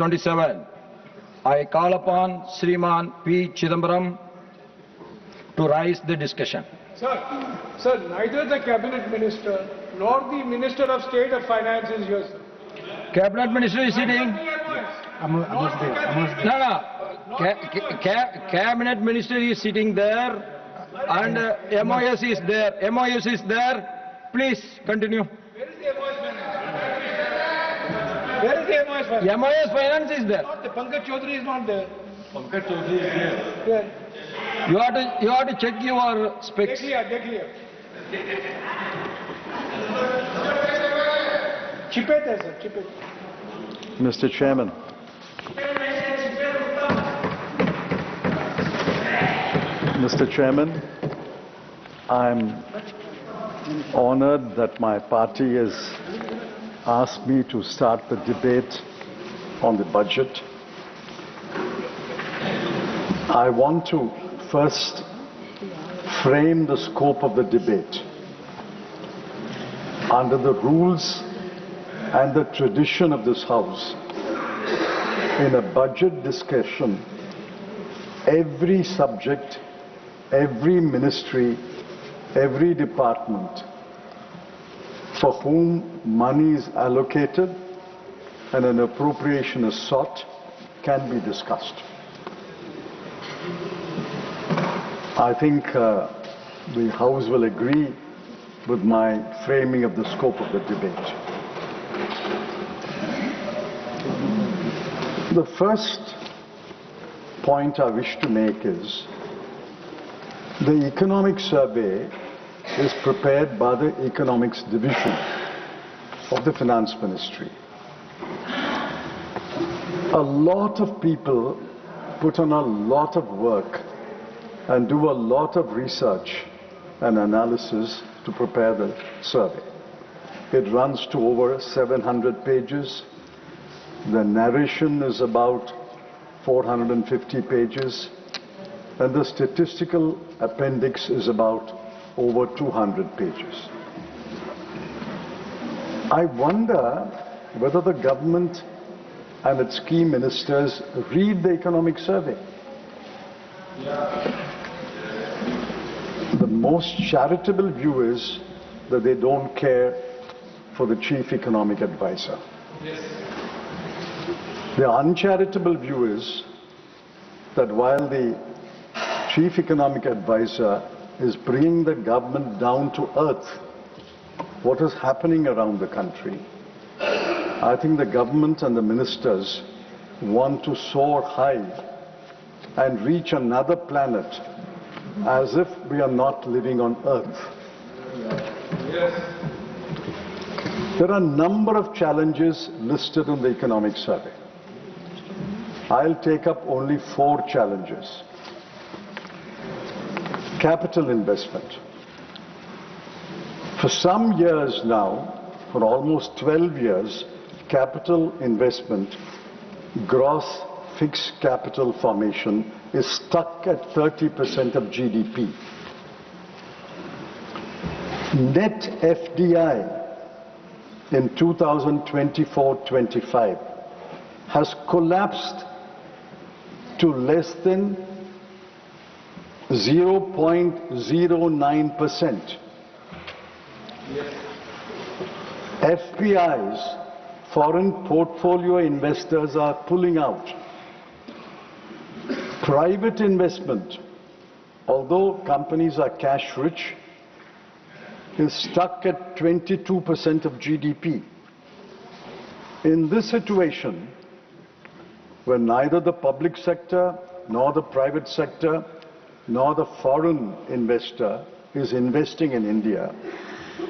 27. I call upon Sriman P. Chidambaram to rise the discussion. Sir, neither the Cabinet Minister nor the Minister of State of Finance is here, sir. Cabinet Minister is sitting. Cabinet Minister is sitting there and MOS is there. MOS is there. Please continue. Where is the MOS Finance? MOS Finance is there. The Pankaj Chaudhary is not there. Pankaj Chaudhary is there. Yeah. You have to check your specs. Chipet hai, sir. Chipet. Mr. Chairman. Mr. Chairman, I'm honored that my party has asked me to start the debate on the budget. I want to first frame the scope of the debate. Under the rules and the tradition of this House, in a budget discussion, every subject, every ministry, every department for whom money is allocated and an appropriation is sought can be discussed. I think the House will agree with my framing of the scope of the debate. The first point I wish to make is the economic survey is prepared by the Economics Division of the Finance Ministry. A lot of people put on a lot of work and do a lot of research and analysis to prepare the survey. It runs to over 700 pages. The narration is about 450 pages, and the statistical appendix is about over 200 pages. I wonder whether the government and its key ministers read the economic survey. The most charitable view is that they don't care for the chief economic advisor. The uncharitable view is that while the chief economic advisor is bringing the government down to earth, what is happening around the country, I think the government and the ministers want to soar high and reach another planet as if we are not living on earth. There are a number of challenges listed in the economic survey. I'll take up only 4 challenges. Capital investment. For some years now, for almost 12 years, capital investment, gross fixed capital formation, is stuck at 30% of GDP. Net FDI in 2024-25 has collapsed to less than 0.09%. FPIs, foreign portfolio investors, are pulling out. Private investment, although companies are cash rich, is stuck at 22% of GDP. In this situation, where neither the public sector, nor the private sector, nor the foreign investor is investing in India,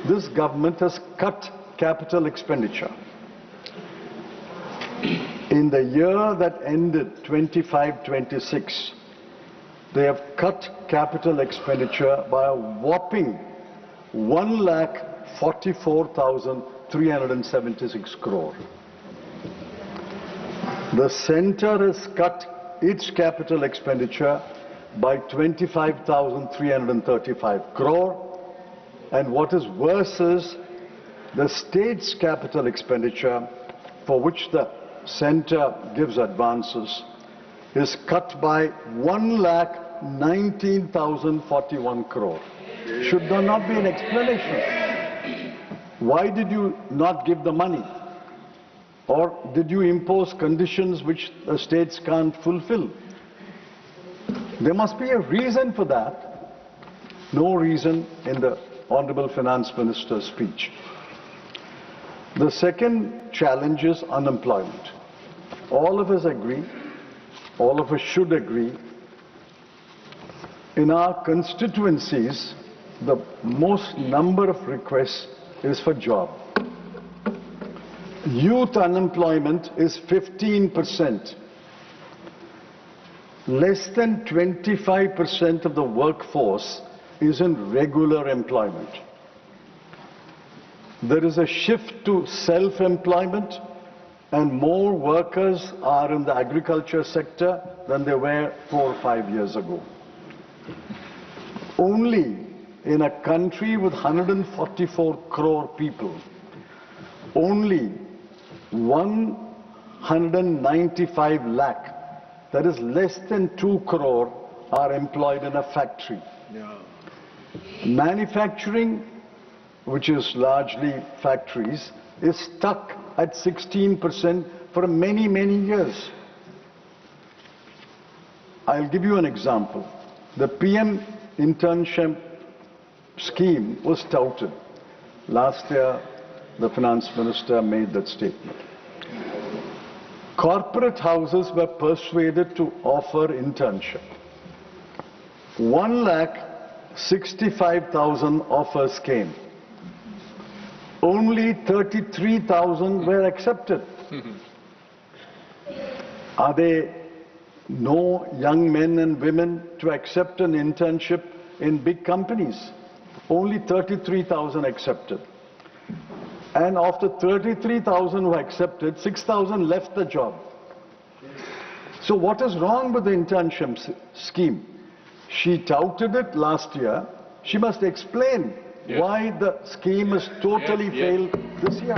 this government has cut capital expenditure. In the year that ended 25-26, they have cut capital expenditure by a whopping 1,44,376 crore. The centre has cut its capital expenditure by 25,335 crore, and what is worse is the state's capital expenditure, for which the center gives advances is cut by 1,19,041 crore. Should there not be an explanation? Why did you not give the money? Or did you impose conditions which the states can't fulfill? There must be a reason for that. No reason in the Honorable Finance Minister's speech. The second challenge is unemployment. All of us agree, all of us should agree, in our constituencies, the most number of requests is for job. Youth unemployment is 15%. Less than 25% of the workforce is in regular employment. There is a shift to self-employment, and more workers are in the agriculture sector than there were 4 or 5 years ago. Only in a country with 144 crore people, only 195 lakh, that is less than 2 crore, are employed in a factory. Yeah. Manufacturing, which is largely factories, is stuck at 16% for many, many years. I'll give you an example. The PM internship scheme was touted. Last year, the finance minister made that statement. Corporate houses were persuaded to offer internship. 1,65,000 offers came. Only 33,000 were accepted. Are there no young men and women to accept an internship in big companies? Only 33,000 accepted. And after 33,000 who accepted, 6,000 left the job. So what is wrong with the internship scheme? She touted it last year. She must explain why the scheme has totally failed this year.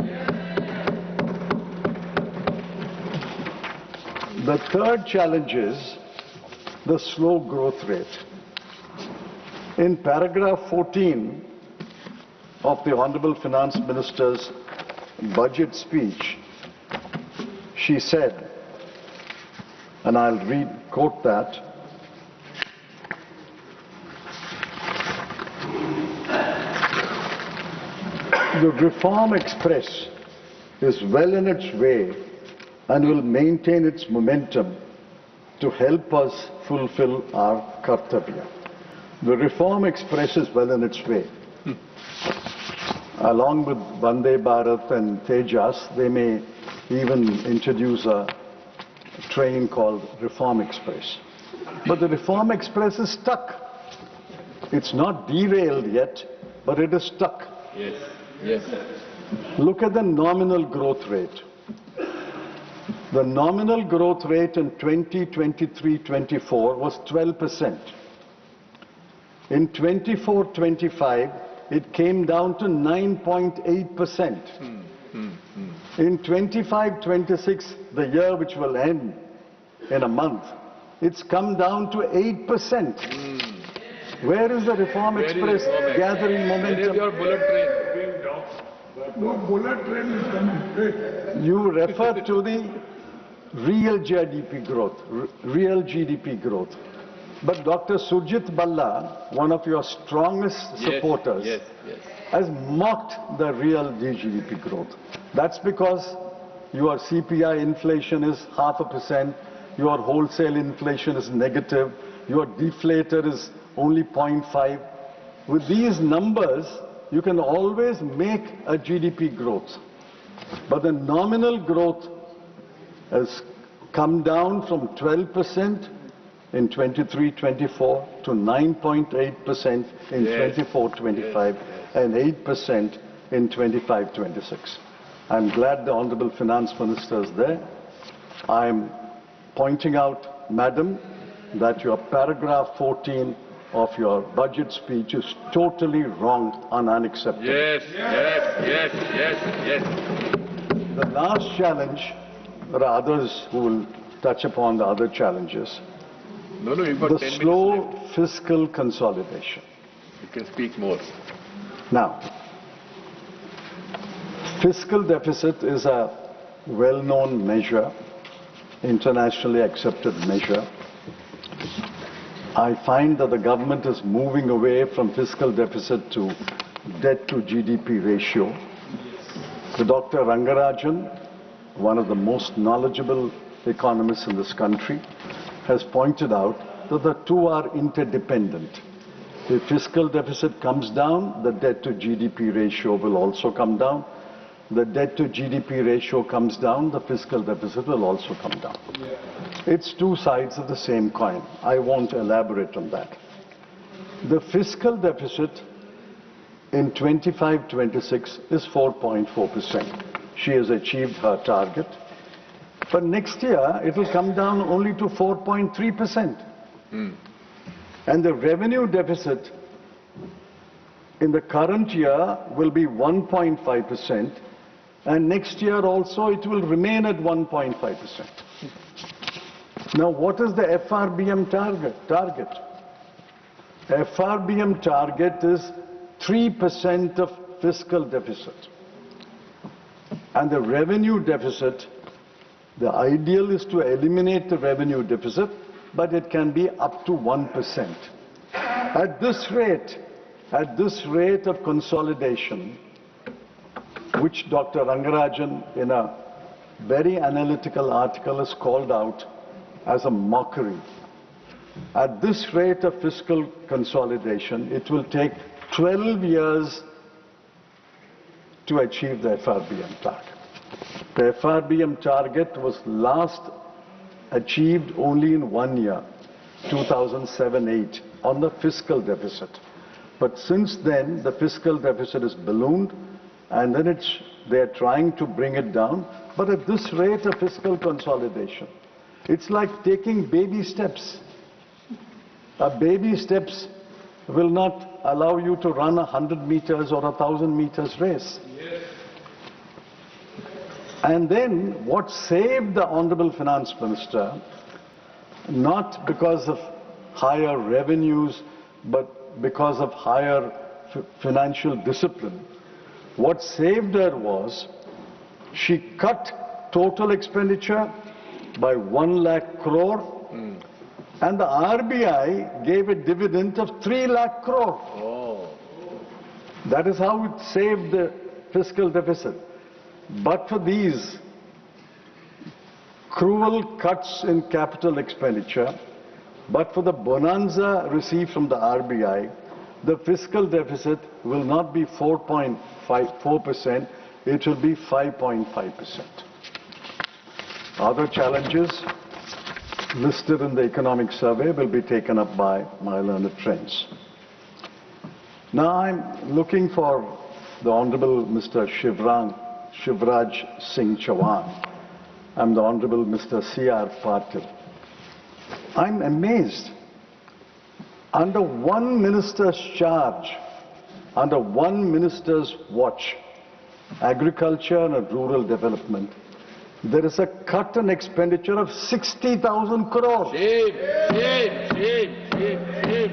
The third challenge is the slow growth rate. In paragraph 14 of the Honorable Finance Minister's budget speech, she said, and I'll quote that, the Reform Express is well in its way and will maintain its momentum to help us fulfill our kartavya. The Reform Express is well in its way. Along with Vande Bharat and Tejas, they may even introduce a train called Reform Express. But the Reform Express is stuck. It's not derailed yet, but it is stuck. Yes. Yes. Look at the nominal growth rate. The nominal growth rate in 2023-24 was 12%. In 24-25, it came down to 9.8%. In 25-26, the year which will end in a month, it's come down to 8%. Where is the Reform Express gathering momentum? Where is your bullet train? No bullet train is coming. You refer to the real GDP growth. But Dr. Surjit Balla, one of your strongest supporters, has mocked the real GDP growth. That's because your CPI inflation is 0.5%, your wholesale inflation is negative, your deflator is only 0.5. With these numbers, you can always make a GDP growth. But the nominal growth has come down from 12% in 23-24 to 9.8% in 24-25 and 8% in 25-26. I'm glad the Honorable Finance Minister is there. I'm pointing out, Madam, that your paragraph 14 of your budget speech is totally wrong and unacceptable. Yes. The last challenge there are others who will touch upon the other challenges. No, you've got The 10 minutes slow left. fiscal consolidation. You can speak more. Now, fiscal deficit is a well-known measure, internationally accepted measure. I find that the government is moving away from fiscal deficit to debt to GDP ratio. The Dr. Rangarajan, one of the most knowledgeable economists in this country, has pointed out that the two are interdependent. If fiscal deficit comes down, the debt to GDP ratio will also come down. The debt to GDP ratio comes down, the fiscal deficit will also come down. It's two sides of the same coin. I won't elaborate on that. The fiscal deficit in 25-26 is 4.4%. She has achieved her target. But next year, it will come down only to 4.3%. And the revenue deficit in the current year will be 1.5%. And next year also, it will remain at 1.5%. Now, what is the FRBM target? FRBM target is 3% of fiscal deficit. And the revenue deficit, the ideal is to eliminate the revenue deficit, but it can be up to 1%. At this rate of consolidation, which Dr. Rangarajan in a very analytical article has called out as a mockery. At this rate of fiscal consolidation, it will take 12 years to achieve the FRBM target. The FRBM target was last achieved only in 1 year, 2007-8, on the fiscal deficit. But since then, the fiscal deficit is ballooned, and then they're trying to bring it down. But at this rate of fiscal consolidation, it's like taking baby steps. Baby steps will not allow you to run 100 meters or 1,000 meters race. Yes. And then what saved the Honorable Finance Minister, not because of higher revenues, but because of higher financial discipline, what saved her was she cut total expenditure by 1 lakh crore and the RBI gave a dividend of 3 lakh crore. Oh. That is how it saved the fiscal deficit. But for these cruel cuts in capital expenditure, but for the bonanza received from the RBI, the fiscal deficit will not be 4.4%, it will be 5.5%. Other challenges listed in the economic survey will be taken up by my learned friends. Now I'm looking for the Honorable Mr. Shivraj Singh Chauhan. I'm the Honorable Mr. C.R. Patil. I'm amazed. Under one minister's charge, under one minister's watch, agriculture and rural development, there is a cut in expenditure of 60,000 crores.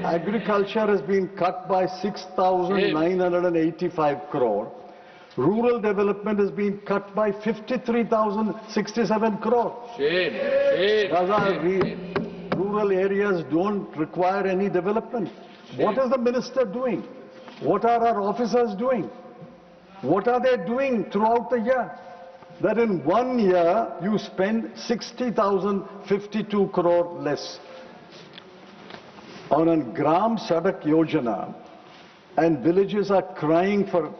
Agriculture has been cut by 6,985 crore. Rural development has been cut by 53,067 crore. Rural areas don't require any development. What is the minister doing? What are our officers doing? What are they doing throughout the year? That in 1 year you spend 60,052 crore less. On a Gram Sadak Yojana, and villages are crying for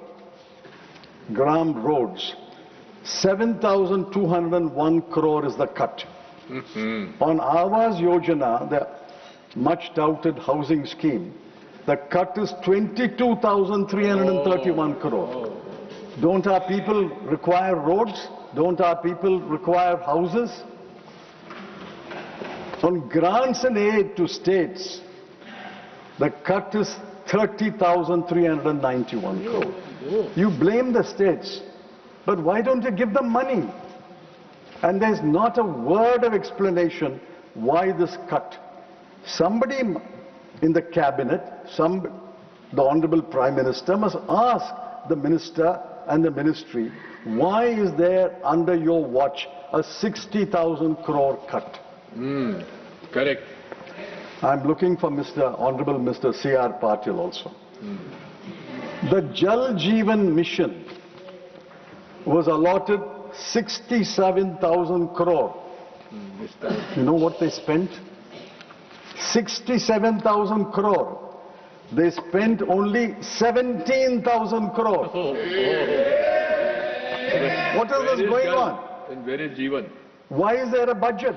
Gram roads, 7,201 crore is the cut. On Awas Yojana, the much touted housing scheme, the cut is 22,331 crore. Don't our people require roads? Don't our people require houses? On grants and aid to states, the cut is 30,391 crore. You blame the states, but why don't you give them money? And there's not a word of explanation why this cut. Somebody in the cabinet, the Honorable Prime Minister must ask the minister and the ministry, why is there under your watch a 60,000 crore cut? Correct. I'm looking for Honorable Mr. C.R. Patil also. The Jal Jeevan Mission was allotted 67,000 crore. You know what they spent? 67,000 crore. They spent only 17,000 crore. What is this going on? And where is Jeevan? Why is there a budget?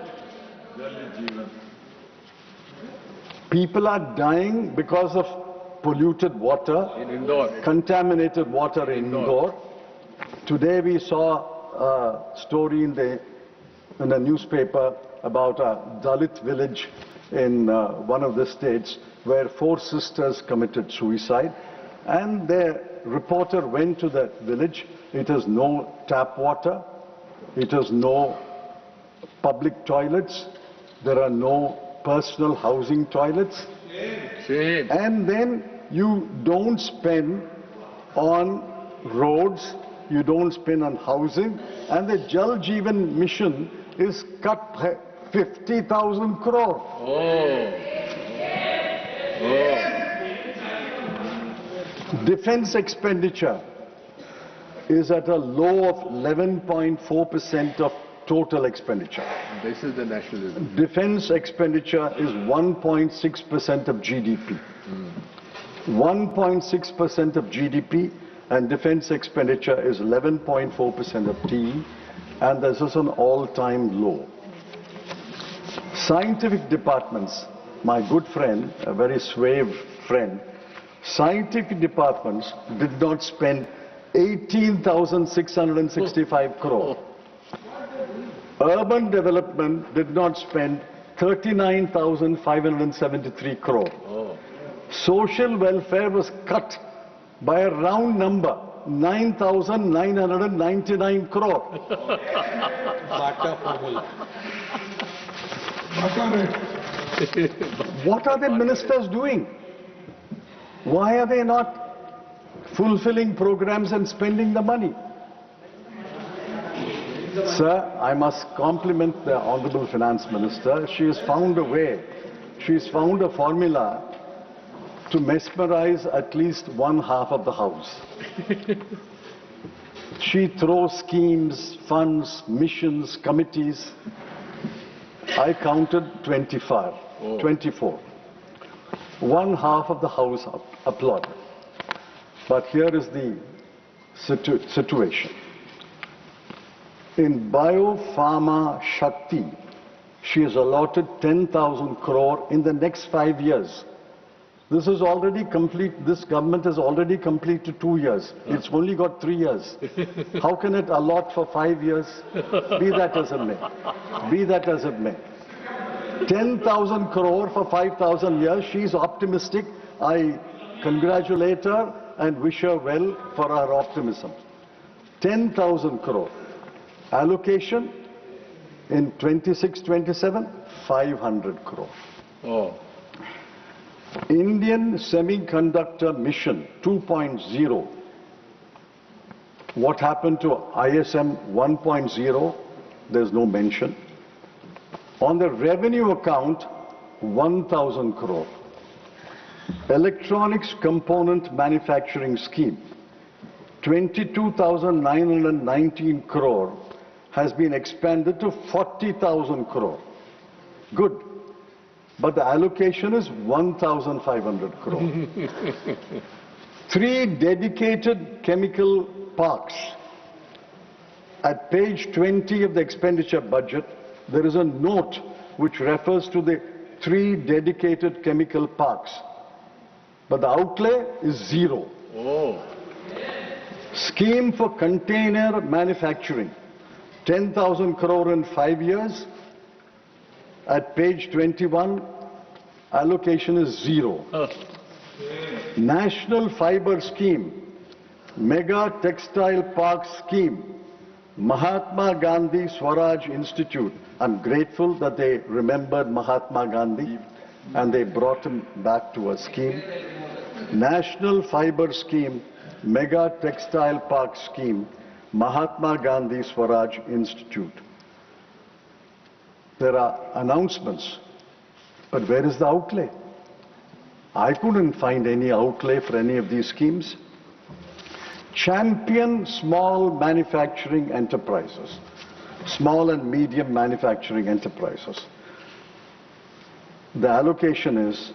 People are dying because of polluted water, In Indore. contaminated water in Indore. Today we saw a story in a newspaper about a Dalit village in one of the states where 4 sisters committed suicide, and the reporter went to that village. It has no tap water, it has no public toilets, there are no personal housing toilets, Same. and then you don't spend on roads, you don't spend on housing, and the Jal Jeevan Mission is cut 50,000 crore. Defense expenditure is at a low of 11.4% of total expenditure. This is the nationalism. Defense expenditure is 1.6% of GDP. 1.6% of GDP, and defense expenditure is 11.4% of TE, and this is an all-time low. Scientific departments, my good friend, a very suave friend, scientific departments did not spend 18,665 crore. Urban development did not spend 39,573 crore. Social welfare was cut by a round number, 9,999 crore. What are the ministers doing? Why are they not fulfilling programs and spending the money? Sir, I must compliment the Honorable Finance Minister. She has found a way, she has found a formula to mesmerize at least one half of the house. She throws schemes, funds, missions, committees. I counted 24. One half of the house applauded. But here is the situation. In Biopharma Shakti, she has allotted 10,000 crore in the next 5 years. This is already complete. This government has already completed 2 years. It's only got 3 years. How can it allot for 5 years? Be that as it may. Be that as it may. 10,000 crore for 5,000 years. She's optimistic. I congratulate her and wish her well for her optimism. 10,000 crore. Allocation in 26-27, 500 crore. Indian Semiconductor Mission 2.0. What happened to ISM 1.0? There's no mention. On the revenue account, 1,000 crore. Electronics Component Manufacturing Scheme, 22,919 crore has been expanded to 40,000 crore. Good. But the allocation is 1,500 crore. 3 dedicated chemical parks. At page 20 of the expenditure budget, there is a note which refers to the 3 dedicated chemical parks. But the outlay is 0. Scheme for container manufacturing, 10,000 crore in 5 years. At page 21, allocation is 0. National Fiber Scheme, Mega Textile Park Scheme, Mahatma Gandhi Swaraj Institute. I'm grateful that they remembered Mahatma Gandhi and they brought him back to a scheme. National Fiber Scheme, Mega Textile Park Scheme, Mahatma Gandhi Swaraj Institute. There are announcements, but where is the outlay? I couldn't find any outlay for any of these schemes. Champion small manufacturing enterprises, small and medium manufacturing enterprises. The allocation is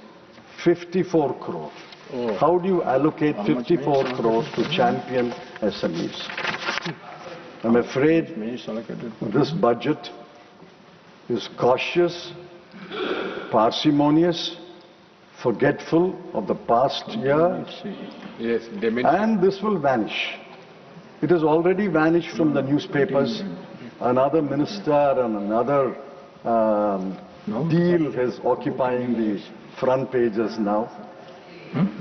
54 crore. Oh. How do you allocate 54 crores to champion SMEs? I'm afraid this budget is cautious, parsimonious, forgetful of the past year, Yes, and this will vanish. It has already vanished from the newspapers. Another minister and another deal is occupying the front pages now.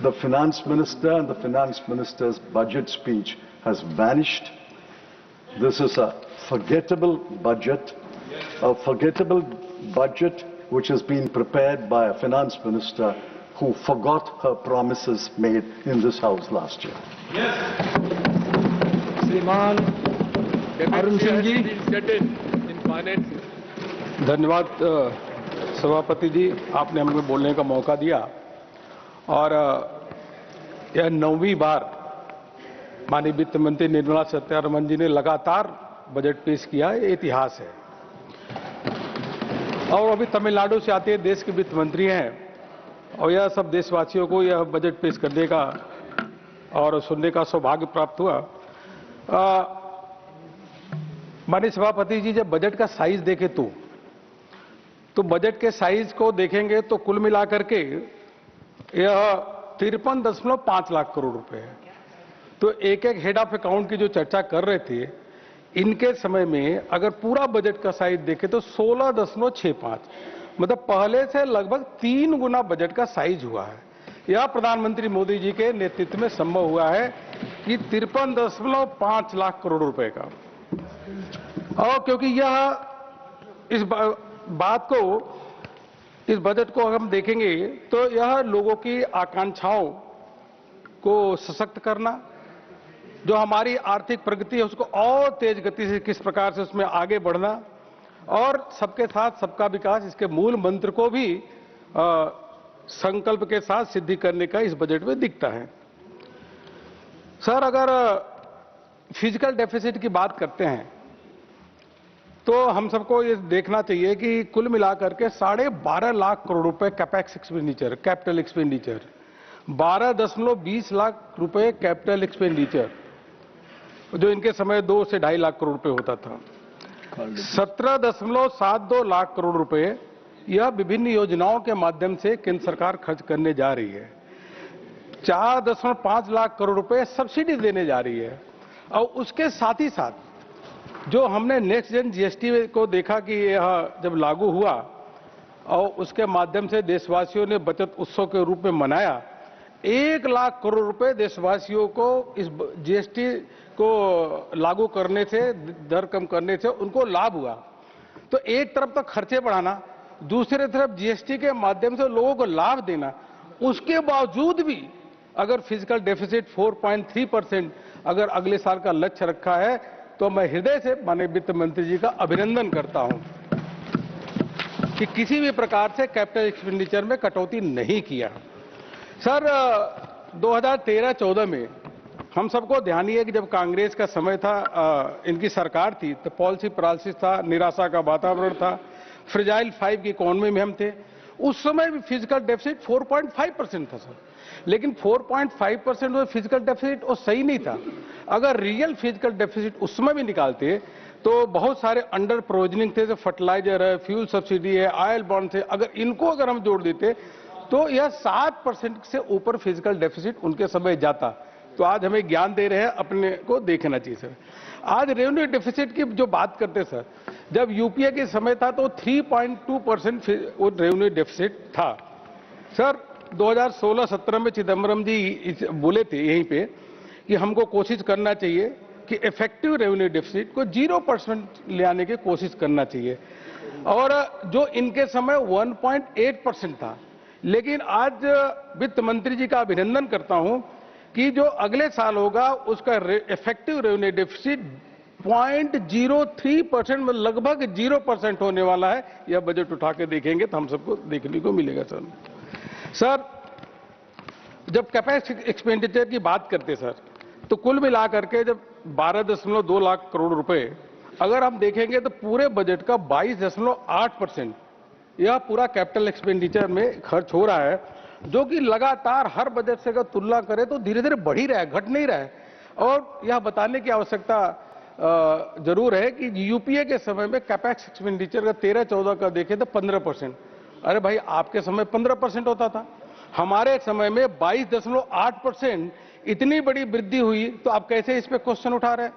The finance minister and the finance minister's budget speech has vanished. This is a forgettable budget which has been prepared by a finance minister who forgot her promises made in this house last year. श्रीमान अरुण सिंह जी। धन्यवाद सभापति जी, आपने हमको बोलने का मौका दिया। और यह 9वीं बार माननीय वित्त मंत्री निर्मला सीतारमण जी ने लगातार बजट पेश किया है, इतिहास है। और अभी तमिलनाडु से आते देश के वित्त मंत्री हैं और यह सब देशवासियों को यह बजट पेश करने का और सुनने का सौभाग्य प्राप्त हुआ। माननीय सभापति जी, जब बजट का साइज देखें तो बजट के साइज को देखेंगे तो कुल मिलाकर के यह 53.5 लाख करोड़ रुपए है। तो एक एक हेड ऑफ अकाउंट की जो चर्चा कर रहे थे, इनके समय में अगर पूरा बजट का साइज देखें तो 16.65, मतलब पहले से लगभग 3 गुना बजट का साइज हुआ है। यह प्रधानमंत्री मोदी जी के नेतृत्व में संभव हुआ है कि 53.5 लाख करोड़ रुपए का। और क्योंकि यह इस बात को, इस बजट को हम देखेंगे तो यह लोगों की आकांक्षाओं को सशक्त करना, जो हमारी आर्थिक प्रगति है उसको और तेज गति से किस प्रकार से उसमें आगे बढ़ना, और सबके साथ सबका विकास, इसके मूल मंत्र को भी संकल्प के साथ सिद्धि करने का इस बजट में दिखता है। सर, अगर फिजिकल डेफिसिट की बात करते हैं तो हम सबको ये देखना चाहिए कि कुल मिलाकर के 12.5 लाख करोड़ रुपए capex expenditure, capital expenditure, 12.20 lakh रुपए कैपिटल एक्सपेंडिचर, जो इनके समय 2 से 2.5 लाख करोड़ रुपए होता था। 17.72 लाख करोड़ रुपए यह विभिन्न योजनाओं के माध्यम से केंद्र सरकार खर्च करने जा रही है। 4.5 लाख करोड़ रुपए सब्सिडी देने जा रही है। और उसके साथ ही साथ जो हमने नेक्स्ट जेन जीएसटी को देखा कि यह जब लागू हुआ और उसके माध्यम से देशवासियों ने बचत उत्सव के रूप में मनाया, 1 लाख करोड़ रुपए देशवासियों को इस जीएसटी को लागू करने से, दर कम करने से उनको लाभ हुआ। तो एक तरफ तो खर्चे बढ़ाना, दूसरी तरफ जीएसटी के माध्यम से लोगों को लाभ देना, उसके बावजूद भी अगर फिजिकल डेफिसिट 4.3% अगर अगले साल का लक्ष्य रखा है तो मैं हृदय से माननीय वित्त मंत्री जी का अभिनंदन करता हूं कि किसी भी प्रकार से कैपिटल एक्सपेंडिचर में कटौती नहीं किया। सर, 2013-14 में हम सबको ध्यान है कि जब कांग्रेस का समय था, इनकी सरकार थी, तो पॉलिसी पैरालिसिस था, निराशा का वातावरण था, फ्रेजाइल 5 की इकोनॉमी में हम थे। उस समय भी फिजिकल डेफिसिट 4.5% था सर, लेकिन 4.5% वो फिजिकल डेफिसिट वो सही नहीं था। अगर रियल फिजिकल डेफिसिट उस समय भी निकालते तो बहुत सारे अंडर प्रोविजनिंग थे, जो फर्टिलाइजर है, फ्यूल सब्सिडी है, ऑयल बॉन्ड थे, अगर अगर हम जोड़ देते तो यह 7% से ऊपर फिजिकल डेफिसिट उनके समय जाता। तो आज हमें ज्ञान दे रहे हैं, अपने को देखना चाहिए सर। आज रेवेन्यू डेफिसिट की जो बात करते सर, जब यूपीए के समय था तो 3.2% वो रेवेन्यू डेफिसिट था। सर, 2016-17 में चिदम्बरम जी बोले थे यहीं पे कि हमको कोशिश करना चाहिए कि इफेक्टिव रेवेन्यू डेफिसिट को 0% ले आने की कोशिश करना चाहिए। और जो इनके समय 1.8% था, लेकिन आज वित्त मंत्री जी का अभिनंदन करता हूं कि जो अगले साल होगा उसका इफेक्टिव रेवेन्यू डेफिसिट 0.03% में लगभग 0% होने वाला है। यह बजट उठा के देखेंगे तो हम सबको देखने को मिलेगा। सर, जब कैपेक्स एक्सपेंडिचर की बात करते सर, तो कुल मिलाकर के जब 12.2 लाख करोड़ रुपए अगर हम देखेंगे तो पूरे बजट का 22.8% यह पूरा कैपिटल एक्सपेंडिचर में खर्च हो रहा है, जो कि लगातार हर बजट से अगर तुलना करें तो धीरे धीरे बढ़ ही रहा है, घट नहीं रहा है। और यह बताने की आवश्यकता जरूर है कि यूपीए के समय में कैपेक्स एक्सपेंडिचर का 13-14 का देखें तो 15%। अरे भाई, आपके समय 15% होता था, हमारे समय में 22.8%। इतनी बड़ी वृद्धि हुई तो आप कैसे इस पे क्वेश्चन उठा रहे हैं?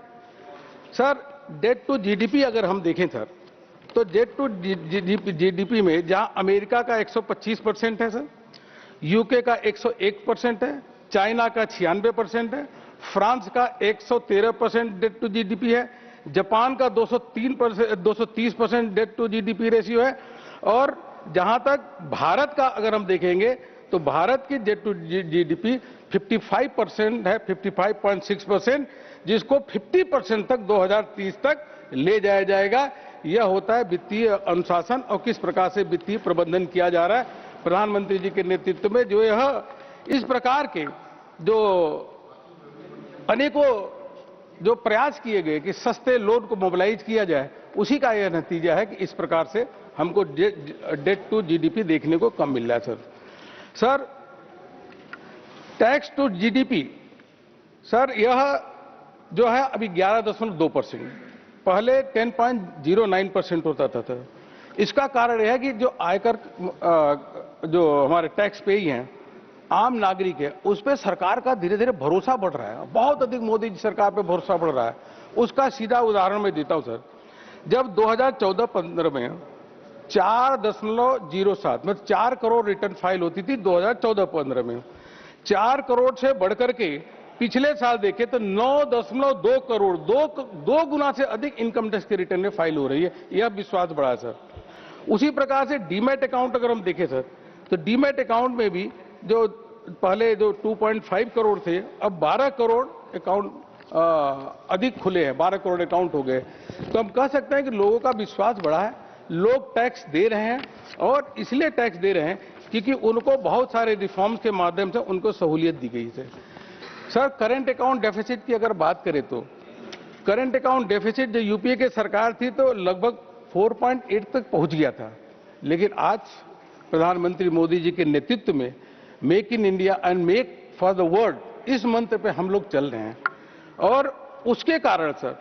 सर, डेट टू जीडीपी अगर हम देखें सर, तो डेट टू जीडीपी में जहां अमेरिका का 125% है सर, यूके का 101% है, चाइना का 96% है, फ्रांस का 113% डेट टू जीडीपी है, जापान का 230% डेट टू जीडीपी रेशियो है। और जहां तक भारत का अगर हम देखेंगे तो भारत की डेट टू जीडीपी 55% है, 55.6%, जिसको 50% तक 2030 तक ले जाया जाएगा। यह होता है वित्तीय अनुशासन और किस प्रकार से वित्तीय प्रबंधन किया जा रहा है प्रधानमंत्री जी के नेतृत्व में। जो यह इस प्रकार के जो अनेकों जो प्रयास किए गए कि सस्ते लोन को मोबिलाइज किया जाए, उसी का यह नतीजा है कि इस प्रकार से हमको डेट टू जीडीपी देखने को कम मिल रहा है। Sir, tax to GDP sir, यह जो है अभी 11.2%, पहले 10.09% होता था। इसका कारण यह है कि जो आयकर जो हमारे टैक्स पेई हैं, आम नागरिक है, उस पर सरकार का धीरे धीरे भरोसा बढ़ रहा है, बहुत अधिक मोदी जी सरकार पे भरोसा बढ़ रहा है। उसका सीधा उदाहरण मैं देता हूं सर। जब 2014-15 में 4.07 मतलब 4 करोड़ रिटर्न फाइल होती थी 2014-15 में, 4 करोड़ से बढ़कर के पिछले साल देखे तो 9.2 करोड़, दो गुना से अधिक इनकम टैक्स के रिटर्न में फाइल हो रही है। यह विश्वास बढ़ा है सर। उसी प्रकार से डीमैट अकाउंट अगर हम देखें सर, तो डीमैट अकाउंट में भी जो पहले जो 2.5 करोड़ थे, अब 12 करोड़ अकाउंट अधिक खुले हैं, 12 करोड़ अकाउंट हो गए। तो हम कह सकते हैं कि लोगों का विश्वास बढ़ा है, लोग टैक्स दे रहे हैं, और इसलिए टैक्स दे रहे हैं क्योंकि उनको बहुत सारे रिफॉर्म्स के माध्यम से उनको सहूलियत दी गई है। सर, करंट अकाउंट डेफिसिट की अगर बात करें तो करंट अकाउंट डेफिसिट जो यूपीए की सरकार थी तो लगभग 4.8 तक पहुंच गया था, लेकिन आज प्रधानमंत्री मोदी जी के नेतृत्व में make in India and make for the world, इस मंत्र पे हम लोग चल रहे हैं। और उसके कारण सर,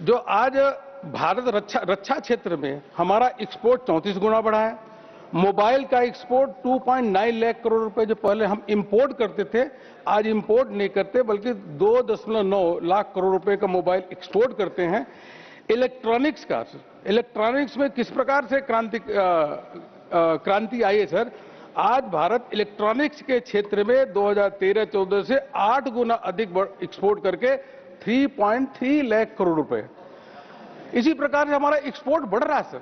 जो आज भारत रक्षा क्षेत्र में हमारा एक्सपोर्ट 34 गुना बढ़ा है। मोबाइल का एक्सपोर्ट 2.9 लाख करोड़ रुपए जो पहले हम इंपोर्ट करते थे, आज इंपोर्ट नहीं करते बल्कि 2.9 लाख करोड़ रुपए का मोबाइल एक्सपोर्ट करते हैं। इलेक्ट्रॉनिक्स में किस प्रकार से क्रांति आई है सर। आज भारत इलेक्ट्रॉनिक्स के क्षेत्र में 2013-14 से 8 गुना अधिक एक्सपोर्ट करके 3.3 लाख करोड़ रुपए, इसी प्रकार से हमारा एक्सपोर्ट बढ़ रहा है सर।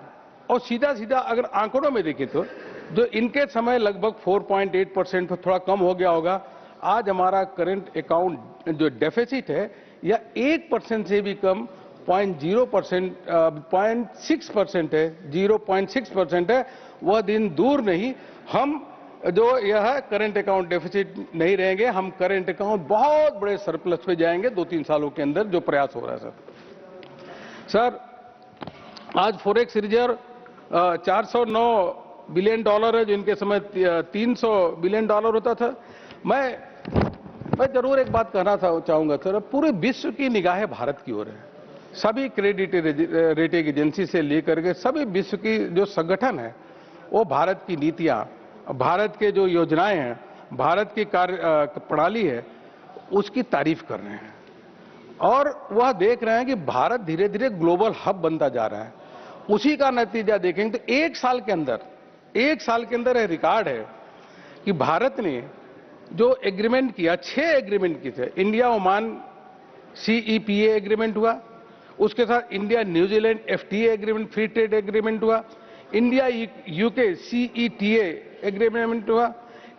और सीधा सीधा अगर आंकड़ों में देखें तो जो इनके समय लगभग 4.8% पर थोड़ा कम हो गया होगा, आज हमारा करंट अकाउंट जो डेफिसिट है या 1% से भी कम 0.6% है, 0.6% है। वह दिन दूर नहीं, हम जो यह करंट अकाउंट डेफिसिट नहीं रहेंगे, हम करंट अकाउंट बहुत बड़े सरप्लस पे जाएंगे 2-3 सालों के अंदर, जो प्रयास हो रहा है सर। सर, आज फॉरेक्स रिजर्व 409 बिलियन डॉलर है, जो इनके समय 300 बिलियन डॉलर होता था। मैं जरूर एक बात कहना चाहूंगा सर, पूरे विश्व की निगाहें भारत की ओर है। सभी क्रेडिट रेटिंग एजेंसी से लेकर के सभी विश्व की जो संगठन है, वो भारत की नीतियां, भारत के जो योजनाएं हैं, भारत की कार्य प्रणाली है, उसकी तारीफ कर रहे हैं। और वह देख रहे हैं कि भारत धीरे धीरे ग्लोबल हब बनता जा रहा है। उसी का नतीजा देखेंगे तो एक साल के अंदर यह रिकॉर्ड है कि भारत ने जो एग्रीमेंट किया, 6 एग्रीमेंट किए थे, इंडिया ओमान CEPA एग्रीमेंट हुआ, उसके साथ India New Zealand FTA agreement, free trade agreement हुआ, इंडिया UK CETA एग्रीमेंट हुआ,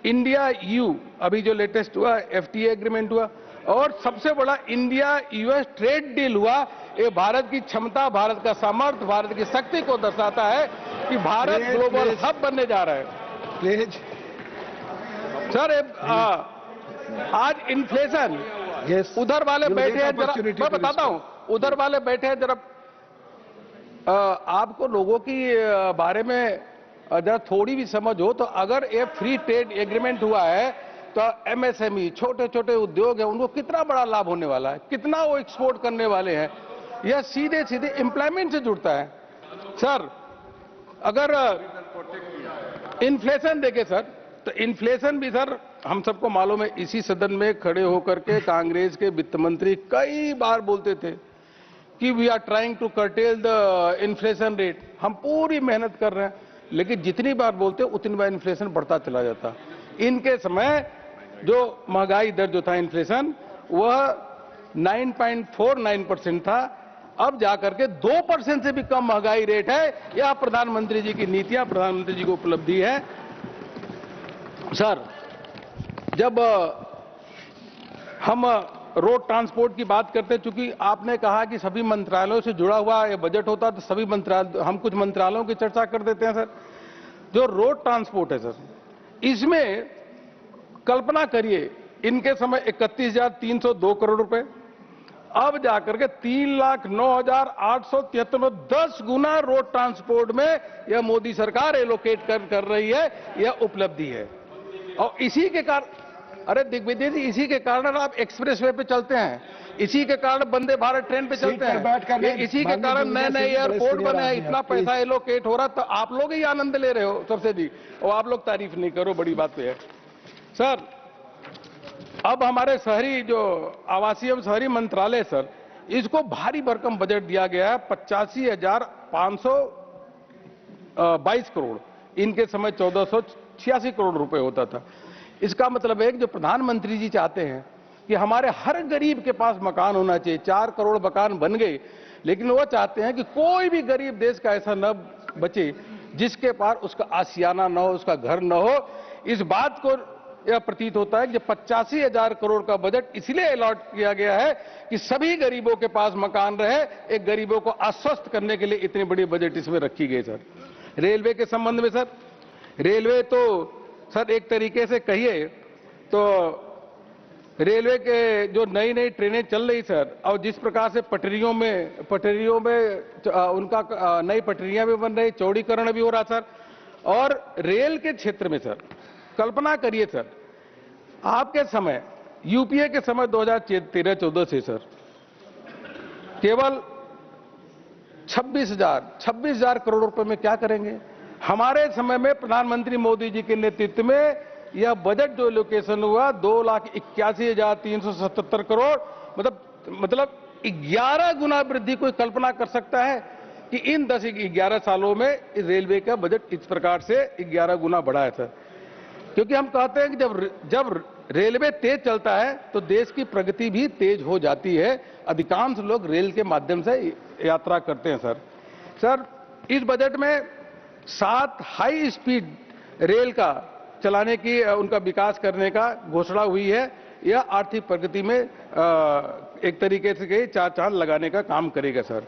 इंडिया EU अभी जो लेटेस्ट हुआ FTA एग्रीमेंट हुआ, और सबसे बड़ा इंडिया US ट्रेड डील हुआ। ये भारत की क्षमता, भारत का सामर्थ्य, भारत की शक्ति को दर्शाता है कि भारत ग्लोबल हब बनने जा रहा है। प्लीज। सर आज इन्फ्लेशन, उधर वाले बैठे हैं, जरा मैं बताता हूं, उधर वाले बैठे हैं, जरा आपको लोगों की बारे में जरा थोड़ी भी समझ हो तो अगर ये फ्री ट्रेड एग्रीमेंट हुआ है तो MSME छोटे छोटे उद्योग हैं, उनको कितना बड़ा लाभ होने वाला है, कितना वो एक्सपोर्ट करने वाले हैं, यह सीधे सीधे एम्प्लॉयमेंट से जुड़ता है। सर अगर इन्फ्लेशन देखें सर, तो इन्फ्लेशन भी सर हम सबको मालूम है, इसी सदन में खड़े होकर के कांग्रेस के वित्त मंत्री कई बार बोलते थे कि we are trying to curtail the inflation rate, हम पूरी मेहनत कर रहे हैं, लेकिन जितनी बार बोलते उतनी बार इन्फ्लेशन बढ़ता चला जाता। इनके समय जो महंगाई दर जो था इन्फ्लेशन, वह 9.49% था, अब जाकर के 2% से भी कम महंगाई रेट है। यह प्रधानमंत्री जी की नीतियां, प्रधानमंत्री जी की उपलब्धि है। सर जब हम रोड ट्रांसपोर्ट की बात करते हैं, चूंकि आपने कहा कि सभी मंत्रालयों से जुड़ा हुआ ये बजट होता है, तो सभी मंत्रालय, हम कुछ मंत्रालयों की चर्चा कर देते हैं। सर जो रोड ट्रांसपोर्ट है सर, इसमें कल्पना करिए इनके समय 31,302 करोड़ रुपए, अब जाकर के 3,09,873, 10 गुना रोड ट्रांसपोर्ट में यह मोदी सरकार एलोकेट कर रही है, यह उपलब्धि है। और इसी के कारण, अरे दिग्विजय जी, इसी के कारण आप एक्सप्रेसवे पे चलते हैं, इसी के कारण वंदे भारत ट्रेन पे चलते हैं, इसी के कारण नए नए एयरपोर्ट बने हैं, इतना पैसा एलोकेट हो रहा, तो आप लोग ही आनंद ले रहे हो सबसे जी, और आप लोग तारीफ नहीं करो, बड़ी बात है। सर अब हमारे शहरी जो आवासीय एवं शहरी मंत्रालय सर, इसको भारी भरकम बजट दिया गया है, 85,522 करोड़, इनके समय 1,486 करोड़ रुपए होता था। इसका मतलब है कि जो प्रधानमंत्री जी चाहते हैं कि हमारे हर गरीब के पास मकान होना चाहिए, 4 करोड़ मकान बन गए, लेकिन वो चाहते हैं कि कोई भी गरीब देश का ऐसा न बचे जिसके पास उसका आशियाना न हो, उसका घर न हो। इस बात को यह प्रतीत होता है कि 85,000 करोड़ का बजट इसलिए अलॉट किया गया है कि सभी गरीबों के पास मकान रहे। एक गरीबों को आश्वस्त करने के लिए इतनी बड़ी बजट इसमें रखी गई। सर रेलवे के संबंध में सर, रेलवे तो सर एक तरीके से कहिए तो रेलवे के जो नई नई ट्रेनें चल रही सर, और जिस प्रकार से पटरियों में उनका नई पटरियां भी बन रही, चौड़ीकरण भी हो रहा सर। और रेल के क्षेत्र में सर कल्पना करिए सर, आपके समय यूपीए के समय 2013-14 से सर केवल 26,000 करोड़ रुपए में क्या करेंगे। हमारे समय में प्रधानमंत्री मोदी जी के नेतृत्व में यह बजट जो एलोकेशन हुआ 2,81,377 करोड़, मतलब 11 गुना वृद्धि। कोई कल्पना कर सकता है कि इन 10-11 सालों में इस रेलवे का बजट इस प्रकार से 11 गुना बढ़ा है सर। क्योंकि हम कहते हैं कि जब रेलवे तेज चलता है तो देश की प्रगति भी तेज हो जाती है। अधिकांश लोग रेल के माध्यम से यात्रा करते हैं सर। सर इस बजट में 7 हाई स्पीड रेल का चलाने की, उनका विकास करने का घोषणा हुई है। यह आर्थिक प्रगति में एक तरीके से 4 चांद लगाने का काम करेगा सर।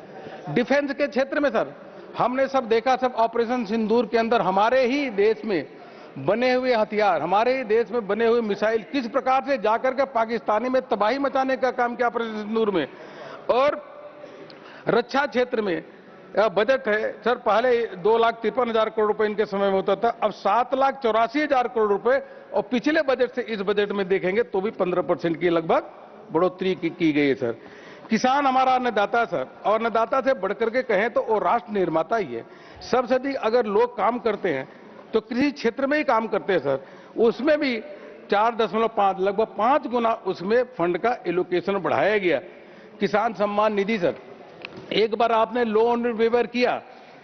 डिफेंस के क्षेत्र में सर हमने सब देखा, सब ऑपरेशन सिंदूर के अंदर हमारे ही देश में बने हुए हथियार, हमारे ही देश में बने हुए मिसाइल किस प्रकार से जाकर के पाकिस्तानी में तबाही मचाने का काम किया ऑपरेशन सिंदूर में। और रक्षा क्षेत्र में बजट है सर, पहले 2,53,000 करोड़ रुपए इनके समय में होता था, अब 7,84,000 करोड़ रुपए, और पिछले बजट से इस बजट में देखेंगे तो भी 15% की लगभग बढ़ोतरी की गई है सर। किसान हमारा अन्नदाता सर, और अन्नदाता से बढ़कर के कहें तो वो राष्ट्र निर्माता ही है। सबसे अधिक अगर लोग काम करते हैं तो कृषि क्षेत्र में ही काम करते हैं सर, उसमें भी 4.5 लगभग 5 गुना उसमें फंड का एलोकेशन बढ़ाया गया। किसान सम्मान निधि सर, एक बार आपने लोन वेवर किया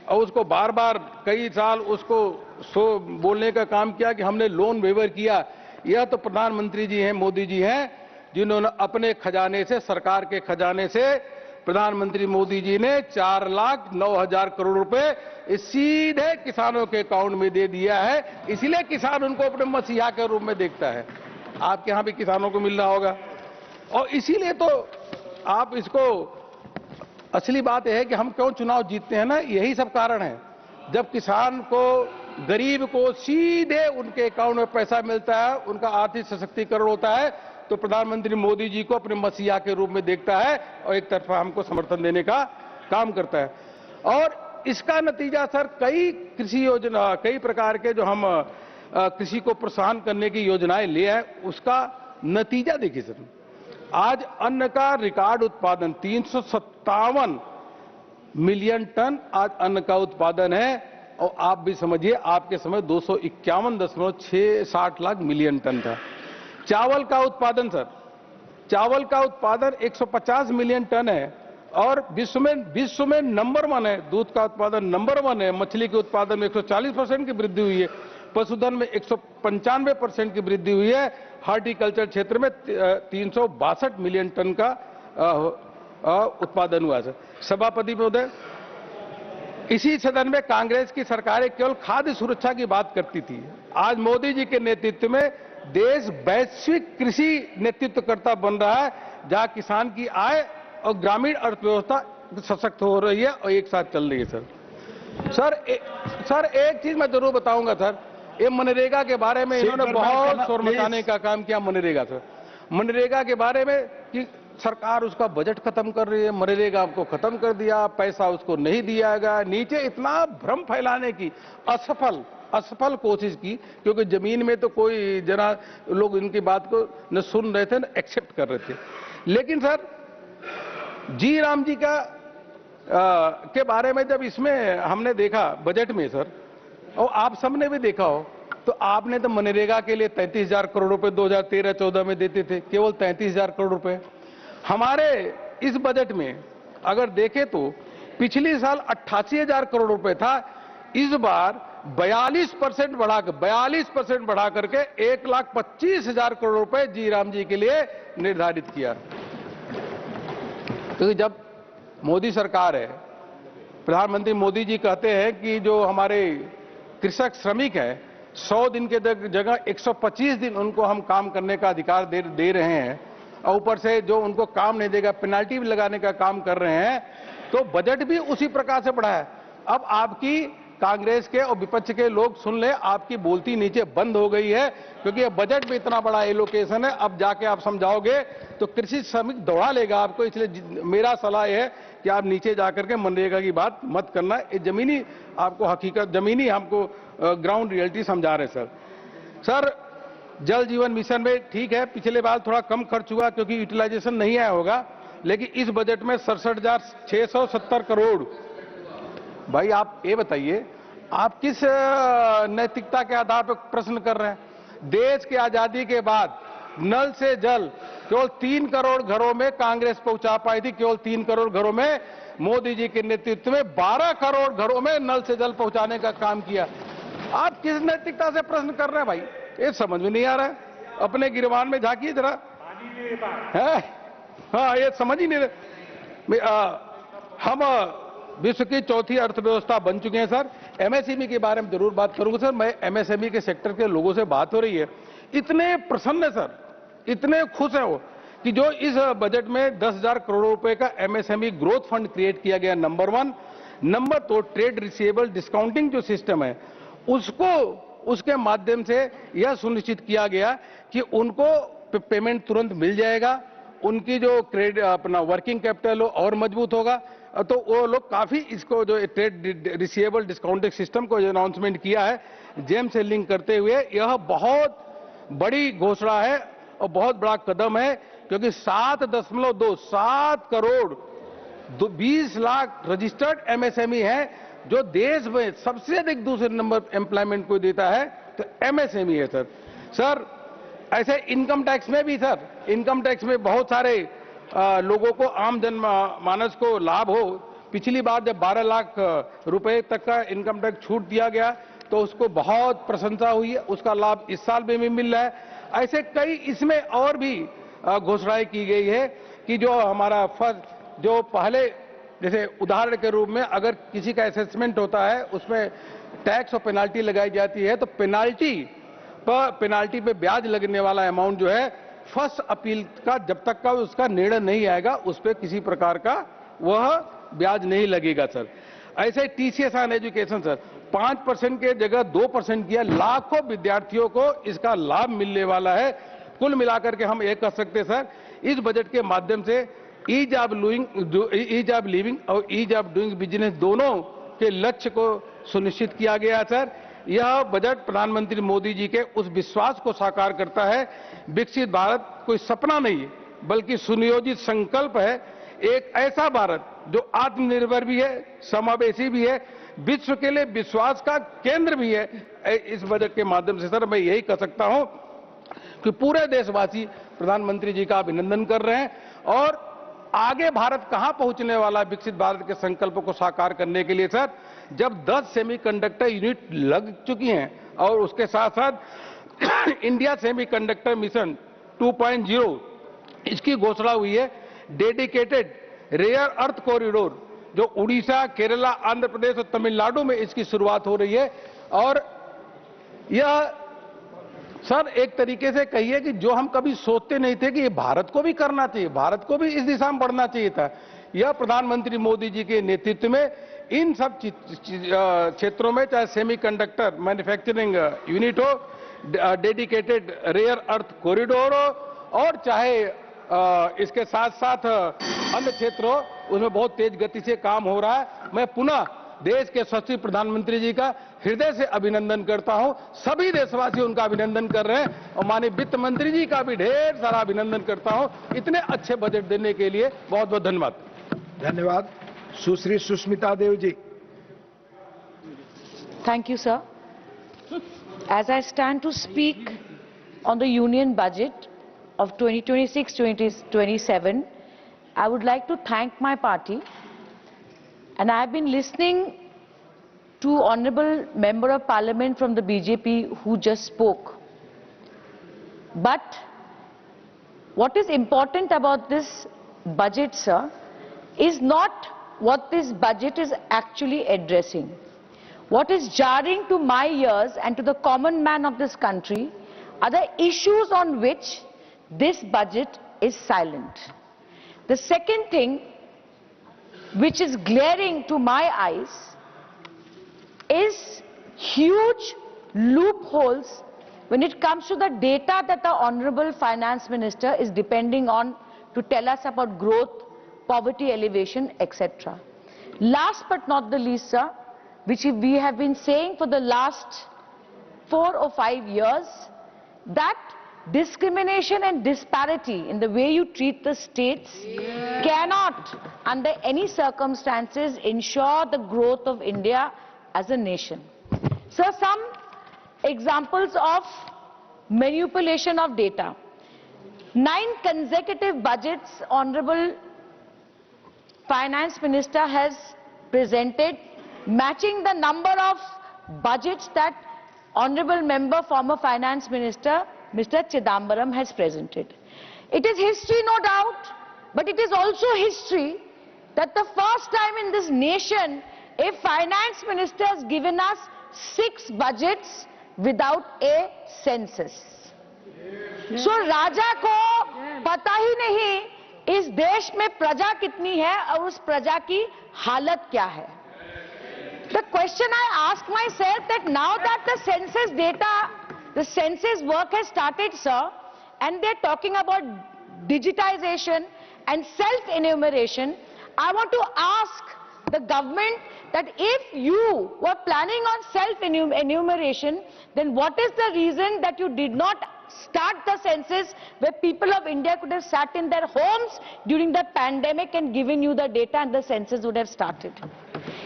और उसको बार बार कई साल उसको बोलने का काम किया कि हमने लोन वेवर किया। यह तो प्रधानमंत्री जी हैं, मोदी जी हैं जिन्होंने अपने खजाने से, सरकार के खजाने से, प्रधानमंत्री मोदी जी ने 4,09,000 करोड़ रुपए सीधे किसानों के अकाउंट में दे दिया है। इसलिए किसान उनको अपने मसीहा के रूप में देखता है। आपके यहां भी किसानों को मिल रहा होगा, और इसीलिए तो आप इसको, असली बात यह है कि हम क्यों चुनाव जीतते हैं ना, यही सब कारण है। जब किसान को, गरीब को सीधे उनके अकाउंट में पैसा मिलता है, उनका आर्थिक सशक्तिकरण होता है, तो प्रधानमंत्री मोदी जी को अपने मसीहा के रूप में देखता है और एक तरफा हमको समर्थन देने का काम करता है। और इसका नतीजा सर, कई कृषि योजना, कई प्रकार के जो हम कृषि को प्रोत्साहन करने की योजनाएं ले आए, उसका नतीजा देखिए सर। आज अन्न का रिकॉर्ड उत्पादन 357 मिलियन टन आज अन्न का उत्पादन है, और आप भी समझिए आपके समय 251.67 लाख मिलियन टन था। चावल का उत्पादन सर, चावल का उत्पादन 150 मिलियन टन है, और विश्व में नंबर 1 है। दूध का उत्पादन नंबर 1 है। मछली के उत्पादन में 140% की वृद्धि हुई है। पशुधन में 195% की वृद्धि हुई है। हॉर्टिकल्चर क्षेत्र में 362 मिलियन टन का उत्पादन हुआ है। सभापति महोदय, इसी सदन में कांग्रेस की सरकारें केवल खाद्य सुरक्षा की बात करती थी। आज मोदी जी के नेतृत्व में देश वैश्विक कृषि नेतृत्वकर्ता बन रहा है, जहां किसान की आय और ग्रामीण अर्थव्यवस्था सशक्त हो रही है और एक साथ चल रही है सर। सर एक चीज मैं जरूर बताऊंगा सर, ये मनरेगा के बारे में इन्होंने बहुत शोर मचाने का काम किया। मनरेगा सर, मनरेगा के बारे में कि सरकार उसका बजट खत्म कर रही है, मनरेगा को खत्म कर दिया, पैसा उसको नहीं दिया गया, नीचे इतना भ्रम फैलाने की असफल कोशिश की, क्योंकि जमीन में तो कोई जना लोग इनकी बात को न सुन रहे थे न एक्सेप्ट कर रहे थे। लेकिन सर जी राम जी का के बारे में जब इसमें हमने देखा बजट में सर, और आप सबने भी देखा हो, तो आपने तो मनरेगा के लिए 33,000 करोड़ रुपए 2013-14 में देते थे, केवल 33,000 करोड़ रुपए। हमारे इस बजट में अगर देखें तो पिछले साल 88,000 करोड़ रुपए था, इस बार 42% बढ़ा करके 1,25,000 करोड़ रुपए जी राम जी के लिए निर्धारित किया। क्योंकि जब मोदी सरकार है, प्रधानमंत्री मोदी जी कहते हैं कि जो हमारे कृषक श्रमिक हैं 100 दिन के जगह 125 दिन उनको हम काम करने का अधिकार दे रहे हैं, और ऊपर से जो उनको काम नहीं देगा पेनाल्टी भी लगाने का काम कर रहे हैं, तो बजट भी उसी प्रकार से बढ़ा है। अब आपकी कांग्रेस के और विपक्ष के लोग सुन ले, आपकी बोलती नीचे बंद हो गई है, क्योंकि ये बजट में इतना बड़ा एलोकेशन है। अब जाके आप समझाओगे तो कृषि श्रमिक दौड़ा लेगा आपको। इसलिए मेरा सलाह है कि आप नीचे जाकर के मनरेगा की बात मत करना। ये जमीनी आपको हकीकत, जमीनी हमको ग्राउंड रियलिटी समझा रहे सर। जल जीवन मिशन में ठीक है, पिछले बार थोड़ा कम खर्च हुआ क्योंकि यूटिलाइजेशन नहीं आया होगा, लेकिन इस बजट में 67,670 करोड़। भाई आप ये बताइए, आप किस नैतिकता के आधार पर प्रश्न कर रहे हैं? देश की आजादी के बाद नल से जल केवल 3 करोड़ घरों में कांग्रेस पहुंचा पाई थी। केवल 3 करोड़ घरों में मोदी जी के नेतृत्व में 12 करोड़ घरों में नल से जल पहुंचाने का काम किया। आप किस नैतिकता से प्रश्न कर रहे हैं भाई? ये समझ में नहीं आ रहा है। अपने गिरबान में झांकिए जरा, है? हाँ, ये समझ ही नहीं रहे। हम विश्व की चौथी अर्थव्यवस्था बन चुके हैं सर। एमएसएमई के बारे में जरूर बात करूंगा सर। मैं एमएसएमई के सेक्टर के लोगों से बात हो रही है, इतने प्रसन्न है सर, इतने खुश है वो कि जो इस बजट में 10,000 करोड़ रुपए का एमएसएमई ग्रोथ फंड क्रिएट किया गया, number 1। Number 2, trade receivable discounting जो सिस्टम है उसके माध्यम से यह सुनिश्चित किया गया कि उनको पेमेंट तुरंत मिल जाएगा, उनकी जो क्रेडिट अपना वर्किंग कैपिटल हो और मजबूत होगा। तो वो लोग काफी इसको जो ट्रेड रिसीवेबल डिस्काउंटिंग सिस्टम को अनाउंसमेंट किया है, जेम से लिंक करते हुए, यह बहुत बड़ी घोषणा है और बहुत बड़ा कदम है, क्योंकि 7 करोड़ 20 लाख रजिस्टर्ड एमएसएमई है, जो देश में सबसे अधिक दूसरे नंबर एम्प्लॉयमेंट को देता है, तो एमएसएमई है सर। ऐसे इनकम टैक्स में भी सर, इनकम टैक्स में बहुत सारे लोगों को, आम जनमानस को लाभ हो। पिछली बार जब 12 लाख रुपए तक का इनकम टैक्स छूट दिया गया तो उसको बहुत प्रशंसा हुई है, उसका लाभ इस साल में भी मिल रहा है। ऐसे कई इसमें और भी घोषणाएं की गई है कि जो हमारा फर्स्ट जो पहले जैसे उदाहरण के रूप में अगर किसी का असेसमेंट होता है उसमें टैक्स और पेनाल्टी लगाई जाती है तो पेनाल्टी पे ब्याज लगने वाला अमाउंट जो है फर्स्ट अपील का जब तक का उसका निर्णय नहीं आएगा उस पर किसी प्रकार का वह ब्याज नहीं लगेगा सर। ऐसे टीसीएस ऑन एजुकेशन सर 5% के जगह 2% किया, लाखों विद्यार्थियों को इसका लाभ मिलने वाला है। कुल मिलाकर के हम ये कह सकते हैं सर इस बजट के माध्यम से ईज ऑफ लिविंग और ईज ऑफ डूइंग बिजनेस दोनों के लक्ष्य को सुनिश्चित किया गया है सर। यह बजट प्रधानमंत्री मोदी जी के उस विश्वास को साकार करता है विकसित भारत कोई सपना नहीं बल्कि सुनियोजित संकल्प है, एक ऐसा भारत जो आत्मनिर्भर भी है, समावेशी भी है, विश्व के लिए विश्वास का केंद्र भी है। इस बजट के माध्यम से सर मैं यही कह सकता हूं कि पूरे देशवासी प्रधानमंत्री जी का अभिनंदन कर रहे हैं और आगे भारत कहां पहुंचने वाला विकसित भारत के संकल्प को साकार करने के लिए सर जब 10 सेमीकंडक्टर यूनिट लग चुकी हैं और उसके साथ साथ इंडिया सेमीकंडक्टर मिशन 2.0 इसकी घोषणा हुई है। डेडिकेटेड रेयर अर्थ कॉरिडोर जो उड़ीसा, केरला, आंध्र प्रदेश और तमिलनाडु में इसकी शुरुआत हो रही है और यह सर एक तरीके से कहिए कि जो हम कभी सोचते नहीं थे कि ये भारत को भी करना चाहिए, भारत को भी इस दिशा में बढ़ना चाहिए था, यह प्रधानमंत्री मोदी जी के नेतृत्व में इन सब क्षेत्रों में चाहे सेमीकंडक्टर मैन्युफैक्चरिंग यूनिट हो, डेडिकेटेड रेयर अर्थ कॉरिडोर हो और चाहे इसके साथ साथ अन्य क्षेत्र हो उसमें बहुत तेज गति से काम हो रहा है। मैं पुनः देश के यशस्वी प्रधानमंत्री जी का हृदय से अभिनंदन करता हूं, सभी देशवासी उनका अभिनंदन कर रहे हैं और माननीय वित्त मंत्री जी का भी ढेर सारा अभिनंदन करता हूं इतने अच्छे बजट देने के लिए। बहुत बहुत धन्यवाद। धन्यवाद। सुश्री Sushmita Dev ji. Thank you, sir. As I stand to speak on the union budget of 2026-2027, I would like to thank my party, and I have been listening to Honorable Member of Parliament from the BJP who just spoke. But what is important about this budget, sir, is not what this budget is actually addressing. What is jarring to my ears and to the common man of this country are the issues on which this budget is silent. The second thing which is glaring to my eyes is huge loopholes when it comes to the data that the Honorable Finance Minister is depending on to tell us about growth, poverty elevation, etc. Last but not the least, sir, which we have been saying for the last 4 or 5 years, that discrimination and disparity in the way you treat the states cannot, under any circumstances, ensure the growth of India as a nation. So, some examples of manipulation of data. 9 consecutive budgets Honorable Finance Minister has presented, matching the number of budgets that Honorable Member, former Finance Minister, Mr. Chidambaram has presented. It is history, no doubt, but it is also history that the first time in this nation, a Finance Minister has given us 6 budgets without a census. So, Raja ko pata hi nahi इस देश में प्रजा कितनी है और उस प्रजा की हालत क्या है. The question I ask myself that now that the census data, the census work has started, sir, and they're talking about digitization and self-enumeration, I want to ask the government that if you were planning on self-enumeration, then what is the reason that you did not start the census where people of India could have sat in their homes during the pandemic and given you the data and the census would have started?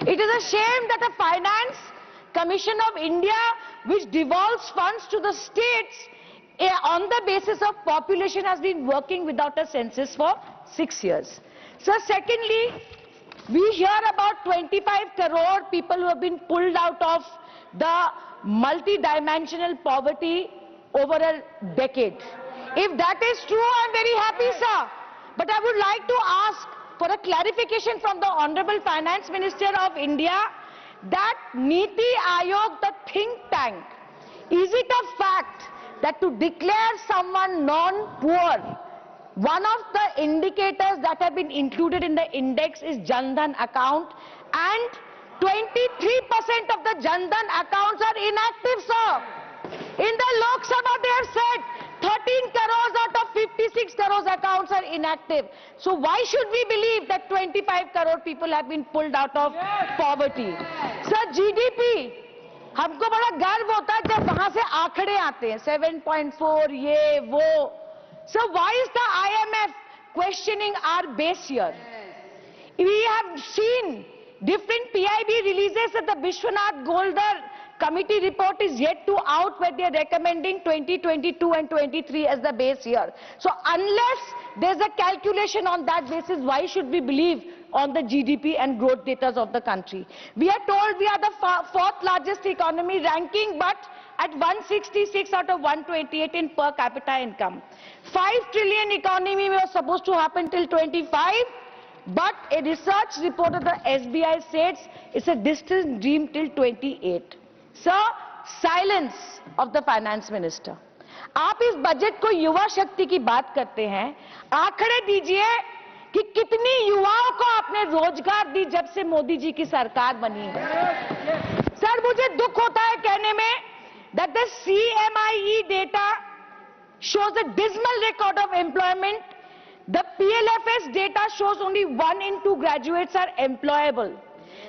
It is a shame that a Finance Commission of India, which devolves funds to the states on the basis of population, has been working without a census for 6 years. So, secondly, we hear about 25 crore people who have been pulled out of the multi-dimensional poverty over a decade. If that is true, I'm very happy, sir. But I would like to ask for a clarification from the Honorable Finance Minister of India that Niti Aayog, the think tank, is it a fact that to declare someone non-poor, one of the indicators that have been included in the index is Jan Dhan account, and 23% of the Jan Dhan accounts are inactive, sir. In the Lok Sabha, they have said 13 crores out of 56 crores accounts are inactive. So why should we believe that 25 crore people have been pulled out of poverty? Sir, GDP, हमको बड़ा गर्व होता है जब वहां से आंकड़े आते हैं 7.4 ये वो. So why is the IMF questioning our base here? We have seen different PIB releases that the Vishwanath Goldar committee report is yet to out, where they are recommending 2022 and 23 as the base year. So unless there's a calculation on that basis, why should we believe on the GDP and growth data of the country? We are told we are the fourth largest economy ranking, but at 166 out of 128 in per capita income. 5 trillion economy was supposed to happen till 25. But a research report of the SBI says it's a distant dream till 28. Sir, silence of the finance minister. आप इस budget को युवा शक्ति की बात करते हैं, आंकड़े दीजिए कि कितनी युवाओं को आपने रोजगार दी जब से मोदी जी की सरकार बनी है. सर, मुझे दुख होता है कहने में that the CMIE data shows a dismal record of employment. The PLFS data shows only 1 in 2 graduates are employable.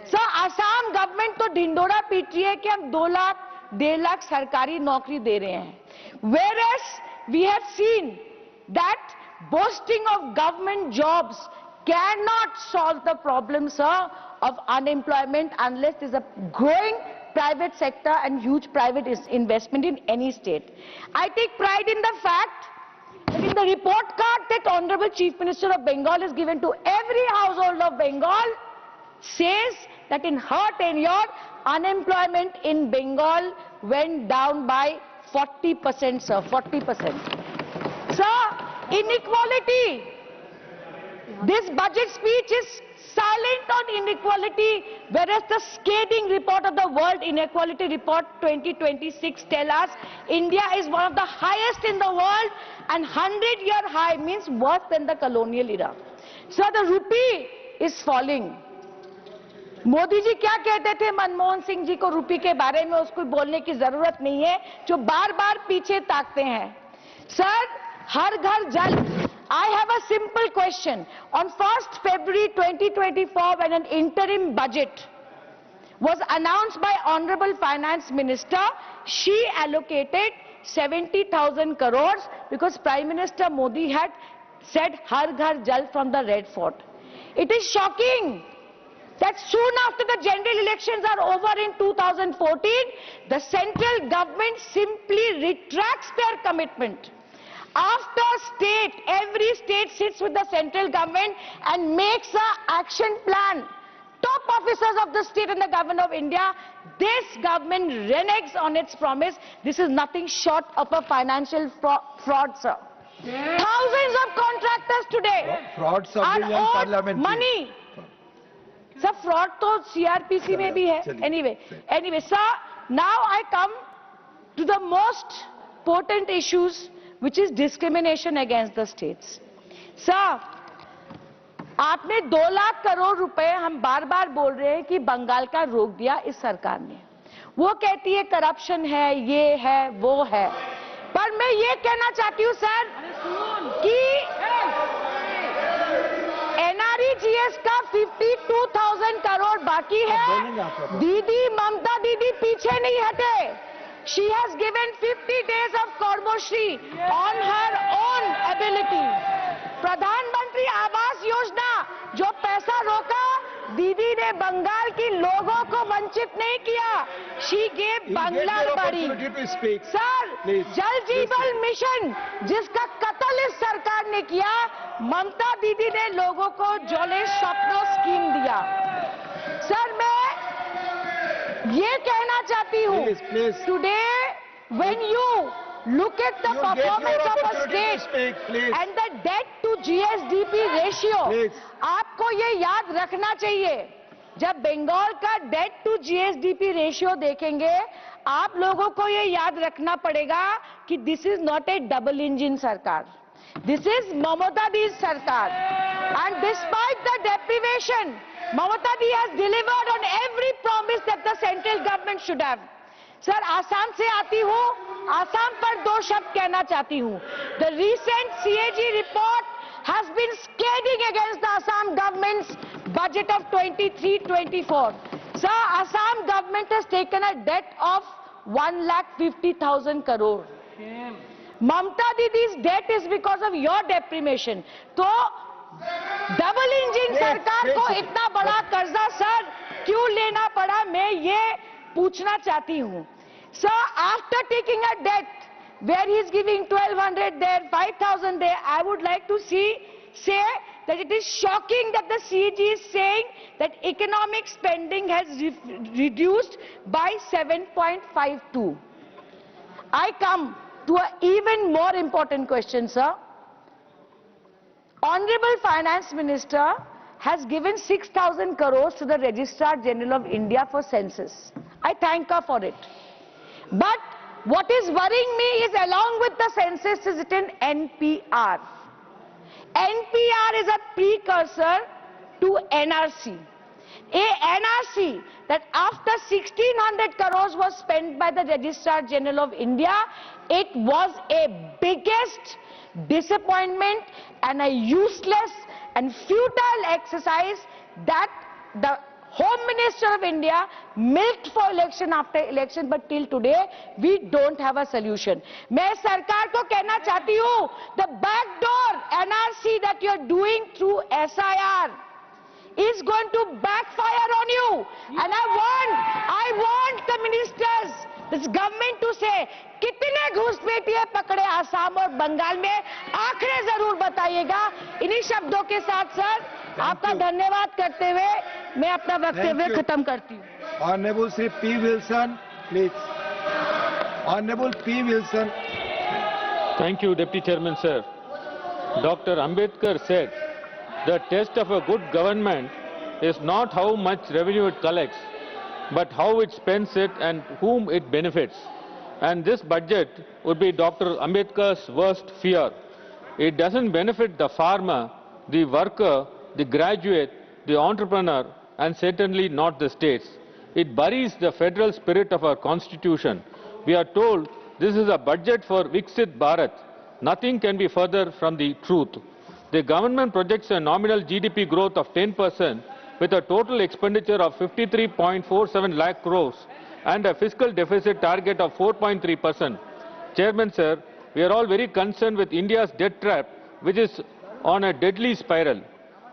Sir, Assam government तो ढिंडोरा पीट रही है कि हम 2 लाख 1.5 लाख सरकारी नौकरी दे रहे हैं. Whereas we have seen that boasting of government jobs cannot solve the problem, sir, of unemployment unless there is a growing private sector and huge private investment in any state. I take pride in the fact that in the report card that Honorable Chief Minister of Bengal has given to every household of Bengal, says that in her tenure, unemployment in Bengal went down by 40%, sir, 40%. Sir, inequality. This budget speech is silent on inequality, whereas the scathing report of the World Inequality Report 2026 tells us India is one of the highest in the world, and 100-year high means worse than the colonial era. So the rupee is falling. Modi ji क्या कहते थे मनमोहन सिंह जी को रूपी के बारे में, उसको बोलने की जरूरत नहीं है, जो बार बार पीछे ताकते हैं. सर, हर घर जल. I have a simple question. On 1st February 2024, when an interim budget was announced by Honorable Finance Minister, she allocated 70,000 crores because Prime Minister Modi had said Har Ghar Jal from the Red Fort. It is shocking that soon after the general elections are over in 2014, the central government simply retracts their commitment. After every state sits with the central government and makes an action plan. Top officers of the state and the government of India, this government reneges on its promise. This is nothing short of a financial fraud, sir. Thousands of contractors today are owed money. Sir, fraud to CRPC में भी है. Anyway, sir, now I come to the most potent issues, which is discrimination against the states. Sir, आपने 2 लाख करोड़ रुपए, हम बार बार बोल रहे हैं कि बंगाल का रोक दिया इस सरकार ने. वो कहती है करप्शन है, ये है, वो है. पर मैं ये कहना चाहती हूँ सर कि NREGS का 52,000 करोड़ बाकी है. दीदी ममता दीदी पीछे नहीं हटे. She has given 50 days of Karmoshri on her own ability. प्रधानमंत्री आवास योजना जो पैसा रोका, दीदी ने बंगाल की लोगों को वंचित नहीं किया. She gave बंगला बड़ी. सर, जल जीवन मिशन जिसका कत्ल इस सरकार ने किया, ममता दीदी ने लोगों को जोले स्वप्नों स्कीम दिया. सर, मैं ये कहना चाहती हूँ, today when you look at the performance of a state and the debt to GSDP ratio. आपको ये याद रखना चाहिए, जब बंगाल का डेट टू GSDP रेशियो देखेंगे, आप लोगों को ये याद रखना पड़ेगा कि this is not A double engine सरकार, दिस इज ममता दी सरकार. And despite the deprivation, Mamata Di has delivered on every promise that the central government should have. Sir, Assam से आती हूँ, आसाम पर दो शब्द कहना चाहती हूँ. The recent CAG report has been scathing against the Assam government's budget of 23-24. Sir, Assam government has taken a debt of 1,50,000 crore. Mamata Didi's debt is because of your deprivation. तो डबल इंजन सरकार को इतना बड़ा कर्जा sir क्यों लेना पड़ा, मैं ये पूछना चाहती हूँ. Sir, after taking a debt where he is giving 1,200 there, 5,000 there, I would like to say that it is shocking that the CAG is saying that economic spending has reduced by 7.52. I come to an even more important question, sir. Honorable Finance Minister has given 6,000 crores to the Registrar General of India for census. I thank her for it. But what is worrying me is along with the census is written NPR. NPR is a precursor to NRC. A NRC that after 1,600 crores was spent by the Registrar General of India, it was a biggest disappointment and a useless and futile exercise that the Home Minister of India milked for election after election, but till today we don't have a solution. मैं सरकार को कहना चाहती हूँ, the backdoor NRC that you are doing through SIR is going to backfire on you. And I want the ministers, this government to say, कितने घुसपैठिए पकड़े आसाम और बंगाल में, आंकड़े जरूर बताइएगा. इन्हीं शब्दों के साथ सर आपका धन्यवाद करते हुए मैं अपना वक्तव्य खत्म करती हूँ. Honorable Sri P. Wilson, please. Honorable P. Wilson. Thank you, Deputy Chairman, sir. Dr. Ambedkar said, the test of a good government is not how much revenue it collects, but how it spends it and whom it benefits. And this budget would be Dr. Ambedkar's worst fear. It doesn't benefit the farmer, the worker, the graduate, the entrepreneur, and certainly not the states. It buries the federal spirit of our constitution. We are told this is a budget for Viksit Bharat. Nothing can be further from the truth. The government projects a nominal GDP growth of 10% with a total expenditure of 53.47 lakh crores and a fiscal deficit target of 4.3%. Chairman, sir, we are all very concerned with India's debt trap, which is on a deadly spiral.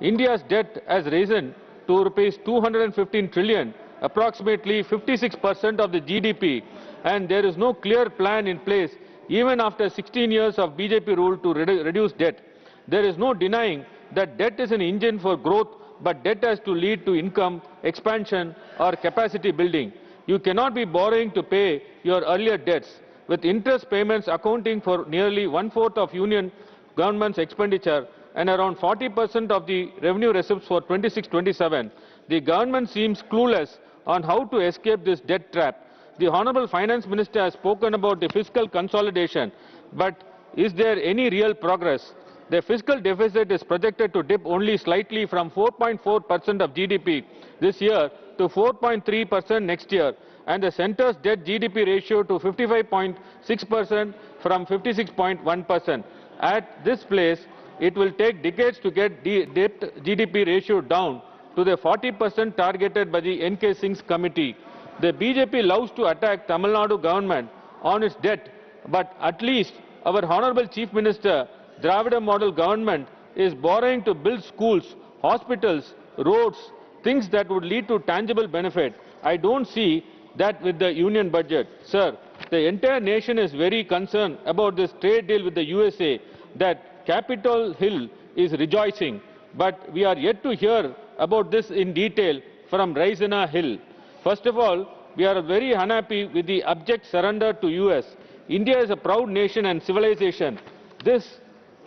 India's debt has risen to rupees 215 trillion, approximately 56% of the GDP, and there is no clear plan in place even after 16 years of BJP rule to reduce debt. There is no denying that debt is an engine for growth, but debt has to lead to income, expansion or capacity building. You cannot be borrowing to pay your earlier debts, with interest payments accounting for nearly 1/4 of union government's expenditure and around 40% of the revenue receipts for 26-27. The government seems clueless on how to escape this debt trap. The Honorable Finance Minister has spoken about the fiscal consolidation, but is there any real progress? The fiscal deficit is projected to dip only slightly from 4.4% of GDP this year to 4.3% next year, and the centre's debt GDP ratio to 55.6% from 56.1%. At this place, it will take decades to get the debt GDP ratio down to the 40% targeted by the N.K. Singh's committee. The BJP loves to attack Tamil Nadu government on its debt, but at least our Honorable Chief Minister, Dravida model government, is borrowing to build schools, hospitals, roads, things that would lead to tangible benefit. I don't see that with the union budget. Sir, the entire nation is very concerned about this trade deal with the USA that Capitol Hill is rejoicing, but we are yet to hear about this in detail from Raisina Hill. First of all, we are very unhappy with the abject surrender to US. India is a proud nation and civilization. This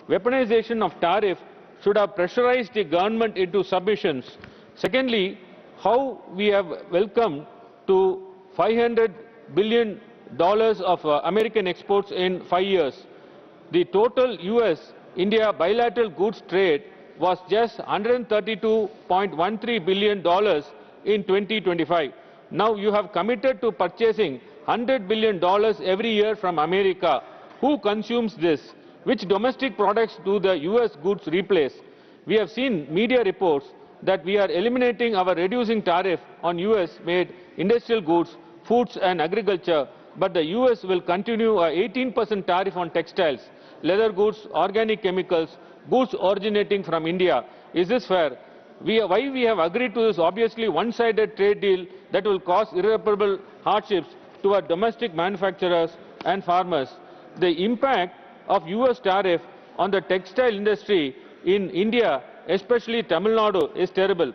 weaponization of tariff should have pressurized the government into submissions. Secondly, how we have welcomed to $500 billion of American exports in 5 years. The total US-India bilateral goods trade was just $132.13 billion in 2025. Now you have committed to purchasing $100 billion every year from America. Who consumes this? Which domestic products do the US goods replace? We have seen media reports that we are eliminating our reducing tariff on US-made industrial goods, foods and agriculture, but the US will continue a 18% tariff on textiles, leather goods, organic chemicals, goods originating from India. Is this fair? Why we have agreed to this obviously one-sided trade deal that will cause irreparable hardships to our domestic manufacturers and farmers? The impact of US tariff on the textile industry in India, especially Tamil Nadu, is terrible.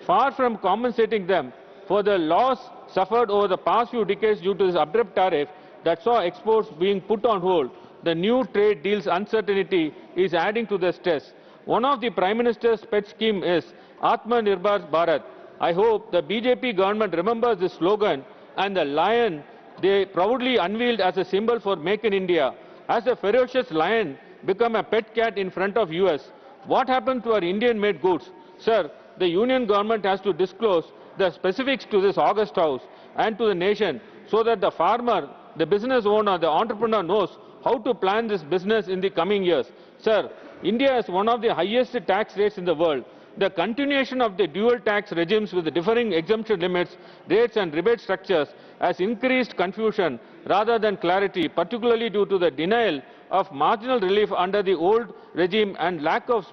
Far from compensating them for the loss suffered over the past few decades due to this abrupt tariff that saw exports being put on hold, the new trade deal's uncertainty is adding to the stress. One of the Prime Minister's pet scheme is Atmanirbhar Bharat. I hope the BJP government remembers this slogan and the lion they proudly unveiled as a symbol for Make in India. Has a ferocious lion become a pet cat in front of US? What happened to our Indian-made goods? Sir, the union government has to disclose the specifics to this August House and to the nation so that the farmer, the business owner, the entrepreneur knows how to plan this business in the coming years. Sir, India has one of the highest tax rates in the world. The continuation of the dual tax regimes with the differing exemption limits, rates and rebate structures has increased confusion rather than clarity, particularly due to the denial of marginal relief under the old regime and lack of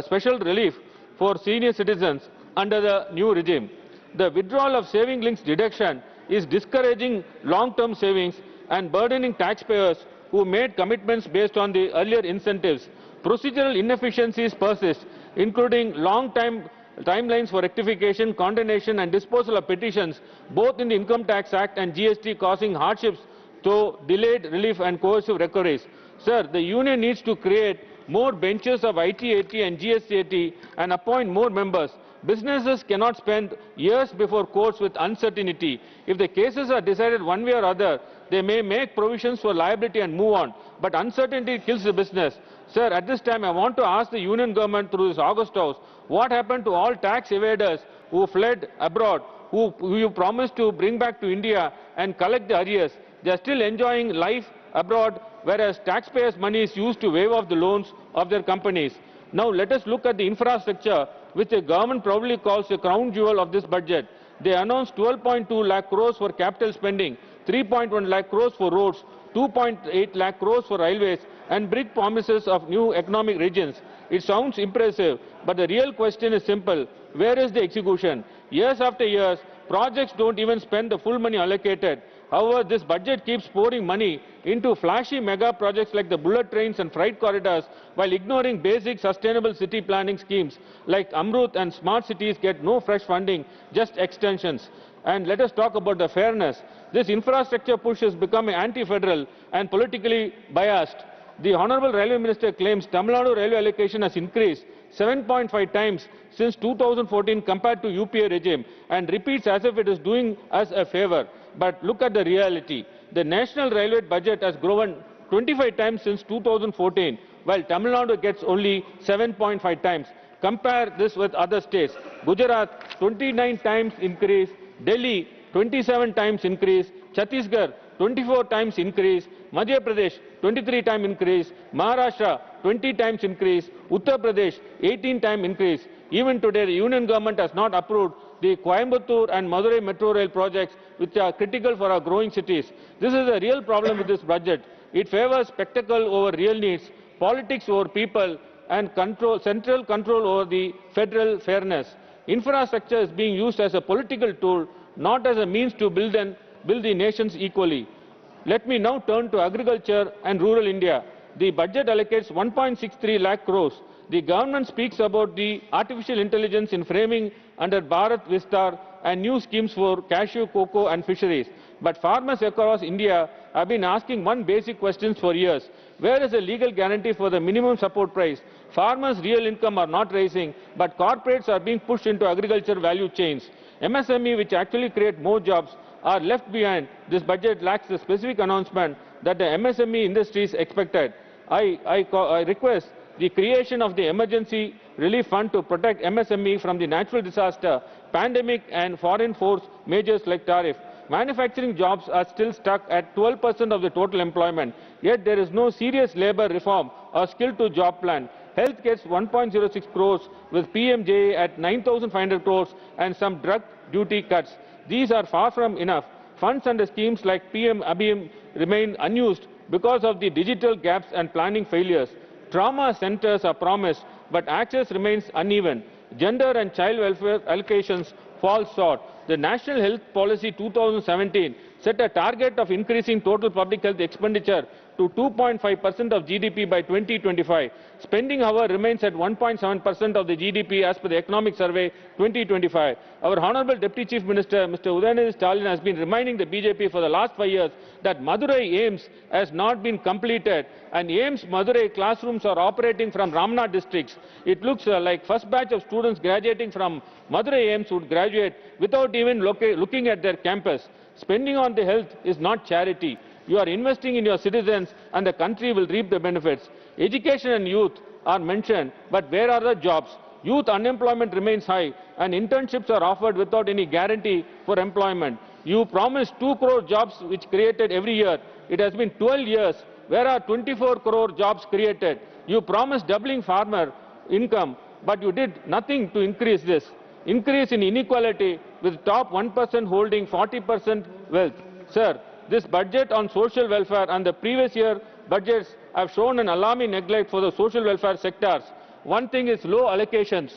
special relief for senior citizens under the new regime. The withdrawal of saving links deduction is discouraging long-term savings and burdening taxpayers who made commitments based on the earlier incentives. Procedural inefficiencies persist, including long timelines for rectification, condemnation and disposal of petitions, both in the Income Tax Act and GST, causing hardships to delayed relief and coercive recoveries. Sir, the union needs to create more benches of IT-AT and GST-AT and appoint more members. Businesses cannot spend years before courts with uncertainty. If the cases are decided one way or other, they may make provisions for liability and move on. But uncertainty kills the business. Sir, at this time, I want to ask the union government through this August House, what happened to all tax evaders who fled abroad, who you promised to bring back to India and collect the arrears? They are still enjoying life abroad, whereas taxpayers' money is used to waive off the loans of their companies. Now let us look at the infrastructure, which the government probably calls the crown jewel of this budget. They announced 12.2 lakh crores for capital spending, 3.1 lakh crores for roads, 2.8 lakh crores for railways, and big promises of new economic regions. It sounds impressive, but the real question is simple. Where is the execution? Years after years, projects don't even spend the full money allocated. However, this budget keeps pouring money into flashy mega projects like the bullet trains and freight corridors, while ignoring basic sustainable city planning schemes like Amrut and smart cities get no fresh funding, just extensions. And let us talk about the fairness. This infrastructure push has become anti-federal and politically biased. The Honorable Railway Minister claims Tamil Nadu railway allocation has increased 7.5 times since 2014 compared to UPA regime, and repeats as if it is doing us a favor. But look at the reality. The national railway budget has grown 25 times since 2014, while Tamil Nadu gets only 7.5 times. Compare this with other states. Gujarat, 29 times increase. Delhi, 27 times increase. Chhattisgarh, 24 times increase. Madhya Pradesh, 23 times increase. Maharashtra, 20 times increase. Uttar Pradesh, 18 times increase. Even today, the union government has not approved the Coimbatore and Madurai metro rail projects, which are critical for our growing cities. This is a real problem with this budget. It favors spectacle over real needs, politics over people, and central control over the federal fairness. Infrastructure is being used as a political tool, not as a means to build the nations equally. Let me now turn to agriculture and rural India. The budget allocates 1.63 lakh crores. The government speaks about the artificial intelligence in framing under Bharat Vistar and new schemes for cashew, cocoa and fisheries. But farmers across India have been asking one basic question for years. Where is the legal guarantee for the minimum support price? Farmers' real income are not rising, but corporates are being pushed into agriculture value chains. MSME, which actually create more jobs, are left behind. This budget lacks the specific announcement that the MSME industry is expected. I request the creation of the Emergency Relief Fund to protect MSME from the natural disaster, pandemic and foreign force measures like tariff. Manufacturing jobs are still stuck at 12% of the total employment, yet there is no serious labour reform or skill-to-job plan. Health gets 1.06 crores with PMJ at 9,500 crores and some drug duty cuts. These are far from enough. Funds under schemes like PM Abhiyam remain unused because of the digital gaps and planning failures. Trauma centres are promised, but access remains uneven. Gender and child welfare allocations fall short. The National Health Policy 2017 set a target of increasing total public health expenditure to 2.5% of GDP by 2025. Spending, however, remains at 1.7% of the GDP as per the Economic Survey 2025. Our Honourable Deputy Chief Minister, Mr. Udayanidhi Stalin, has been reminding the BJP for the last 5 years that Madurai AIMS has not been completed, and AIMS Madurai classrooms are operating from Ramnath districts. It looks like first batch of students graduating from Madurai AIMS would graduate without even looking at their campus. Spending on the health is not charity. You are investing in your citizens and the country will reap the benefits. Education and youth are mentioned, but where are the jobs? Youth unemployment remains high and internships are offered without any guarantee for employment. You promised 2 crore jobs which created every year. It has been 12 years. Where are 24 crore jobs created? You promised doubling farmer income, but you did nothing to increase this. Increase in inequality with top 1% holding 40% wealth. Sir, this budget on social welfare and the previous year budgets have shown an alarming neglect for the social welfare sectors. One thing is low allocations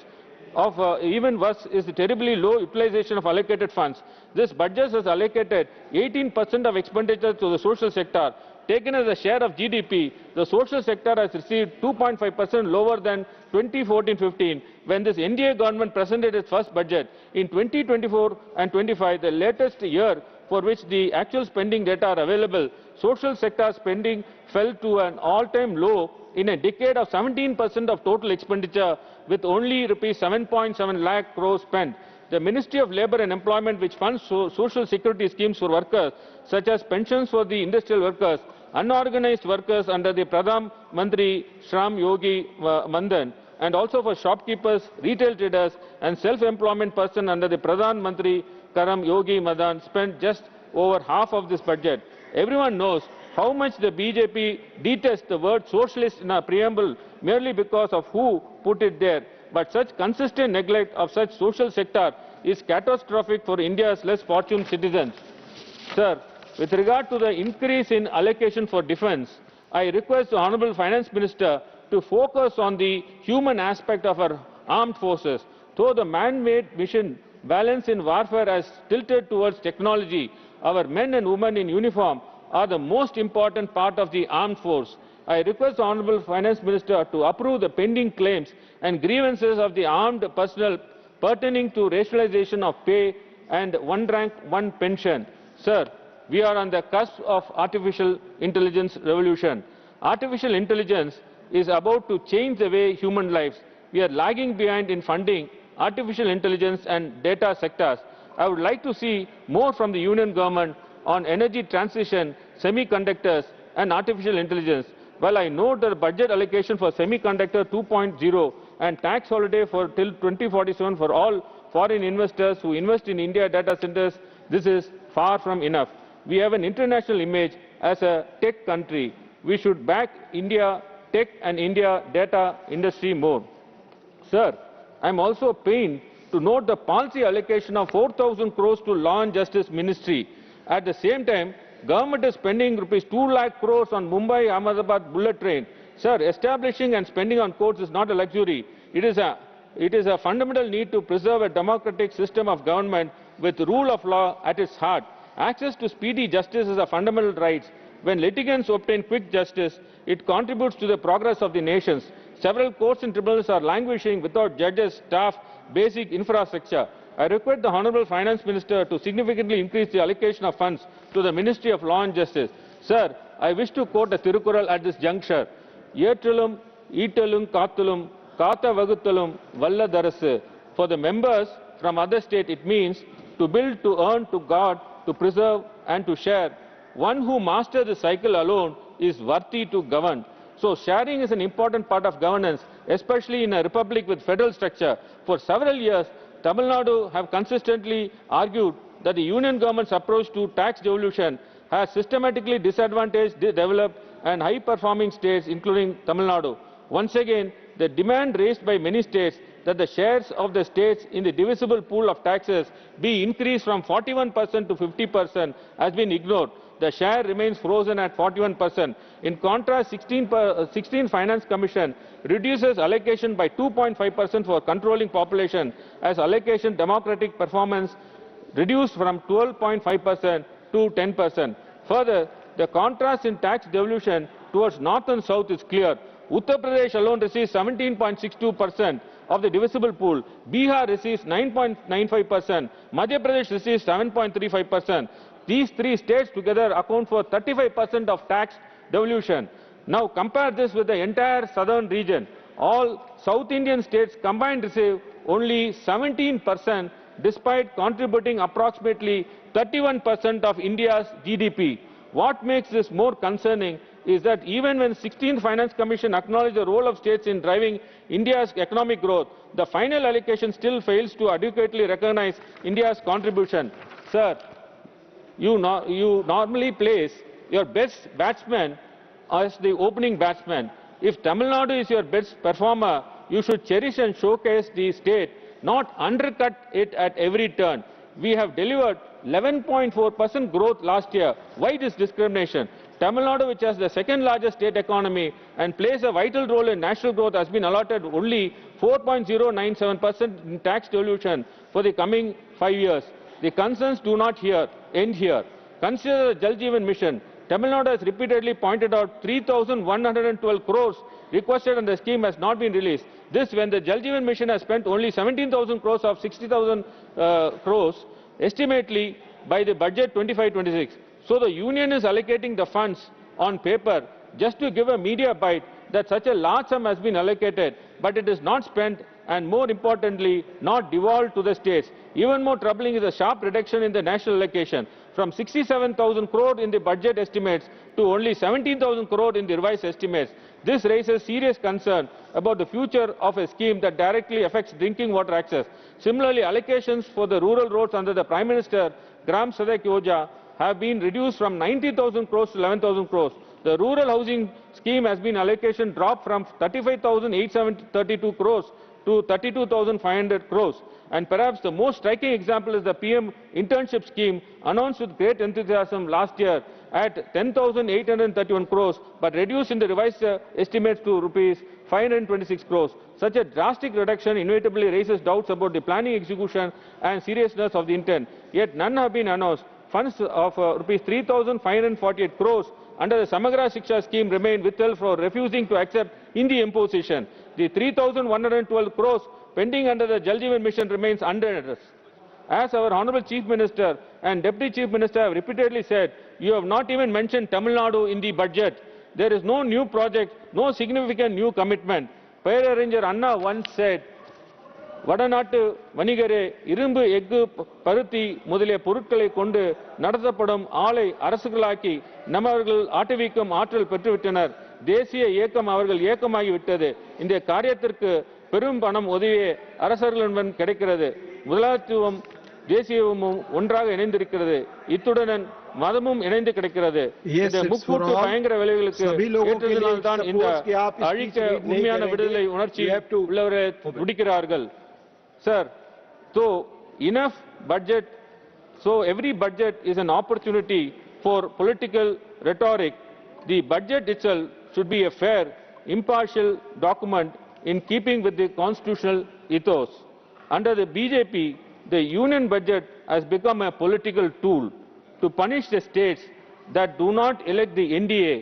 of even worse is the terribly low utilization of allocated funds. This budget has allocated 18% of expenditure to the social sector. Taken as a share of GDP, the social sector has received 2.5% lower than 2014-15 when this NDA government presented its first budget. In 2024 and 25, the latest year for which the actual spending data are available, social sector spending fell to an all-time low in a decade of 17% of total expenditure, with only rupees 7.7 lakh crores spent. The Ministry of Labour and Employment, which funds social security schemes for workers, such as pensions for the industrial workers, unorganized workers under the Pradhan Mantri Shram Yogi Mandan, and also for shopkeepers, retail traders, and self-employment person under the Pradhan Mantri Karam Yogi Madan, spent just over half of this budget. Everyone knows how much the BJP detests the word socialist in a preamble merely because of who put it there. But such consistent neglect of such social sector is catastrophic for India's less fortunate citizens. Sir, with regard to the increase in allocation for defence, I request the Honourable Finance Minister to focus on the human aspect of our armed forces. Though the man-made mission balance in warfare has tilted towards technology, our men and women in uniform are the most important part of the armed force. I request the Honourable Finance Minister to approve the pending claims and grievances of the armed personnel pertaining to rationalization of pay and one rank, one pension. Sir, we are on the cusp of artificial intelligence revolution. Artificial intelligence is about to change the way human lives. We are lagging behind in funding artificial intelligence and data sectors. I would like to see more from the Union Government on energy transition, semiconductors and artificial intelligence. While I note the budget allocation for semiconductor 2.0 and tax holiday for till 2047 for all foreign investors who invest in India data centers, this is far from enough. We have an international image as a tech country. We should back India tech and India data industry more. Sir, I am also pained to note the policy allocation of 4,000 crores to Law and Justice Ministry. At the same time, government is spending rupees 2 lakh crores on Mumbai-Ahmedabad bullet train. Sir, establishing and spending on courts is not a luxury. It is a fundamental need to preserve a democratic system of government with rule of law at its heart. Access to speedy justice is a fundamental right. When litigants obtain quick justice, it contributes to the progress of the nations. Several courts and tribunals are languishing without judges, staff, basic infrastructure. I request the Honourable Finance Minister to significantly increase the allocation of funds to the Ministry of Law and Justice. Sir, I wish to quote a Tirukural at this juncture. Yetralum, Eatalum, Kathalum, Katha Vaguthalum, Valla Darasu. For the members from other states, it means to build, to earn, to guard, to preserve and to share. One who masters the cycle alone is worthy to govern. So sharing is an important part of governance, especially in a republic with federal structure. For several years, Tamil Nadu have consistently argued that the union government's approach to tax devolution has systematically disadvantaged the developed and high-performing states, including Tamil Nadu. Once again, the demand raised by many states that the shares of the states in the divisible pool of taxes be increased from 41% to 50% has been ignored. The share remains frozen at 41%. In contrast, 16 Finance Commission reduces allocation by 2.5% for controlling population as allocation democratic performance reduced from 12.5% to 10%. Further, the contrast in tax devolution towards north and south is clear. Uttar Pradesh alone receives 17.62% of the divisible pool, Bihar receives 9.95%, Madhya Pradesh receives 7.35%. These three states together account for 35% of tax devolution. Now compare this with the entire southern region. All South Indian states combined receive only 17% despite contributing approximately 31% of India's GDP. What makes this more concerning is that even when 16th Finance Commission acknowledged the role of states in driving India's economic growth, the final allocation still fails to adequately recognize India's contribution. Sir, you normally place your best batsman as the opening batsman. If Tamil Nadu is your best performer, you should cherish and showcase the state, not undercut it at every turn. We have delivered 11.4% growth last year. Why this discrimination? Tamil Nadu, which has the second largest state economy and plays a vital role in national growth, has been allotted only 4.097% in tax devolution for the coming 5 years. The concerns do not end here. Consider the Jal Jeevan Mission. Tamil Nadu has repeatedly pointed out 3,112 crores requested and the scheme has not been released. This when the Jal Jeevan Mission has spent only 17,000 crores of 60,000 crores, estimately by the budget 25-26. So the union is allocating the funds on paper just to give a media bite that such a large sum has been allocated, but it is not spent and more importantly not devolved to the states. Even more troubling is the sharp reduction in the national allocation from 67,000 crore in the budget estimates to only 17,000 crore in the revised estimates. This raises serious concern about the future of a scheme that directly affects drinking water access. Similarly, allocations for the rural roads under the Prime Minister Gram Sadak Yojana have been reduced from 90,000 crores to 11,000 crores. The rural housing scheme has been allocation dropped from 35,832 crores to 32,500 crores. And perhaps the most striking example is the PM internship scheme announced with great enthusiasm last year at 10,831 crores, but reduced in the revised estimates to rupees 526 crores. Such a drastic reduction inevitably raises doubts about the planning, execution and seriousness of the intent. Yet none have been announced. Funds of rupees 3,548 crores under the Samagra Shiksha scheme remain withheld for refusing to accept Hindi imposition. The 3,112 crores pending under the Jal Jeevan Mission remains under address. As our Honourable Chief Minister and Deputy Chief Minister have repeatedly said, you have not even mentioned Tamil Nadu in the budget. There is no new project, no significant new commitment. Pairarranger Anna once said, வடநாட்டு வணிகரே இரும்பு எஃகு பருத்தி முதலிய பொருட்களை கொண்டு நடத்தப்படும் ஆலை அரசுகளாக்கி நம்மவர்கள் ஆட்டுவிக்கும் ஆற்றல் பெற்றுவிட்டனர். தேசிய இயக்கம் அவர்கள் இயக்கமாகிவிட்டது. இந்த காரியத்திற்கு பெரும் பணம் உதவியே அரசர்களிடம் கிடைக்கிறது. முதலாளித்துவம் தேசியமும் ஒன்றாக இணைந்திருக்கிறது. இத்துடன் மதமும் இணைந்து கிடைக்கிறது. இந்த முக்கூட்டு பயங்கர விளைவுகளுக்கு ஏற்றதினால்தான் இந்த அழிக்க உண்மையான விடுதலை உணர்ச்சி உள்ளவரை துடிக்கிறார்கள். Sir, so enough budget, so every budget is an opportunity for political rhetoric. The budget itself should be a fair, impartial document in keeping with the constitutional ethos. Under the BJP, the union budget has become a political tool to punish the states that do not elect the NDA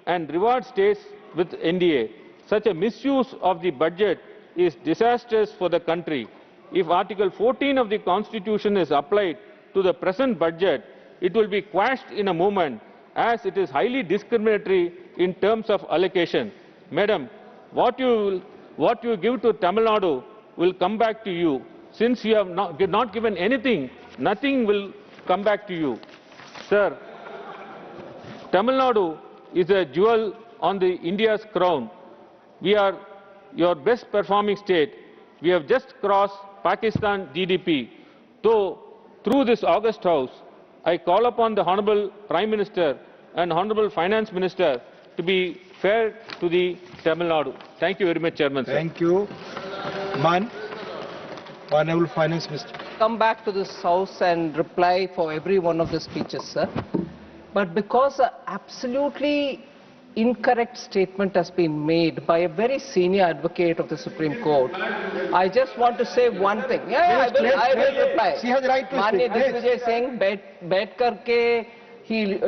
and reward states with NDA. Such a misuse of the budget is disastrous for the country. if Article 14 of the Constitution is applied to the present budget, it will be quashed in a moment, as it is highly discriminatory in terms of allocation. Madam, what you give to Tamil Nadu will come back to you. Since you have not given anything, nothing will come back to you. Sir, Tamil Nadu is a jewel on the India's crown. We are your best performing state. We have just crossed Pakistan GDP. So, through this August House, I call upon the Honorable Prime Minister and Honorable Finance Minister to be fair to the Tamil Nadu. Thank you very much, Chairman. Sir. Thank you. Honorable Finance Minister. Come back to this House and reply for every one of the speeches, sir. But because an absolutely incorrect statement has been made by a very senior advocate of the Supreme Court, I just want to say one thing. Yeah, I will reply. She has right to speak. Digvijay Singh, bet karke, he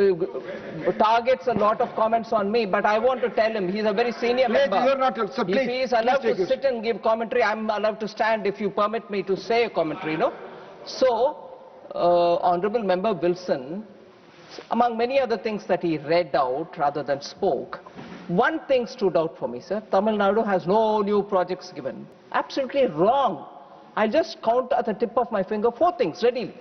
targets a lot of comments on me, but I want to tell him he's a very senior member. You are not, so please, if he is allowed to sit and give commentary, I'm allowed to stand if you permit me to say a commentary, no? So, Honorable Member Wilson, among many other things that he read out rather than spoke, one thing stood out for me, sir. Tamil Nadu has no new projects given. Absolutely wrong. I'll just count at the tip of my finger 4 things, ready.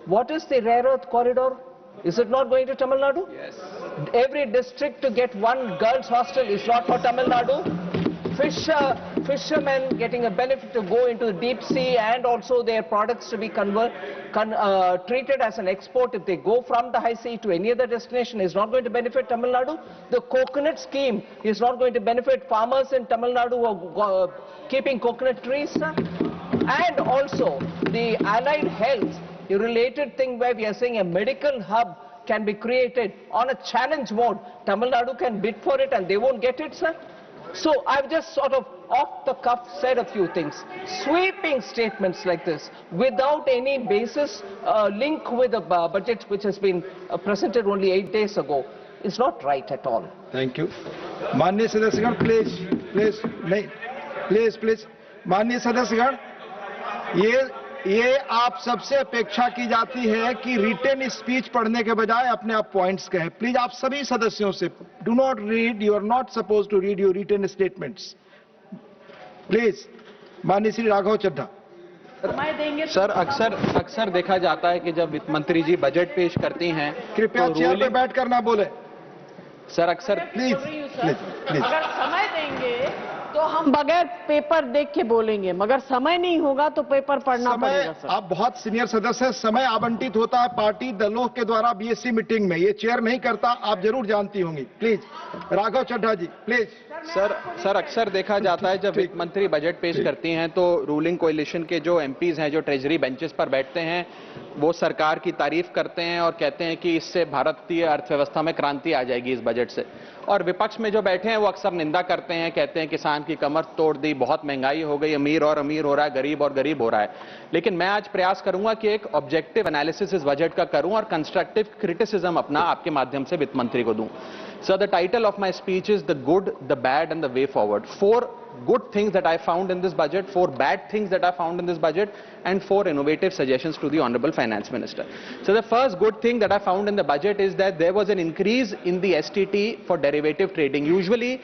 What is the rare earth corridor? Is it not going to Tamil Nadu? Yes. Every district to get one girls' hostel is not for Tamil Nadu. Fishermen getting a benefit to go into the deep sea and also their products to be treated as an export if they go from the high sea to any other destination is not going to benefit Tamil Nadu. The coconut scheme is not going to benefit farmers in Tamil Nadu who are keeping coconut trees. And also the allied health, a related thing where we are saying a medical hub can be created on a challenge mode. Tamil Nadu can bid for it and they won't get it, sir. So I've just sort of off the cuff said a few things. Sweeping statements like this without any basis link with the budget which has been presented only 8 days ago is not right at all. Thank you. Manya Sadasyagan, please. Manya Sadasyagan, ये आप सबसे अपेक्षा की जाती है कि written speech पढ़ने के बजाय अपने आप पॉइंट्स कहें. प्लीज आप सभी सदस्यों से do not read, you are not suppose to read your written statements. Please. माननीय श्री राघव चड्ढा. सर, अक्सर देखा जाता है कि जब वित्त मंत्री जी बजट पेश करती हैं, कृपया चेयर पे बैठ कर ना बोले. सर, अक्सर प्लीज. अगर समय देंगे तो हम बगैर पेपर देख के बोलेंगे, मगर समय नहीं होगा तो पेपर पढ़ना पड़ेगा. सर, आप बहुत सीनियर सदस्य हैं, समय आवंटित होता है पार्टी दलों के द्वारा बीएससी मीटिंग में, ये चेयर नहीं करता, आप जरूर जानती होंगी. Please Raghav Chadha ji, please. Sir, अक्सर देखा जाता है जब वित्त मंत्री बजट पेश करती हैं तो रूलिंग कोalition के जो एमपीज हैं जो ट्रेजरी बेंचेस पर बैठते हैं वो सरकार की तारीफ करते हैं और कहते हैं कि इससे भारतीय अर्थव्यवस्था में क्रांति आ जाएगी इस बजट से. और विपक्ष में जो बैठे हैं वो अक्सर निंदा करते हैं, कहते हैं किसान की कमर तोड़ दी, बहुत महंगाई हो गई, अमीर और अमीर हो रहा है, गरीब और गरीब हो रहा है. लेकिन मैं आज प्रयास करूंगा कि एक ऑब्जेक्टिव एनालिसिस इस बजट का करूं और कंस्ट्रक्टिव क्रिटिसिज्म अपना आपके माध्यम से वित्त मंत्री को दूं. So the title of my speech is The Good, the Bad and the Way Forward. 4 good things that I found in this budget, 4 bad things that I found in this budget, and 4 innovative suggestions to the Honorable Finance Minister. So the first good thing that I found in the budget is that there was an increase in the STT for derivative trading. Usually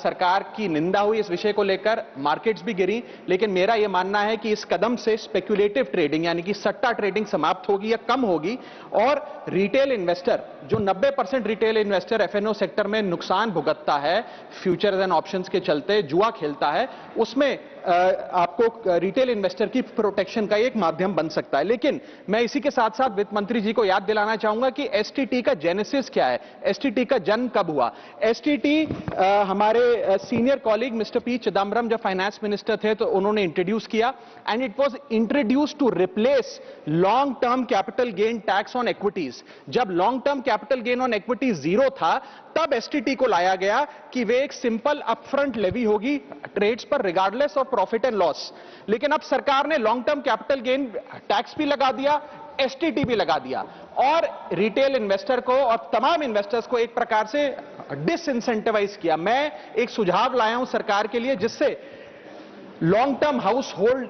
सरकार की निंदा हुई इस विषय को लेकर, markets भी गिरी, लेकिन मेरा यह मानना है कि इस कदम से स्पेक्युलेटिव ट्रेडिंग यानी कि सट्टा ट्रेडिंग समाप्त होगी या कम होगी और रिटेल इन्वेस्टर जो 90% रिटेल इन्वेस्टर एफएनओ सेक्टर में नुकसान भुगतता है, फ्यूचर्स एंड ऑप्शंस के चलते जुआ खेलता है, उसमें आपको रिटेल इन्वेस्टर की प्रोटेक्शन का एक माध्यम बन सकता है. लेकिन मैं इसी के साथ साथ वित्त मंत्री जी को याद दिलाना चाहूंगा कि एसटीटी का जेनेसिस क्या है, एसटीटी का जन्म कब हुआ. एसटीटी हमारे senior colleague mister P Chidambaram जब फाइनेंस मिनिस्टर थे तो उन्होंने इंट्रोड्यूस किया and it was introduce to replace long term capital gain tax on equities. जब long term capital gain on equities 0 था तब एसटीटी को लाया गया कि वे एक सिंपल अपफ्रंट लेवी होगी ट्रेड्स पर regardless of profit and loss. लेकिन अब सरकार ने long term capital gain tax भी लगा दिया, एसटीटी भी लगा दिया और रिटेल इन्वेस्टर को और तमाम इन्वेस्टर्स को एक प्रकार से डिसइंसेंटिवाइज किया. मैं एक सुझाव लाया हूं सरकार के लिए जिससे long term house hold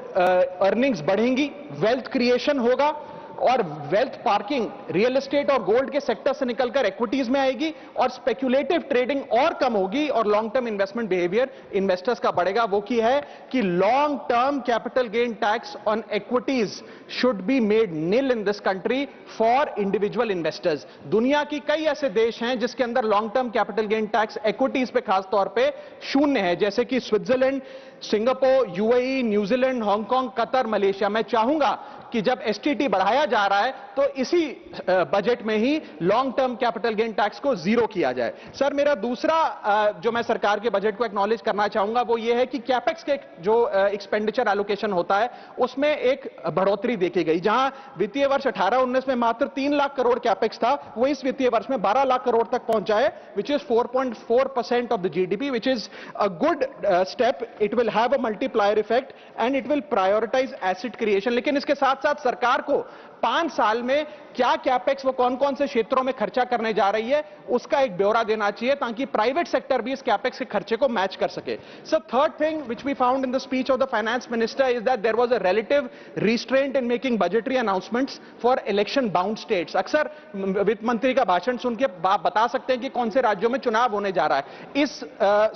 earnings बढ़ेंगी, वेल्थ क्रिएशन होगा और वेल्थ पार्किंग रियल एस्टेट और गोल्ड के सेक्टर से निकलकर इक्विटीज में आएगी और स्पेक्युलेटिव ट्रेडिंग और कम होगी और long term investment behaviour investors का बढ़ेगा। वो की है कि long term capital gain tax on equities should be made nil in this country for individual investors. दुनिया की कई ऐसे देश हैं जिसके अंदर long term capital gain tax equities पे खास तौर पे शून्य है, जैसे कि Switzerland, Singapore, UAE, New Zealand, Hong Kong, Qatar, Malaysia. मैं चाहूंगा कि जब एसटीटी बढ़ाया जा रहा है तो इसी बजट में ही long term capital gain tax को जीरो किया जाए। सर, मेरा दूसरा जो मैं सरकार के बजट को एक्नॉलेज करना चाहूंगा वो ये है कि कैपेक्स के जो एक्सपेंडिचर एलोकेशन होता है उसमें एक बढ़ोतरी देखी गई। जहां वित्तीय वर्ष 18-19 में मात्र 3 लाख करोड़ कैपेक्स था, वो इस वित्तीय वर्ष में 12 लाख करोड़ तक पहुंचा है, which is 4.4% of the GDP, which is a good step. It will have a multiplier effect and it will prioritise asset creation. लेकिन इसके साथ साथ सरकार को 5 साल में क्या कैपेक्स वो कौन कौन से क्षेत्रों में खर्चा करने जा रही है उसका एक ब्यौरा देना चाहिए ताकि प्राइवेट सेक्टर भी इस कैपेक्स के खर्चे को मैच कर सके। So third thing which we found in the speech of the finance minister is that there was a relative restraint in making budgetary announcements for election bound states. अक्सर वित्त मंत्री का भाषण सुन के बता सकते हैं कि कौन से राज्यों में चुनाव होने जा रहा है। इस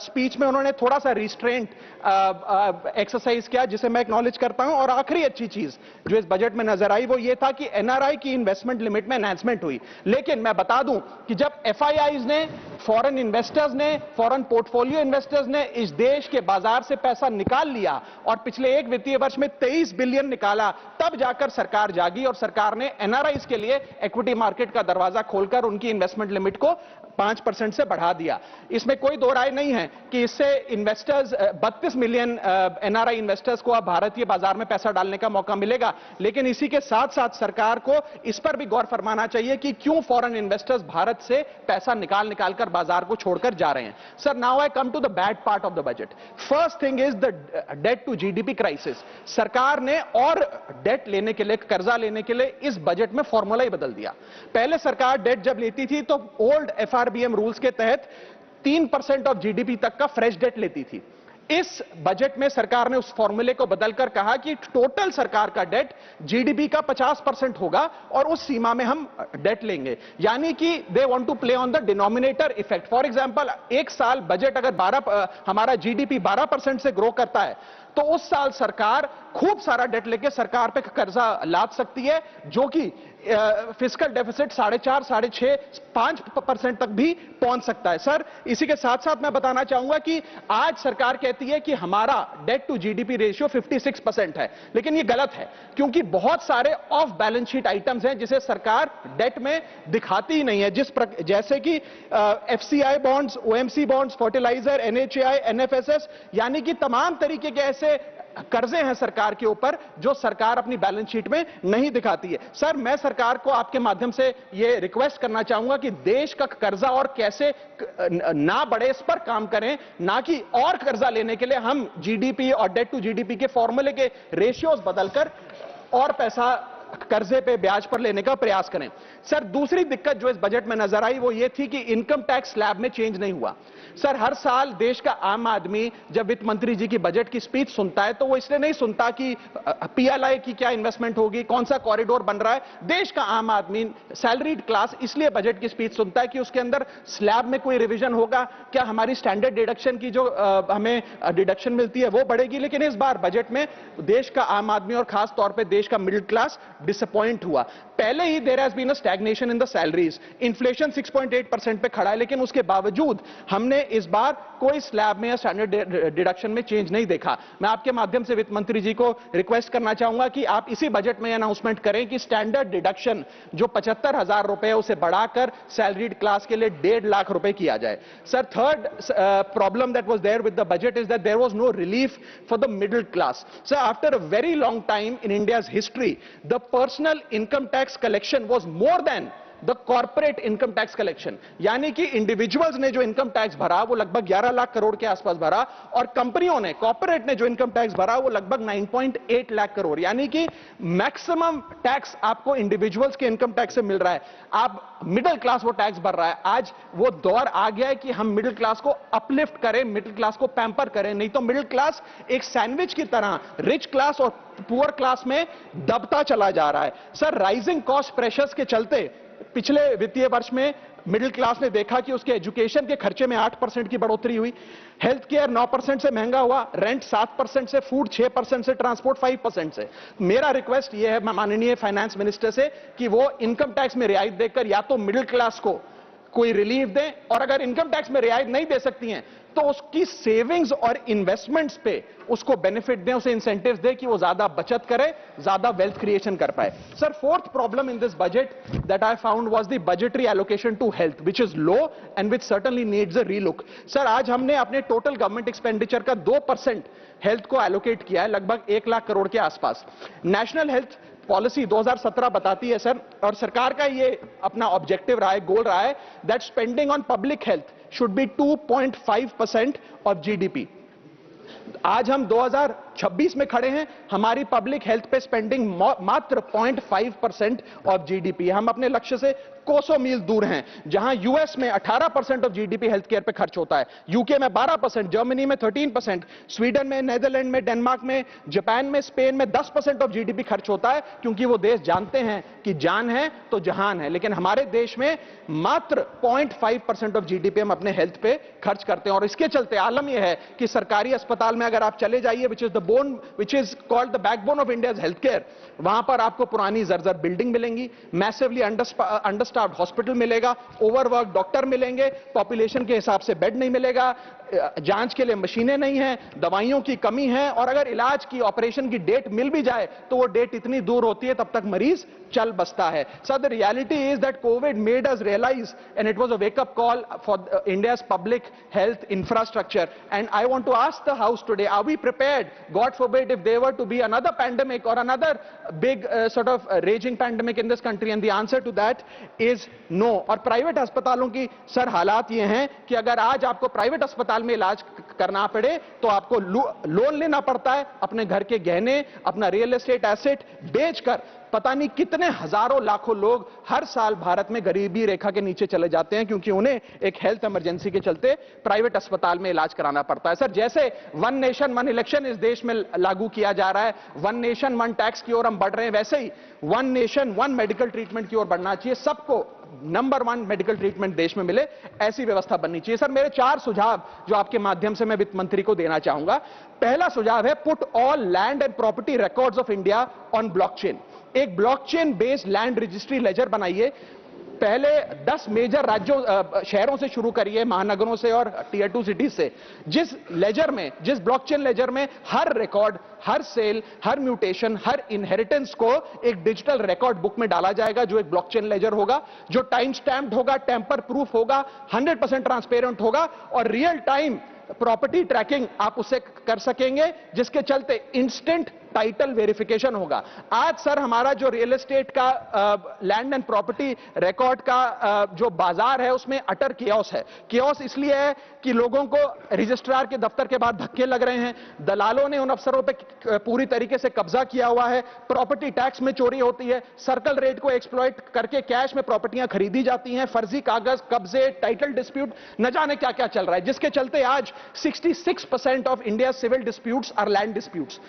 स्पीच में उन्होंने थोड़ा सा रिस्ट्रेंट एक्सरसाइज किया जिसे मैं एक्नॉलेज करता हूं। और आखिरी अच्छी चीज जो इस बजट में नजर आई वो ये था कि एनआरआई की इन्वेस्टमेंट लिमिट में एनहांसमेंट हुई। लेकिन मैं बता दूं कि जब एफआईआईज ने, फॉरेन इन्वेस्टर्स ने, फॉरेन पोर्टफोलियो इन्वेस्टर्स ने इस देश के बाजार से पैसा निकाल लिया और पिछले एक वित्तीय वर्ष में 23 बिलियन निकाला, तब जाकर सरकार जागी और सरकार ने एनआरआईज के लिए इक्विटी मार्केट का दरवाजा खोलकर उनकी इन्वेस्टमेंट लिमिट को 5% से बढ़ा दिया। इसमें कोई दो राय नहीं है कि इससे इन्वेस्टर्स 32 मिलियन एनआरआई इन्वेस्टर्स को अब भारतीय बाजार में पैसा डालने का मौका मिलेगा। लेकिन इसी के साथ साथ सरकार को इस पर भी गौर फरमाना चाहिए कि क्यों फॉरेन इन्वेस्टर्स भारत से पैसा निकाल कर बाजार को छोड़कर जा रहे हैं। Sir, now I come to the bad part of the budget. First thing is the debt to GDP crisis. सरकार ने और डेट लेने के लिए, कर्जा लेने के लिए इस बजट में फॉर्मूला ही बदल दिया। पहले सरकार डेट जब लेती थी तो ओल्ड एफआरबीएम रूल्स के तहत 3% ऑफ जीडीपी तक का फ्रेश डेट लेती थी। इस बजट में सरकार ने उस फॉर्मूले को बदलकर कहा कि टोटल सरकार का डेट जीडीपी का 50% होगा और उस सीमा में हम डेट लेंगे। यानी कि they want to play on the denominator effect. For example, एक साल बजट अगर हमारा जीडीपी 12% से ग्रो करता है तो उस साल सरकार खूब सारा डेट लेके सरकार पे कर्जा लाद सकती है, जो कि फिस्कल डेफिसिट 4.5, 6.5, 5% तक भी पहुंच सकता है। सर, इसी के साथ साथ मैं बताना चाहूंगा कि आज सरकार कहती है कि हमारा डेट टू जीडीपी रेशियो 56% है, लेकिन ये गलत है क्योंकि बहुत सारे ऑफ बैलेंस शीट आइटम्स हैं जिसे सरकार डेट में दिखाती ही नहीं है, जैसे कि FCI bonds, OMC bonds, fertiliser, NHAI, NFSS, यानी कि तमाम तरीके के ऐसे कर्जे हैं सरकार के ऊपर जो सरकार अपनी बैलेंस शीट में नहीं दिखाती है। सर, मैं सरकार को आपके माध्यम से यह रिक्वेस्ट करना चाहूंगा कि देश का कर्जा और कैसे ना बढ़े इस पर काम करें, ना कि और कर्जा लेने के लिए हम जीडीपी और डेट टू जीडीपी के फॉर्मूले के रेशियोज बदलकर और पैसा कर्जे पे ब्याज पर लेने का प्रयास करें। सर, दूसरी दिक्कत जो इस बजट में नजर आई वो ये थी कि इनकम टैक्स स्लैब में चेंज नहीं हुआ। सर, हर साल देश का आम आदमी जब वित्त मंत्री जी की बजट की स्पीच सुनता है तो वो इसलिए नहीं सुनता कि पीएलआई की क्या इन्वेस्टमेंट होगी, कौन सा कॉरिडोर बन रहा है। देश का आम आदमी, सैलरीड क्लास, इसलिए बजट की स्पीच सुनता है कि उसके अंदर स्लैब में कोई रिवीजन होगा, क्या हमारी स्टैंडर्ड डिडक्शन की जो हमें डिडक्शन मिलती है वो बढ़ेगी। लेकिन इस बार बजट में देश का आम आदमी और खास तौर पर देश का मिडिल क्लास डिसअपॉइंट हुआ। पहले ही there has been a stagnation in the salaries. Inflation 6.8% पे खड़ा है, लेकिन उसके बावजूद हमने इस बार कोई स्लैब में या स्टैंडर्ड डिडक्शन में चेंज नहीं देखा। मैं आपके माध्यम से वित्त मंत्री जी को रिक्वेस्ट करना चाहूंगा कि आप इसी बजट में अनाउंसमेंट करें कि स्टैंडर्ड डिडक्शन जो 75,000 रुपए उसे बढ़ाकर सैलरीड क्लास के लिए 1.5 लाख रुपए किया जाए। Sir, third problem that was there with the budget is that there was no relief for the middle class. Sir, after a very long time in India's history, the personal income tax collection was more than the corporate income tax collection, यानी कि individuals ने जो income tax भरा वो लगभग 11 लाख करोड़ के आसपास भरा, और कंपनियों ने, कॉर्पोरेट ने जो इनकम टैक्स भरा वो लगभग 9.8 लाख करोड़, यानी कि मैक्सिमम टैक्स आपको इंडिविजुअल्स के इनकम टैक्स से मिल रहा है। आप मिडिल क्लास वो टैक्स भर रहा है। आज वो दौर आ गया है कि हम मिडिल क्लास को अपलिफ्ट करें, मिडिल क्लास को पैम्पर करें, नहीं तो मिडिल क्लास एक सैंडविच की तरह रिच क्लास और पुअर क्लास में दबता चला जा रहा है। सर, राइजिंग कॉस्ट प्रेशर्स के चलते पिछले वित्तीय वर्ष में मिडिल क्लास ने देखा कि उसके एजुकेशन के खर्चे में 8% की बढ़ोतरी हुई, हेल्थ केयर 9% से महंगा हुआ, रेंट 7% से, फूड 6% से, ट्रांसपोर्ट 5% से। मेरा रिक्वेस्ट यह है माननीय फाइनेंस मिनिस्टर से कि वो इनकम टैक्स में रियायत देकर या तो मिडिल क्लास को कोई रिलीफ दें, और अगर इनकम टैक्स में रियायत नहीं दे सकती हैं तो उसकी सेविंग्स और इन्वेस्टमेंट्स पे उसको बेनिफिट दें, उसे इंसेंटिव्स दें कि वो ज्यादा बचत करे, ज्यादा वेल्थ क्रिएशन कर पाए। Sir, fourth problem in this budget that I found was the budgetary allocation to health, which is low and which certainly needs a relook. Sir, आज हमने अपने टोटल गवर्नमेंट एक्सपेंडिचर का 2% हेल्थ को allocate किया है, लगभग 1 लाख करोड़ के आसपास। नेशनल हेल्थ पॉलिसी 2017 बताती है सर, और सरकार का ये अपना ऑब्जेक्टिव रहा है, गोल रहा है, that spending on public health should be 2.5% of GDP. आज हम 2026 में खड़े हैं, हमारी पब्लिक हेल्थ पे स्पेंडिंग मात्र 0.5% ऑफ जीडीपी। हम अपने लक्ष्य से कोसों मील दूर हैं। जहां यूएस में 18% ऑफ जीडीपी हेल्थ केयर पे खर्च होता है, यूके में 12%, जर्मनी में 13%, स्वीडन में, नेदरलैंड में, डेनमार्क में, जापान में, स्पेन में 10% ऑफ जीडीपी खर्च होता है, क्योंकि वो देश जानते हैं कि जान है तो जहान है। लेकिन हमारे देश में मात्र 0.5% ऑफ जीडीपी हम अपने हेल्थ पे खर्च करते हैं, और इसके चलते आलम यह है कि सरकारी अस्पताल में अगर आप चले जाइए, which is called the backbone of India's health care, वहां पर आपको पुरानी जर्जर बिल्डिंग मिलेंगी, मैसिवली अंडरस्टाफ्ड हॉस्पिटल मिलेगा, ओवरवर्क डॉक्टर मिलेंगे, पॉपुलेशन के हिसाब से बेड नहीं मिलेगा, जांच के लिए मशीनें नहीं हैं, दवाइयों की कमी है, और अगर इलाज की, ऑपरेशन की डेट मिल भी जाए तो वो डेट इतनी दूर होती है तब तक मरीज चल बसता है। Sir, the reality is that Covid made us realise, and it was a wake up call for India's public health infrastructure, and I want to ask the house today, are we prepared, god forbid, if there were to be another pandemic और another big sort of raging pandemic in this country, and the answer to that is no। और private अस्पतालों की sir हालात ये हैं कि अगर आज आपको प्राइवेट अस्पताल में इलाज करना पड़े तो आपको लोन लेना पड़ता है, अपने घर के गहने, अपना रियल एस्टेट एसेट बेचकर पता नहीं कितने हजारों लाखों लोग हर साल भारत में गरीबी रेखा के नीचे चले जाते हैं, क्योंकि उन्हें एक हेल्थ इमरजेंसी के चलते प्राइवेट अस्पताल में इलाज कराना पड़ता है। सर, जैसे वन नेशन वन इलेक्शन इस देश में लागू किया जा रहा है, वन नेशन वन टैक्स की ओर हम बढ़ रहे हैं, वैसे ही one nation one medical treatment की ओर बढ़ना चाहिए। सबको नंबर 1 मेडिकल ट्रीटमेंट देश में मिले, ऐसी व्यवस्था बननी चाहिए। सर, मेरे 4 सुझाव जो आपके माध्यम से मैं वित्त मंत्री को देना चाहूंगा। पहला सुझाव है, put all land and property records of India on blockchain. एक blockchain based land registry ledger बनाइए। पहले 10 मेजर राज्यों, शहरों से शुरू करिए, महानगरों से और टियर 2 सिटीज से, जिस लेजर में, जिस ब्लॉकचेन लेजर में हर रिकॉर्ड, हर सेल, हर म्यूटेशन, हर इनहेरिटेंस को एक डिजिटल रिकॉर्ड बुक में डाला जाएगा, जो एक ब्लॉकचेन लेजर होगा, जो टाइम स्टैम्प्ड होगा, टेम्पर प्रूफ होगा, 100% ट्रांसपेरेंट होगा, और रियल टाइम प्रॉपर्टी ट्रैकिंग आप उससे कर सकेंगे, जिसके चलते इंस्टेंट टाइटल वेरिफिकेशन होगा। आज सर, हमारा जो रियल एस्टेट का लैंड एंड प्रॉपर्टी रिकॉर्ड का जो बाजार है, उसमें अटर कियोस है। कियोस इसलिए है कि लोगों को रजिस्ट्रार के दफ्तर के बाहर धक्के लग रहे हैं, दलालों ने उन अफसरों पे पूरी तरीके से कब्जा किया हुआ है, प्रॉपर्टी टैक्स में चोरी होती है, सर्कल रेट को एक्सप्लॉइट करके कैश में प्रॉपर्टियां खरीदी जाती हैं, फर्जी कागज, कब्जे, टाइटल डिस्प्यूट, न जाने क्या क्या चल रहा है, जिसके चलते आज 66% of India civil disputes are land disputes,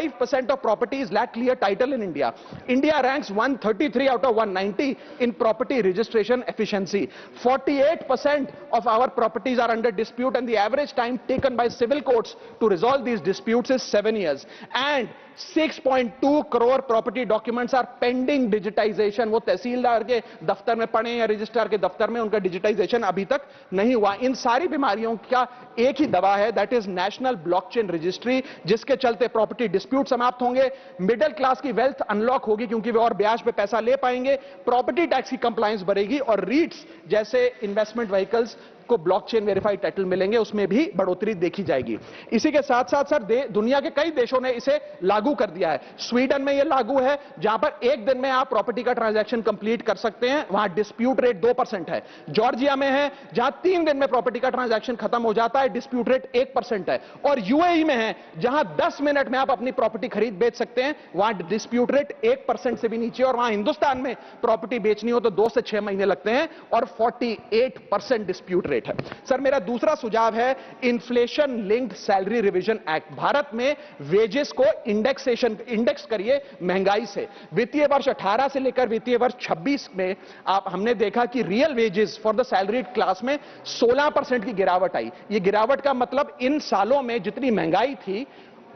45% of properties lack clear title in India. India ranks 133 out of 190 in property registration efficiency. 48% of our properties are under dispute, and the average time taken by civil courts to resolve these disputes is 7 years. And 6.2 crore property documents are pending digitization. वो तहसीलदार के दफ्तर में पड़े या registrar के दफ्तर में, उनका डिजिटाइजेशन अभी तक नहीं हुआ। इन सारी बीमारियों का एक ही दवा है, that is national blockchain registry, जिसके चलते प्रॉपर्टी डिस्प्यूट समाप्त होंगे, मिडिल क्लास की वेल्थ अनलॉक होगी क्योंकि वे और ब्याज पे पैसा ले पाएंगे, प्रॉपर्टी टैक्स की कंप्लायंस बढ़ेगी, और रीट्स जैसे इन्वेस्टमेंट व्हीकल्स को ब्लॉकचेन वेरीफाइड टाइटल मिलेंगे, उसमें भी बढ़ोतरी देखी जाएगी। इसी के साथ साथ सर दुनिया के कई देशों ने इसे लागू कर दिया है। स्वीडन में यह लागू है, जहां पर एक दिन में आप प्रॉपर्टी का ट्रांजैक्शन कंप्लीट कर सकते हैं, वहां डिस्प्यूट रेट 2% है। जॉर्जिया में है, जहां 3 दिन में प्रॉपर्टी का ट्रांजैक्शन खत्म हो जाता है, डिस्प्यूट रेट 1% है। और यूएई में है, जहां 10 मिनट में आप अपनी प्रॉपर्टी खरीद बेच सकते हैं, वहां डिस्प्यूट रेट 1% से भी नीचे। और वहां हिंदुस्तान में प्रॉपर्टी बेचनी हो तो 2 से 6 महीने लगते हैं और 48% डिस्प्यूट रेट है। सर मेरा दूसरा सुझाव है inflation linked salary revision act. Bharat में वेजेस को इंडेक्स करिए महंगाई से। वित्तीय वर्ष 18 से लेकर वित्तीय वर्ष 26 में हमने देखा कि real wages for the salaried class में 16% की गिरावट आई। ये गिरावट का मतलब इन सालों में जितनी महंगाई थी,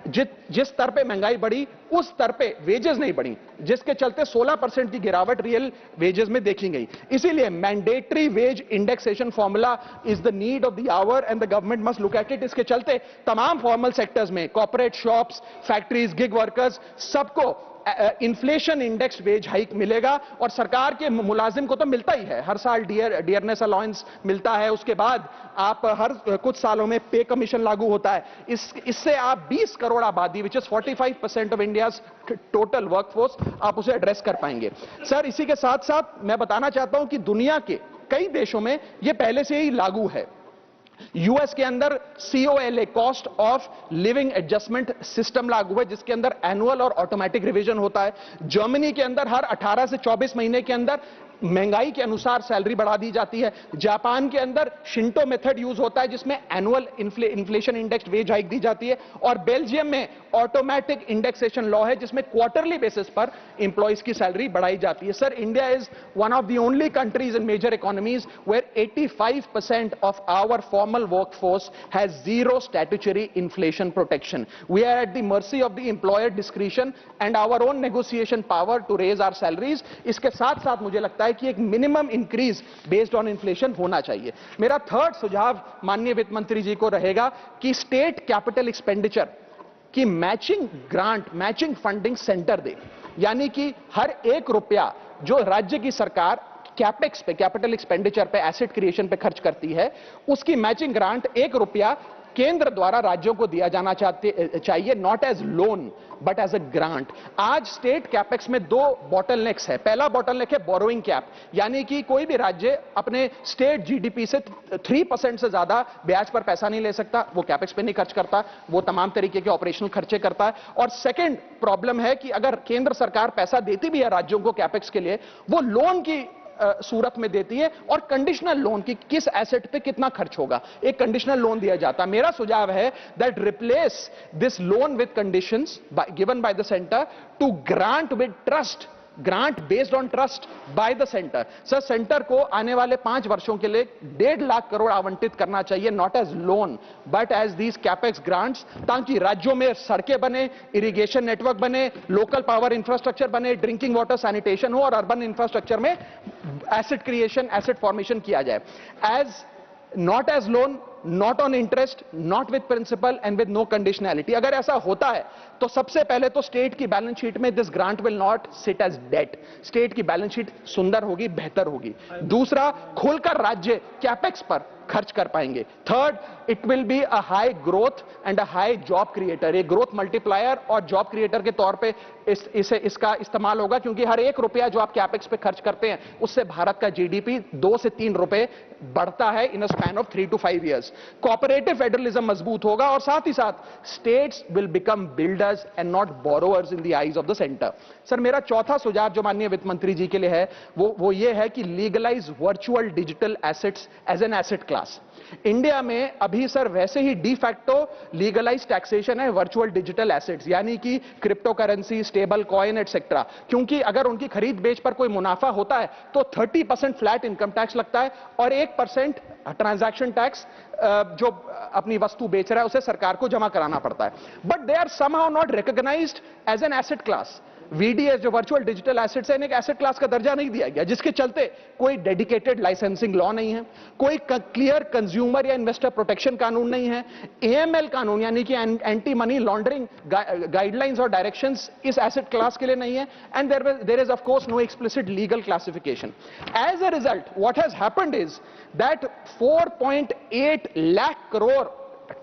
जिस स्तर पे महंगाई बढ़ी उस स्तर पे वेजेस नहीं बढ़ी, जिसके चलते 16% की गिरावट रियल वेजेस में देखी गई। इसीलिए mandatory wage indexation formula is the need of the hour and the government must look at it. इसके चलते तमाम फॉर्मल सेक्टर्स में corporate shops, factories, gig workers सबको इन्फ्लेशन इंडेक्स वेज हाइक मिलेगा। और सरकार के मुलाजिम को तो मिलता ही है, हर साल डियरनेस अलाउंस मिलता है, उसके बाद आप हर कुछ सालों में पे कमीशन लागू होता है। इससे आप 20 करोड़ आबादी, which is 45% of India's total workforce, आप उसे एड्रेस कर पाएंगे। सर इसी के साथ साथ मैं बताना चाहता हूं कि दुनिया के कई देशों में यह पहले से ही लागू है। यूएस के अंदर COLA, cost of living adjustment system लागू है, जिसके अंदर एनुअल और ऑटोमेटिक रिवीजन होता है। जर्मनी के अंदर हर 18 से 24 महीने के अंदर महंगाई के अनुसार सैलरी बढ़ा दी जाती है। जापान के अंदर शिंटो मेथड यूज होता है, जिसमें annual inflation index wage hike दी जाती है। और बेल्जियम में ऑटोमेटिक इंडेक्सेशन लॉ है, जिसमें क्वार्टरली बेसिस पर एम्प्लॉइज की सैलरी बढ़ाई जाती है। Sir India is one of the only countries in major economies where 85% of our formal workforce has zero statutory inflation protection. We are at the mercy of the employer discretion and our own negotiation power to raise our salaries. इसके साथ साथ मुझे लगता है कि एक minimum increase based on inflation होना चाहिए। मेरा थर्ड सुझाव माननीय वित्त मंत्री जी को रहेगा कि स्टेट कैपिटल एक्सपेंडिचर की matching grant, matching funding centre दे। यानी कि हर 1 रुपया जो राज्य की सरकार कैपेक्स पे, कैपिटल एक्सपेंडिचर पे, एसेट क्रिएशन पे खर्च करती है, उसकी मैचिंग ग्रांट 1 रुपया केंद्र द्वारा राज्यों को दिया जाना चाहिए, not as loan but as a grant. आज स्टेट कैपेक्स में 2 बॉटलनेक्स है। पहला बॉटलनेक है बोरोइंग कैप, यानी कि कोई भी राज्य अपने स्टेट जीडीपी से 3% से ज्यादा ब्याज पर पैसा नहीं ले सकता, वो कैपेक्स पे नहीं खर्च करता, वो तमाम तरीके के ऑपरेशनल खर्चे करता है। और सेकंड प्रॉब्लम है कि अगर केंद्र सरकार पैसा देती भी है राज्यों को कैपेक्स के लिए, वो लोन की सूरत में देती है और कंडीशनल लोन की किस एसेट पे कितना खर्च होगा, एक कंडीशनल लोन दिया जाता है। मेरा सुझाव है that replace this loan with conditions given by the centre to grant with trust, grant based on trust by the centre. Sir centre को आने वाले 5 वर्षों के लिए 1.5 लाख करोड़ आवंटित करना चाहिए, not as loan but as these capex grants, ताकि राज्यों में सड़कें बने, इरिगेशन नेटवर्क बने, लोकल पावर इंफ्रास्ट्रक्चर बने, ड्रिंकिंग वाटर सैनिटेशन हो और अर्बन इंफ्रास्ट्रक्चर में एसेट क्रिएशन, एसेट फॉर्मेशन किया जाए। As not as loan, not on interest, not with principal and with no conditionality. अगर ऐसा होता है तो सबसे पहले तो स्टेट की बैलेंस शीट में this grant will not sit as debt, state की बैलेंस शीट सुंदर होगी, बेहतर होगी। दूसरा, खुलकर राज्य कैपेक्स पर खर्च कर पाएंगे। Third, it will be a high growth and a high job creator, एक ग्रोथ मल्टीप्लायर और जॉब क्रिएटर के तौर पे इसका इस्तेमाल होगा, क्योंकि हर 1 रुपया जो आप कैपेक्स पे खर्च करते हैं उससे भारत का जीडीपी 2 से 3 रुपए बढ़ता है in a span of 3 to 5 years। Cooperative federalism मजबूत होगा और साथ ही साथ states will become builders and not borrowers in the eyes of the centre. Sir मेरा चौथा सुझाव जो माननीय वित्त मंत्री जी के लिए है वो ये है कि legalise virtual digital assets as an asset class. India में अभी सर वैसे ही डी फैक्टो लीगलाइज टैक्सेशन है वर्चुअल डिजिटल एसेट्स, यानी कि crypto currency, stable coin etcetera, क्योंकि अगर उनकी खरीद बेच पर कोई मुनाफा होता है तो 30% फ्लैट इनकम टैक्स लगता है और 1% ट्रांजैक्शन टैक्स जो अपनी वस्तु बेच रहा है उसे सरकार को जमा कराना पड़ता है। But they are somehow not recognised as an asset class. VDS जो वर्चुअल डिजिटल एसेट्स है, इन्हें एक एसेट क्लास का दर्जा नहीं दिया गया, जिसके चलते कोई डेडिकेटेड लाइसेंसिंग लॉ नहीं है, कोई क्लियर कंज्यूमर या इन्वेस्टर प्रोटेक्शन कानून नहीं है, एएमएल कानून यानी कि एंटी मनी लॉन्ड्रिंग गाइडलाइंस और डायरेक्शंस इस एसेट क्लास के लिए नहीं है, and there is of course no explicit legal classification. As a result what has happened is that 4.8 lakh crore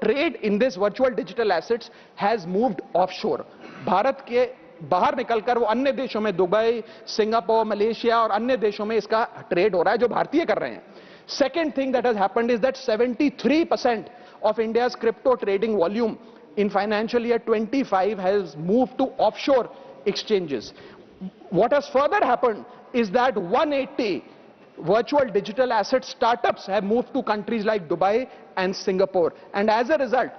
trade in this virtual digital assets has moved offshore. Bharat के बाहर निकलकर वो अन्य देशों में, दुबई, सिंगापुर, मलेशिया और अन्य देशों में इसका ट्रेड हो रहा है जो भारतीय कर रहे हैं. Second thing that has happened is that 73% of India's crypto trading volume in financial year 25 has moved to offshore exchanges. What has further happened is that 180 virtual digital asset startups have moved to countries like Dubai and Singapore. And as a result,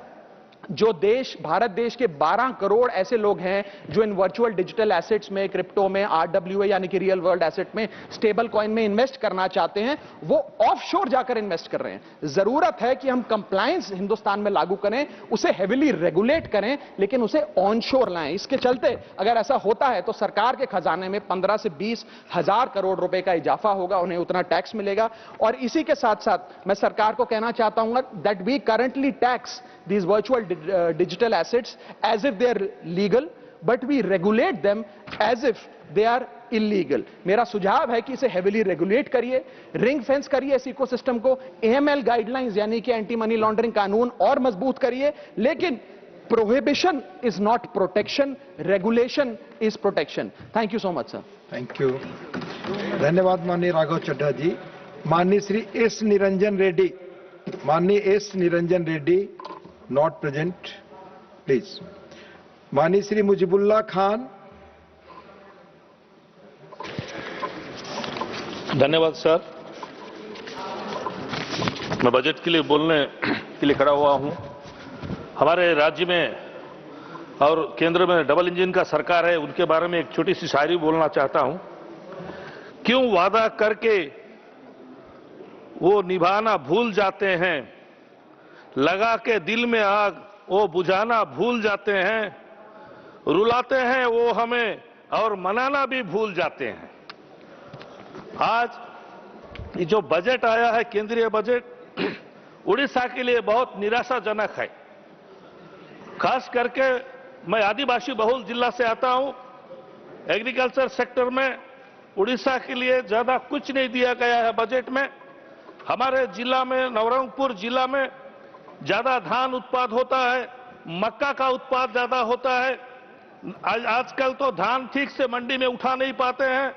जो देश, भारत देश के 12 करोड़ ऐसे लोग हैं जो इन virtual digital assets में, crypto में, आरडब्ल्यूए यानी कि रियल वर्ल्ड एसेट में, स्टेबल कॉइन में इन्वेस्ट करना चाहते हैं, वो ऑफशोर जाकर इन्वेस्ट कर रहे हैं. जरूरत है कि हम कंप्लायंस हिंदुस्तान में लागू करें, उसे हेविली रेगुलेट करें, लेकिन उसे ऑनशोर लाएं. इसके चलते अगर ऐसा होता है तो सरकार के खजाने में 15 से 20 हजार करोड़ रुपए का इजाफा होगा, उन्हें उतना टैक्स मिलेगा. और इसी के साथ साथ मैं सरकार को कहना चाहता हूं that we currently tax these virtual digital assets as if they are legal, but we regulate them as if they are illegal. मेरा सुझाव है कि इसे heavily regulate करिए, ring fence करिए इस इकोसिस्टम को, AML guidelines यानी कि एंटी मनी लॉन्ड्रिंग कानून और मजबूत करिए, लेकिन prohibition is not protection, regulation is protection. Thank you so much, sir. Thank you. धन्यवाद माननीय राघव चड्ढा जी. माननीय श्री एस निरंजन रेड्डी, माननीय S Niranjan Reddy not present, please. माननीय श्री मुजीबुल्लाह खान. धन्यवाद सर. मैं बजट के लिए बोलने के लिए खड़ा हुआ हूं. हमारे राज्य में और केंद्र में डबल इंजन का सरकार है, उनके बारे में एक छोटी सी शायरी बोलना चाहता हूं. क्यों वादा करके वो निभाना भूल जाते हैं, लगा के दिल में आग वो बुझाना भूल जाते हैं, रुलाते हैं वो हमें और मनाना भी भूल जाते हैं. आज ये जो बजट आया है, केंद्रीय बजट, उड़ीसा के लिए बहुत निराशाजनक है. खास करके मैं आदिवासी बहुल जिला से आता हूं. एग्रीकल्चर सेक्टर में उड़ीसा के लिए ज्यादा कुछ नहीं दिया गया है बजट में. हमारे जिला में, नवरंगपुर जिला में ज्यादा धान उत्पाद होता है, मक्का का उत्पाद ज्यादा होता है. आजकल तो धान ठीक से मंडी में उठा नहीं पाते हैं.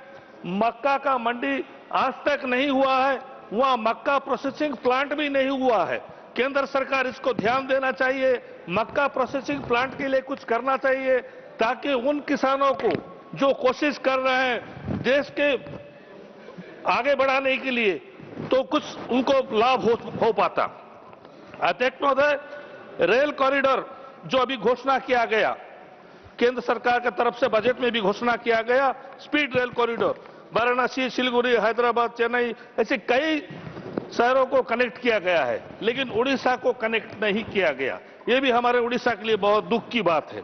मक्का का मंडी आज तक नहीं हुआ है, वहां मक्का प्रोसेसिंग प्लांट भी नहीं हुआ है. केंद्र सरकार इसको ध्यान देना चाहिए, मक्का प्रोसेसिंग प्लांट के लिए कुछ करना चाहिए, ताकि उन किसानों को जो कोशिश कर रहे हैं देश के आगे बढ़ाने के लिए, तो कुछ उनको लाभ हो पाता. अध्यक्ष महोदय, रेल कॉरिडोर जो अभी घोषणा किया गया, केंद्र सरकार की तरफ से बजट में भी घोषणा किया गया, speed rail corridor Varanasi, Siliguri, Hyderabad, Chennai, ऐसे कई शहरों को कनेक्ट किया गया है, लेकिन उड़ीसा को कनेक्ट नहीं किया गया. ये भी हमारे उड़ीसा के लिए बहुत दुख की बात है.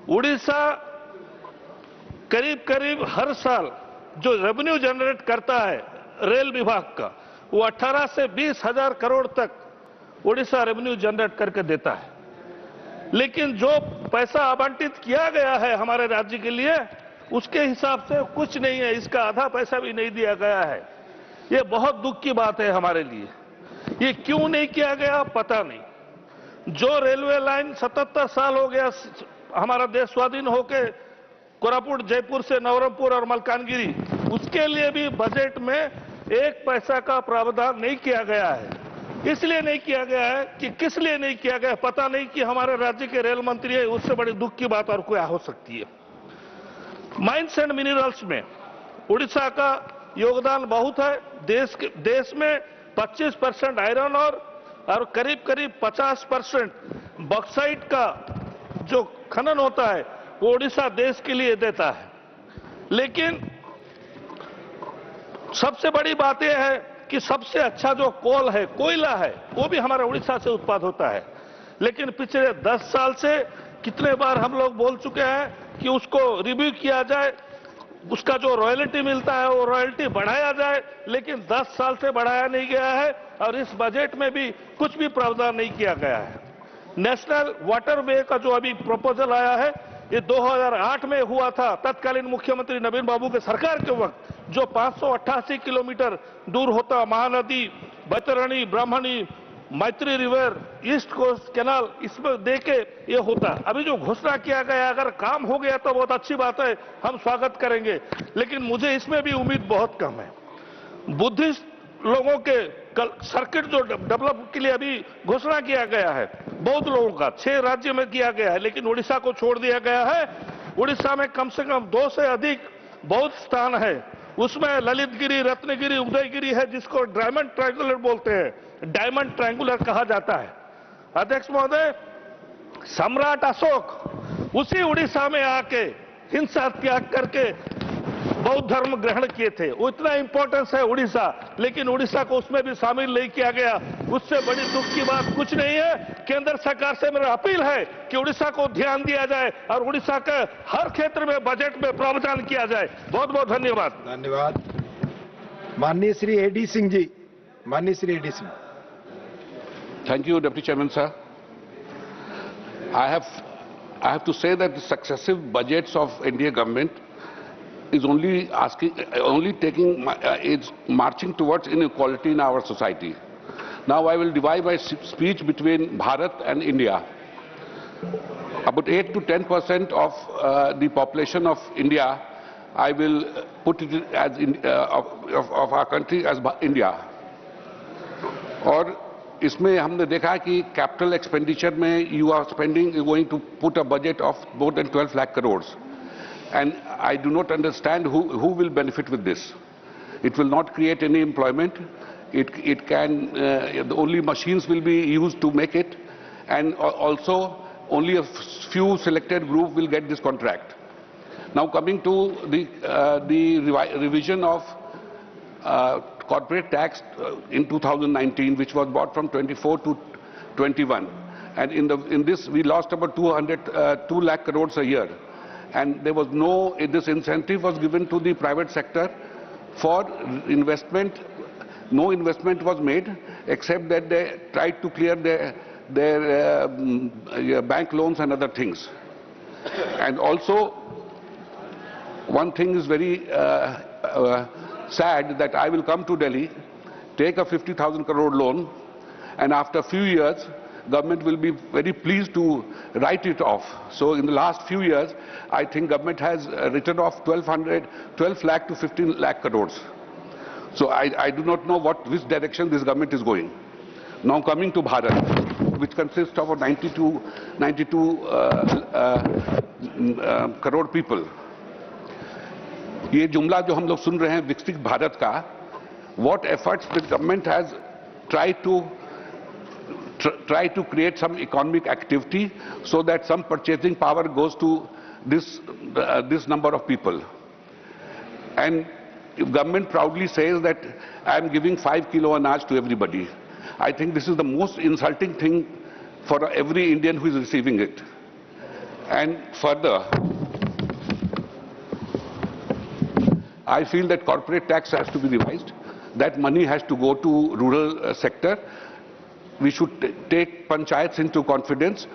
उड़ीसा करीब करीब हर साल जो रेवेन्यू जनरेट करता है रेल विभाग का, वो 18 से 20 हजार करोड़ तक उड़ीसा रेवेन्यू जनरेट करके देता है. लेकिन जो पैसा आवंटित किया गया है हमारे राज्य के लिए, उसके हिसाब से कुछ नहीं है, इसका आधा पैसा भी नहीं दिया गया है. ये बहुत दुख की बात है हमारे लिए. ये क्यों नहीं किया गया पता नहीं. जो रेलवे लाइन 77 साल हो गया हमारा देश स्वाधीन होके, कोरापुट, जयपुर से नवरंगपुर और मलकानगिरी, उसके लिए भी बजट में एक पैसा का प्रावधान नहीं किया गया है. इसलिए नहीं किया गया है कि किस लिए नहीं किया गया पता नहीं, कि हमारे राज्य के रेल मंत्री है, उससे बड़ी दुख की बात और क्या हो सकती है. माइंस एंड मिनरल्स में उड़ीसा का योगदान बहुत है. देश में 25% आयरन और करीब करीब 50% बॉक्साइट का जो खनन होता है वो उड़ीसा देश के लिए देता है. लेकिन सबसे बड़ी बात यह है कि सबसे अच्छा जो कोल है, कोयला है, वो भी हमारे उड़ीसा से उत्पाद होता है. लेकिन पिछले 10 साल से कितने बार हम लोग बोल चुके हैं कि उसको रिव्यू किया जाए, उसका जो रॉयल्टी मिलता है वो रॉयल्टी बढ़ाया जाए, लेकिन 10 साल से बढ़ाया नहीं गया है और इस बजट में भी कुछ भी प्रावधान नहीं किया गया है। नेशनल वाटरवे का जो अभी प्रपोजल आया है, ये 2008 में हुआ था, तत्कालीन मुख्यमंत्री नवीन बाबू के सरकार के वक्त, जो 588 किलोमीटर दूर होता महानदी, बैतरणी, ब्राह्मणी, मैत्री रिवर, ईस्ट कोस्ट कैनाल, इसमें देके ये होता। अभी जो घोषणा किया गया, अगर काम हो गया तो बहुत अच्छी बात है, हम स्वागत करेंगे, लेकिन मुझे इसमें भी उम्मीद बहुत कम है। बुद्धिस्ट लोगों के सर्किट जो डेवलप के लिए अभी घोषणा किया गया है, बौद्ध लोगों का 6 राज्य में किया गया है, लेकिन उड़ीसा को छोड़ दिया गया है। उड़ीसा में कम से कम 2 से अधिक बौद्ध स्थान है, उसमें ललितगिरी, रत्नगिरी, उदयगिरी है, जिसको डायमंड ट्रायंगुलर बोलते हैं, डायमंड ट्रायंगुलर कहा जाता है। अध्यक्ष महोदय, सम्राट अशोक उसी उड़ीसा में आके हिंसा त्याग करके बौद्ध धर्म ग्रहण किए थे। वो इतना इंपॉर्टेंस है उड़ीसा, लेकिन उड़ीसा को उसमें भी शामिल नहीं किया गया। उससे बड़ी दुख की बात कुछ नहीं है। केंद्र सरकार से मेरा अपील है कि उड़ीसा को ध्यान दिया जाए और उड़ीसा के हर क्षेत्र में बजट में प्रावधान किया जाए। बहुत बहुत धन्यवाद। धन्यवाद। माननीय श्री एडी सिंह जी, माननीय Shri A D Singh. Thank you, Deputy Chairman, sir. I have to say that the successive budgets of India government is is marching towards inequality in our society. Now I will divide my speech between Bharat and India. About 8 to 10% of the population of India, I will put it as of our country as India. और इसमें हमने देखा कि capital expenditure में you are going to put a budget of more than 12 lakh crores. And I do not understand who will benefit with this. It will not create any employment. It can, only machines will be used to make it. And also, only a few selected group will get this contract. Now coming to the revision of corporate tax in 2019, which was brought from 24 to 21. And in this, we lost about 2 lakh crores a year. And there was this incentive was given to the private sector for investment. No investment was made, except that they tried to clear their bank loans and other things. And also, one thing is very sad, that I will come to Delhi, take a 50,000 crore loan, and after a few years, government will be very pleased to write it off. So in the last few years, I think government has written off 12 lakh to 15 lakh crores. So I do not know which direction this government is going. Now coming to Bharat, which consists of 92 crore people. ये जुमला जो हम लोग सुन रहे हैं विकसित भारत का, what efforts the government has tried to create some economic activity so that some purchasing power goes to this number of people. And if government proudly says that I am giving 5 kilo anaj to everybody, I think this is the most insulting thing for every Indian who is receiving it. And further, I feel that corporate tax has to be revised. That money has to go to rural sector. We should take panchayats into confidence.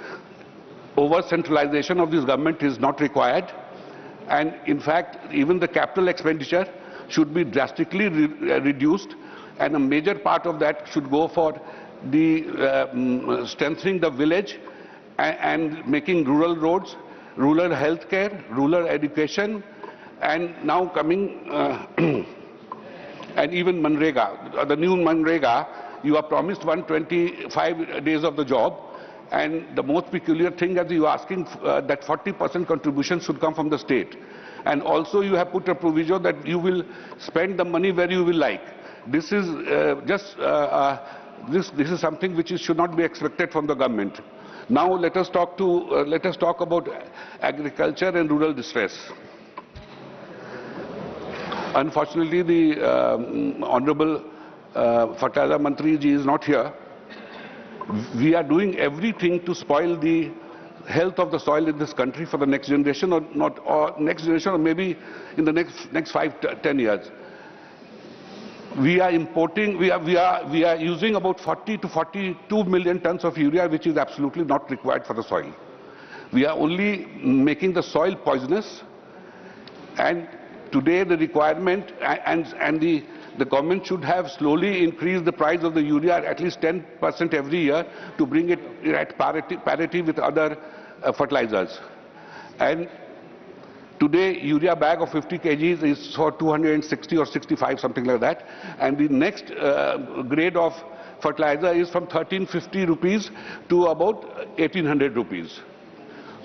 Over centralization of this government is not required. And in fact, even the capital expenditure should be drastically reduced. And a major part of that should go for the strengthening the village and making rural roads, rural health care, rural education. And now coming, and even Manrega, the new Manrega, you are promised 125 days of the job. And the most peculiar thing is you are asking that 40% contribution should come from the state. And also you have put a provision that you will spend the money where you will like. This is this is something which should not be expected from the government. Now let us talk about agriculture and rural distress. Unfortunately, the Honorable Fertilizer Mantri ji is not here. We are doing everything to spoil the health of the soil in this country for the next generation, or not, or next generation, or maybe in the next 5 to 10 years. We are importing, we are using about 40 to 42 million tons of urea, which is absolutely not required for the soil. We are only making the soil poisonous, and today the requirement and the government should have slowly increased the price of the urea at least 10% every year to bring it at parity with other fertilizers. And today, urea bag of 50 kgs is for 260 or 65, something like that. And the next grade of fertilizer is from 1350 rupees to about 1800 rupees.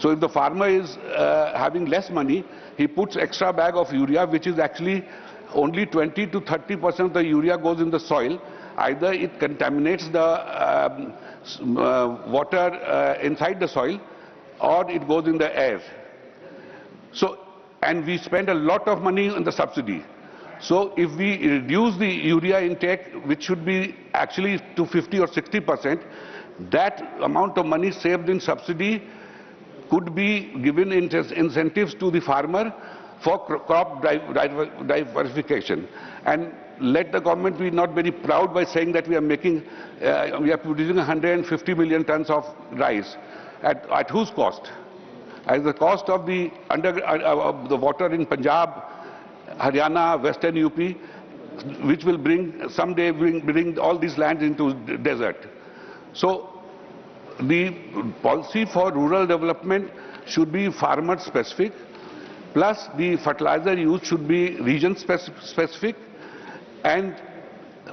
So if the farmer is having less money, he puts extra bag of urea, which is actually only 20 to 30% of the urea goes in the soil. Either it contaminates the water inside the soil, or it goes in the air. So, and we spend a lot of money on the subsidy. So if we reduce the urea intake, which should be actually to 50 or 60%, that amount of money saved in subsidy could be given incentives to the farmer for crop diversification. And let the government be not very proud by saying that we are producing 150 million tons of rice. At whose cost? At the cost of the water in Punjab, Haryana, Western UP, which will someday bring all these lands into desert. So the policy for rural development should be farmer specific, plus the fertilizer use should be region specific, and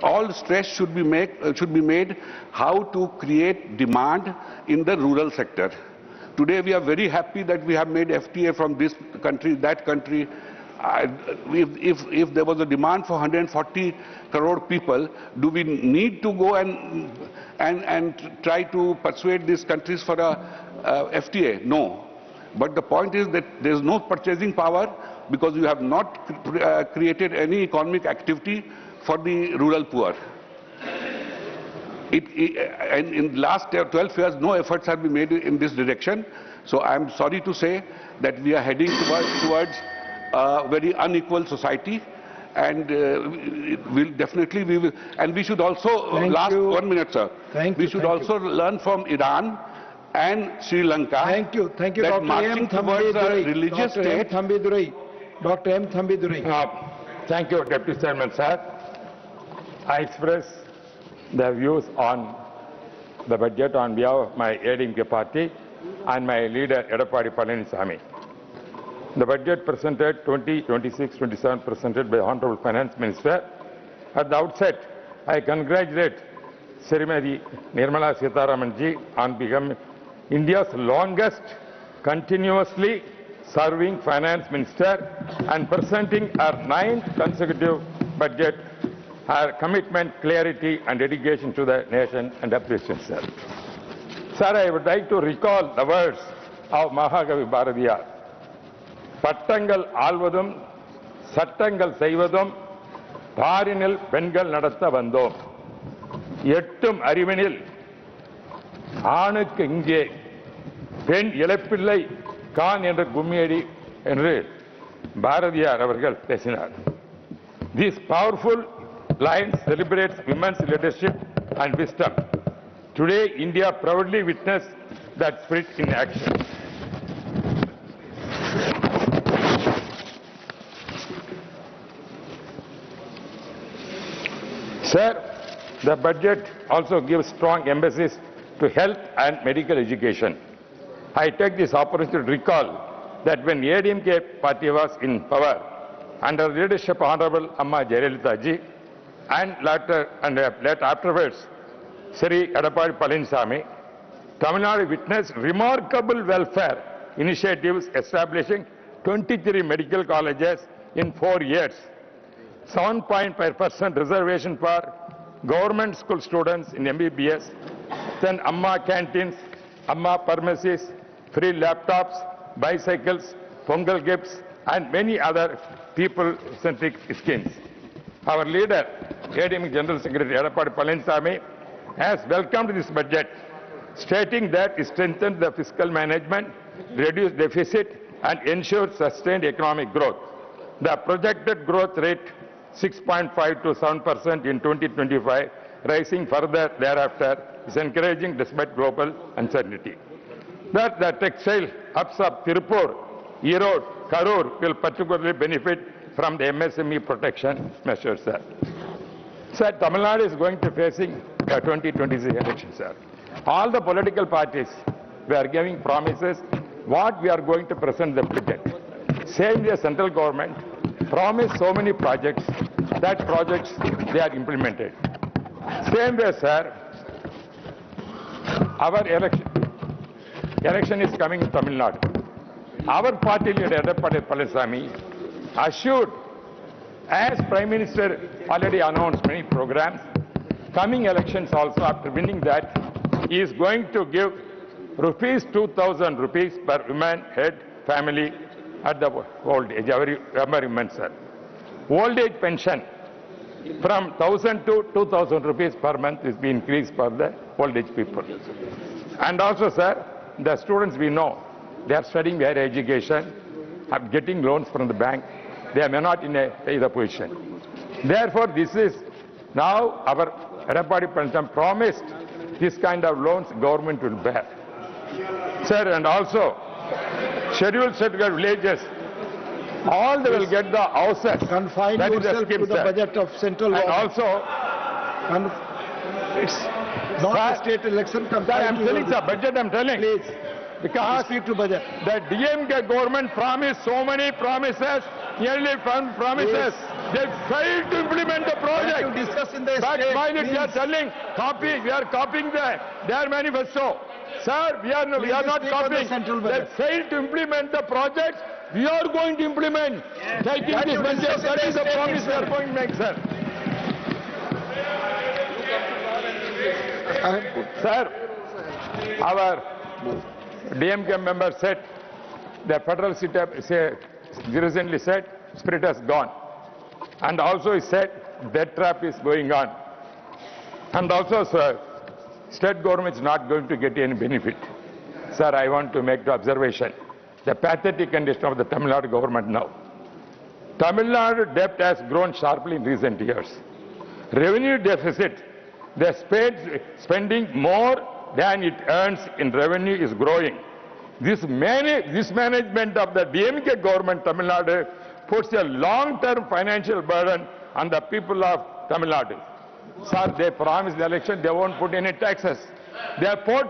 all stress should be made how to create demand in the rural sector. Today we are very happy that we have made FTA from this country, that country. If there was a demand for 140 crore people, do we need to go and try to persuade these countries for a FTA? No. But the point is that there is no purchasing power, because you have not created any economic activity for the rural poor. And in the last 12 years, no efforts have been made in this direction. So I am sorry to say that we are heading towards a very unequal society, and we will. And we should also, last 1 minute, sir. We should also learn from Iran and Sri Lanka. Thank you, that marching towards a religious state. Dr. M. Thambidurai. Thank you, Deputy Chairman, sir. I express the views on the budget on behalf of my ADMK party and my leader, Edappadi Palaniswamy. The budget presented 2026-27 presented by Honorable Finance Minister. At the outset, I congratulate Srimati Nirmala Sitharamanji on becoming India's longest continuously serving Finance Minister and presenting her 9th consecutive budget. Her commitment, clarity and dedication to the nation and appreciation, sir. Sir, I would like to recall the words of Mahakavi Bharatiyar. பட்டங்கள் ஆள்வதும் சட்டங்கள் செய்வதும் பாரினில் பெண்கள் நடத்த வந்தோம். எட்டும் அறிவினில் ஆணுக்கு இங்கே பெண் இழப்பில்லை கான் என்ற கும்மியடி என்று பாரதியார் அவர்கள் பேசினார். These powerful lines celebrates women's leadership and wisdom. Today, India proudly witnessed that spirit in action. Sir, the budget also gives strong emphasis to health and medical education. I take this opportunity to recall that when ADMK party was in power, under the leadership of Honorable Amma Jayalalitha ji, and later afterwards, Sri Edappadi Palaniswamy, Tamil Nadu witnessed remarkable welfare initiatives establishing 23 medical colleges in 4 years, 7.5% reservation for government school students in MBBS, then Amma canteens, Amma pharmacies, free laptops, bicycles, Pongal gifts, and many other people-centric schemes. Our leader, ADM General Secretary Edappadi Palaniswamy, has welcomed this budget, stating that it strengthens the fiscal management, reduce deficit, and ensure sustained economic growth. The projected growth rate 6.5 to 7% in 2025, rising further thereafter, is encouraging despite global uncertainty. That the textile hubs of Tirupur, Erode, Karur will particularly benefit from the MSME protection measures, sir. Sir, Tamil Nadu is going to facing the 2026 election, sir. All the political parties, we are giving promises what we are going to present the budget. Same way central government promised so many projects, that projects they are implemented. Same way, sir, our election is coming in Tamil Nadu. Our party leader, Edapadi Palaniswamy, assured, as Prime Minister already announced many programs, coming elections also after winning that, he is going to give rupees 2,000 rupees per woman head family at the old age, every woman, sir. Old age pension from 1,000 to 2,000 rupees per month is being increased for the old age people. And also, sir, the students we know, they are studying higher education, are getting loans from the bank. They may not in a position. Therefore, this is now our Edapadi Palaniswamy promised this kind of loans government will bear. Sir, and also scheduled sector villages, all they will get the houses. Confine that yourself scheme, to the sir. budget of central And government. also, It's not a state election. sir, I am telling, sir, budget I am telling. Please. Because Speak to budget. the DMK government promised so many promises, nearly promises. They failed to implement the project. To discuss in the But state while we are means- telling, we are copying their manifesto. Sir, we are not speak on the copying. central They budget. failed to implement the projects. We are going to implement. Taking That this you budget, discuss in that the is the state promise we are itself. going to make, sir. Sir, our DMK member said, the federal recently said, spirit has gone. And also he said, debt trap is going on. And also, sir, state government is not going to get any benefit. Sir, I want to make the observation. The pathetic condition of the Tamil Nadu government now. Tamil Nadu debt has grown sharply in recent years. Revenue deficit, the spending more than it earns in revenue is growing. This management of the DMK government, Tamil Nadu, puts a long-term financial burden on the people of Tamil Nadu. Sir, they promised the election, they won't put any taxes. They have put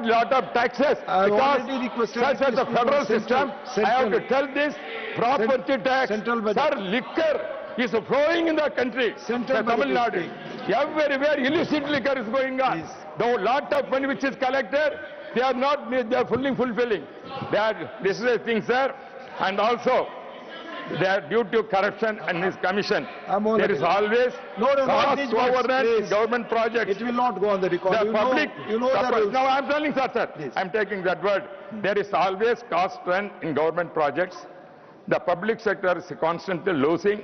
lot of taxes because such as the federal system, I have to tell this, property tax, sir, liquor is flowing in the country, Tamil Nadu. Everywhere illicit liquor is going on. The lot of money which is collected, they are not, they are fulfilling. This is a thing, sir. And also, they are due to corruption and miscommission. There is always cost overrun in government projects. It will not go on the record. The public, you know the rules. no, I am telling, sir. I am taking that word. There is always cost run in government projects. The public sector is constantly losing,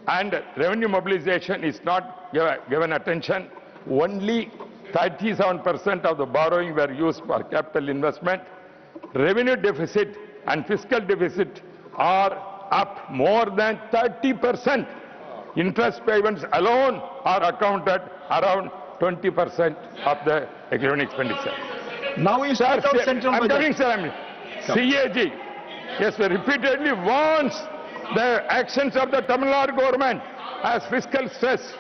and revenue mobilization is not given attention. Only 37% of the borrowing were used for capital investment. Revenue deficit and fiscal deficit are up more than 30%. Interest payments alone are accounted around 20% of the economic expenditure. Now you start out central I'm budget. coming, sir. CAG, yes, repeatedly warns the actions of the Tamil Nadu government as fiscal stress.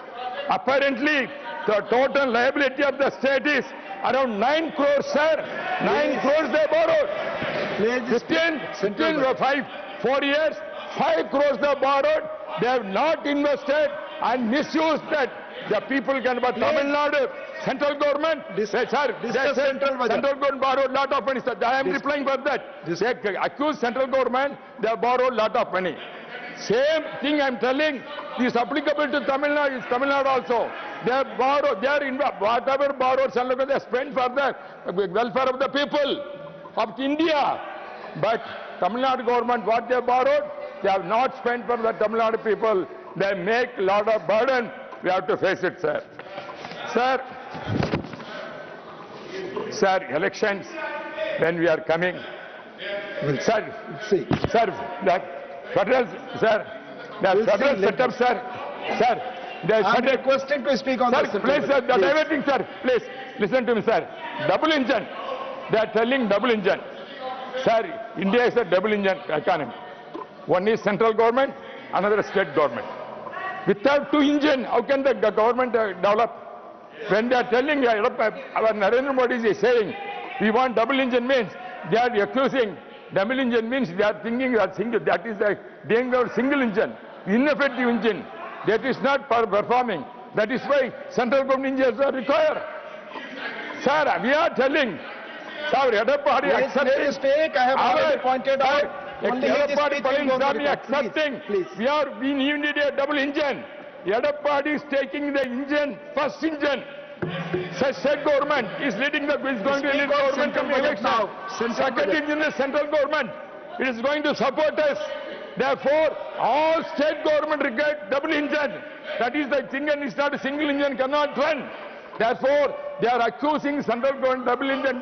Apparently, the total liability of the state is around 9 crores, sir. 9 crores they borrowed. 4 years, 5 crores they borrowed. They have not invested and misused that. The people can, but Tamil Nadu, central government, central government borrowed lot of money. Sir. I am replying for that. They accuse central government, they have borrowed lot of money. Same thing I am telling is applicable to Tamil Nadu, Tamil Nadu also. They have borrowed, whatever borrowed, central government, they spend for the welfare of the people of India. But Tamil Nadu government, what they have borrowed, they have not spent for the Tamil Nadu people. They make a lot of burden. We have to face it, sir. Sir, Sir, elections, when we are coming, sir, See. sir, the federal, sir, the federal setup, sir, the I'm federal, requesting to speak on sir, the please, sir, the diverting, sir, please, listen to me, sir. Double engine, they are telling double engine. Sir, India is a double engine economy. One is central government, another is state government. Without two engines, how can the government develop? When they are telling, our Narendra Modi is saying, we want double engine means, they are accusing, double engine means they are thinking that is a single engine, ineffective engine, that is not performing. That is why central government engines are required. Sir, we are telling, sir, Edapadi accepting, I have already pointed out. Accepting, we need a double engine. Edapadi is taking the engine, first engine. State government is leading the, is going to lead government coming election. Second engine is central government. It is going to support us. Therefore, all state government require double engine. That is the thing, and it's not a single engine, cannot run. Therefore, they are accusing central government double engine.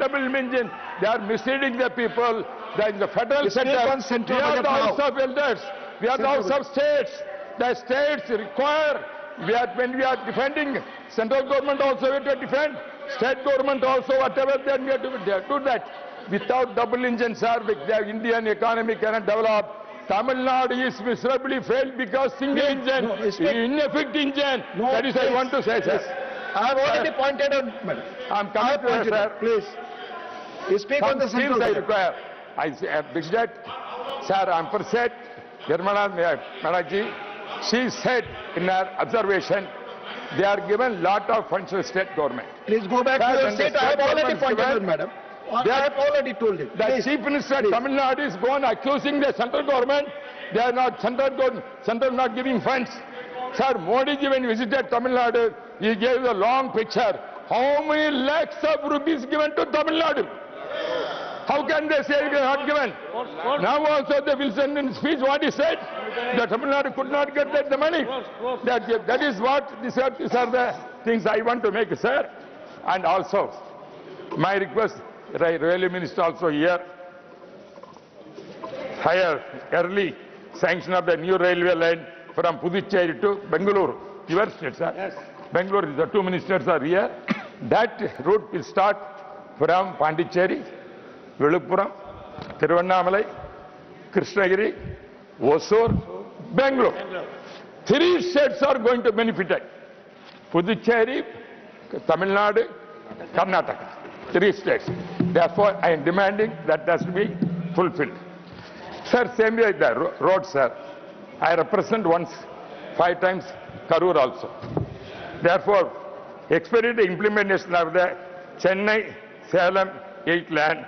They are misleading the people. They are in the federal setup. We are the House of Elders. We are the House of States. The states require, when we are defending, central government also we have to defend, state government also, whatever, then we have to do that. Without double engine, sir, the Indian economy cannot develop. Tamil Nadu is miserably failed because single engine, ineffective engine. That is what I want to say, sir. I have already pointed out, madam. I am coming to you, sir. Please. You speak on the central I require. I budget, sir, I am percent. Nirmala Manaji, she said in her observation, they are given lot of funds to state government. Please go back to your seat. I have already pointed out, madam. I have already told it. The Chief Minister of Tamil Nadu is gone accusing the central government. They are not, central not giving funds. Sir, Modi ji when visited Tamil Nadu, he gave a long picture. How many lakhs of rupees given to Tamil Nadu? How can they say they are not given? Now also the Wilson in speech, what he said, that Tamil Nadu could not get the money. That is what, these are the things I want to make, sir. And also, my request, Railway Minister also here, hire early sanction of the new railway line from Puducherry to Bengaluru. Your state, sir. Yes. Bengaluru, the two ministers are here. That route will start from Pondicherry, Viluppuram, Thiruvannamalai, Krishnagiri, Hosur, Bengaluru. Three states are going to benefit it. Puducherry, Tamil Nadu, Karnataka. Three states. Therefore, I am demanding that has to be fulfilled. Sir, same way the road, sir. I represent once, 5 times Karur also. Therefore, expedite the implementation of the Chennai-Salem 8-lane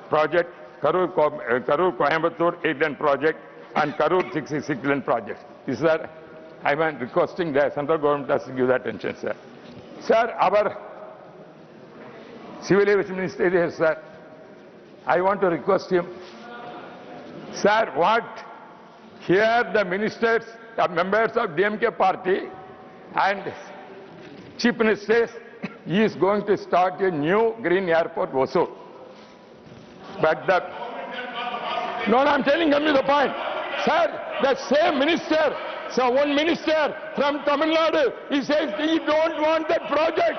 project, Karur-Coimbatore 8-lane project, and Karur 6-lane project. These are, I am requesting the central government has to give that attention, sir. Sir, our Civil Aviation Minister is, sir. I want to request him, sir, what here the ministers, the members of DMK party and Chief Minister says he is going to start a new green airport also. But the, no, I'm telling you the point. Sir, the same minister, so one minister from Tamil Nadu, he says he don't want that project.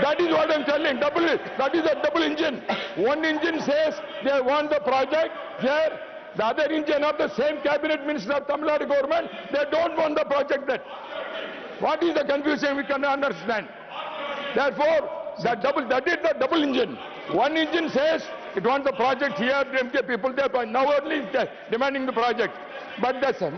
That is what I'm telling, that is a double engine. One engine says they want the project, here the other engine of the same cabinet minister of Tamil Nadu government, they don't want the project then. What is the confusion we cannot understand? Therefore, that is the double engine. One engine says it wants the project here, DMK people there, but now only demanding the project. But that's, sir,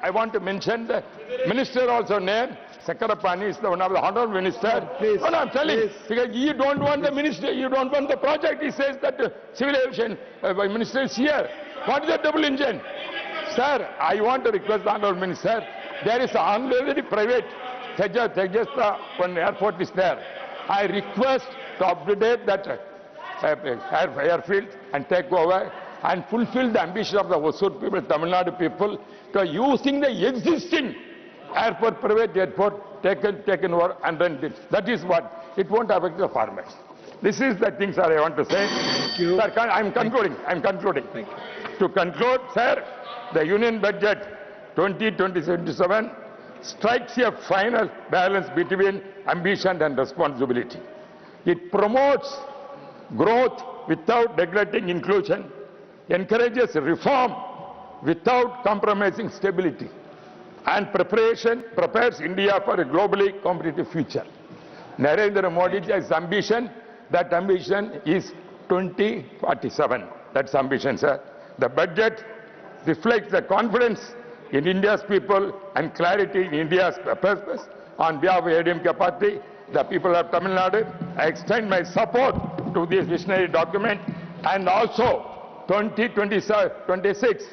I want to mention the minister also named, Sakarapani is one of the honorable minister. Please, no, I'm telling, please. Because you don't want the minister, you don't want the project. He says that civil aviation minister is here. What is the double engine? Sir, I want to request the honorable minister, there is already private, Tejasta, one airport is there. I request to update that airfield and take over and fulfill the ambition of the Hosur people, Tamil Nadu people, to using the existing airport, private airport, taken over and then this. That is what, it won't affect the farmers. This is the thing, sir, I want to say. Thank you. Sir, I'm concluding. I'm concluding. Thank you. To conclude, sir, the Union Budget 2027 strikes a final balance between ambition and responsibility. It promotes growth without neglecting inclusion, encourages reform without compromising stability, and prepares India for a globally competitive future. Narendra Modi's ambition, that ambition is 2047. That's ambition, sir. The budget reflects the confidence in India's people and clarity in India's purpose. On behalf of ADMK party, the people of Tamil Nadu, I extend my support to this visionary document, and also 2026,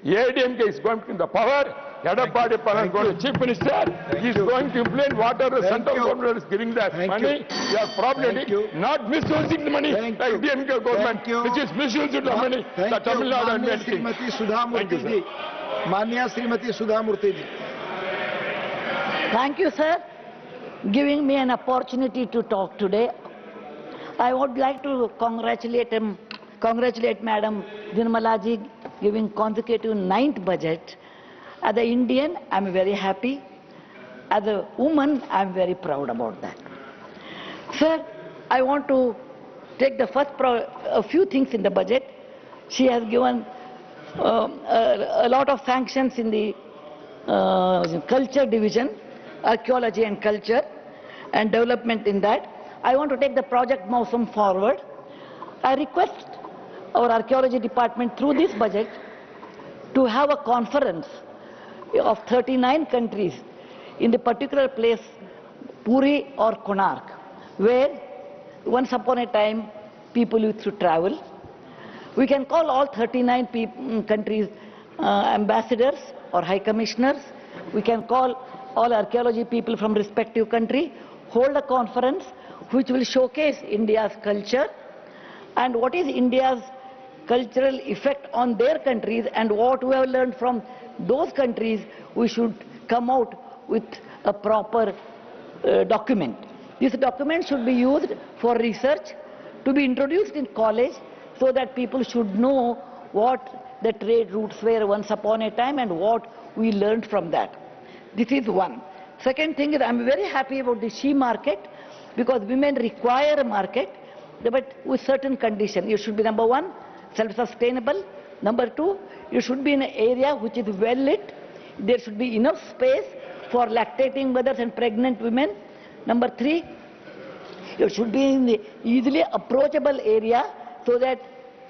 ADMK is going to the power. Edapadi Palan is going to Chief Minister. He is going to implement whatever the central government is giving that money. We are probably not misusing the money like DMK government, which is misusing the money. The Tamil Nadu and Shrimati सुधा मूर्ति जी, माननीय श्रीमती सुधा मूर्ति जी. Thank you, sir, giving me an opportunity to talk today. I would like to congratulate Madam Nirmala ji giving consecutive 9th budget. As an Indian, I am very happy. As a woman, I am very proud about that. Sir, I want to take the first a few things in the budget. She has given a lot of sanctions in the culture division, archaeology and culture, and development in that. I want to take the project Mausam forward. I request our archaeology department through this budget to have a conference of 39 countries in the particular place Puri or Konark, where once upon a time people used to travel. We can call all 39 countries ambassadors or high commissioners. We can call all archaeology people from respective country, hold a conference which will showcase India's culture and what is India's cultural effect on their countries, and what we have learned from those countries. We should come out with a proper document. This document should be used for research, to be introduced in college, so that people should know what the trade routes were once upon a time and what we learned from that. This is one. Second thing is, I am very happy about the she market, because women require a market, but with certain conditions. You should be, number one, self-sustainable. Number two, you should be in an area which is well lit. There should be enough space for lactating mothers and pregnant women. Number three, you should be in the easily approachable area so that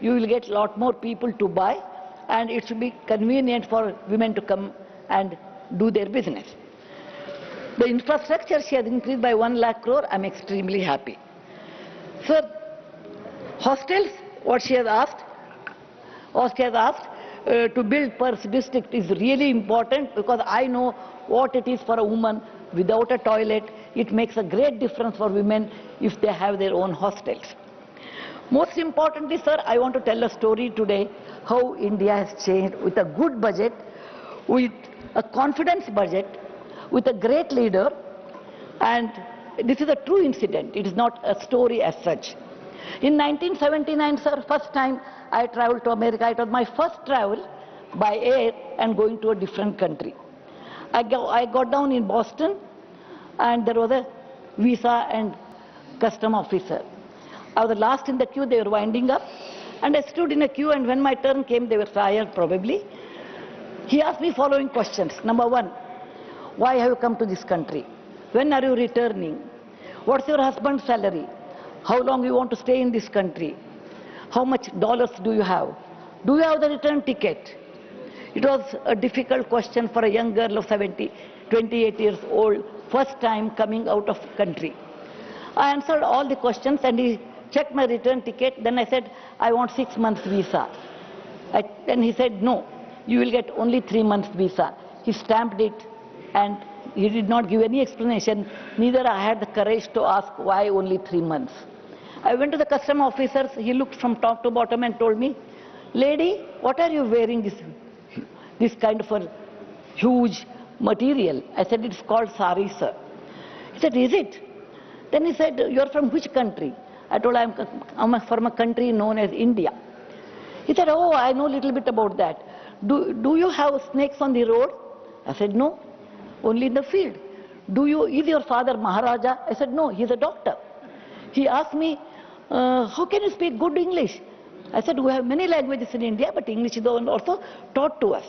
you will get a lot more people to buy, and it should be convenient for women to come and do their business. The infrastructure she has increased by 1 lakh crore. I am extremely happy. Sir, hostels, what she has asked, to build per district is really important, because I know what it is for a woman without a toilet. It makes a great difference for women if they have their own hostels. Most importantly, sir, I want to tell a story today how India has changed with a good budget, with a confidence budget, with a great leader, and this is a true incident. It is not a story as such. In 1979, sir, first time I traveled to America. It was my first travel by air and going to a different country. I got down in Boston, and there was a visa and custom officer. I was the last in the queue. They were winding up, and I stood in a queue, and when my turn came, they were tired probably. He asked me following questions. Number one, why have you come to this country? When are you returning? What's your husband's salary? How long you want to stay in this country? How much dollars do you have? Do you have the return ticket? It was a difficult question for a young girl of 28 years old, first time coming out of country. I answered all the questions, and he checked my return ticket. Then I said, I want 6 months visa. Then he said, no, you will get only 3 months visa. He stamped it, and he did not give any explanation. Neither I had the courage to ask why only 3 months. I went to the custom officers. He looked from top to bottom and told me, lady, what are you wearing this kind of a huge material? I said, it's called sari, sir. He said, is it? Then he said, you're from which country? I told him, I'm from a country known as India. He said, oh, I know a little bit about that. Do you have snakes on the road? I said, no, only in the field. Is your father Maharaja? I said, no, he's a doctor. He asked me, how can you speak good English? I said, we have many languages in India, but English is also taught to us.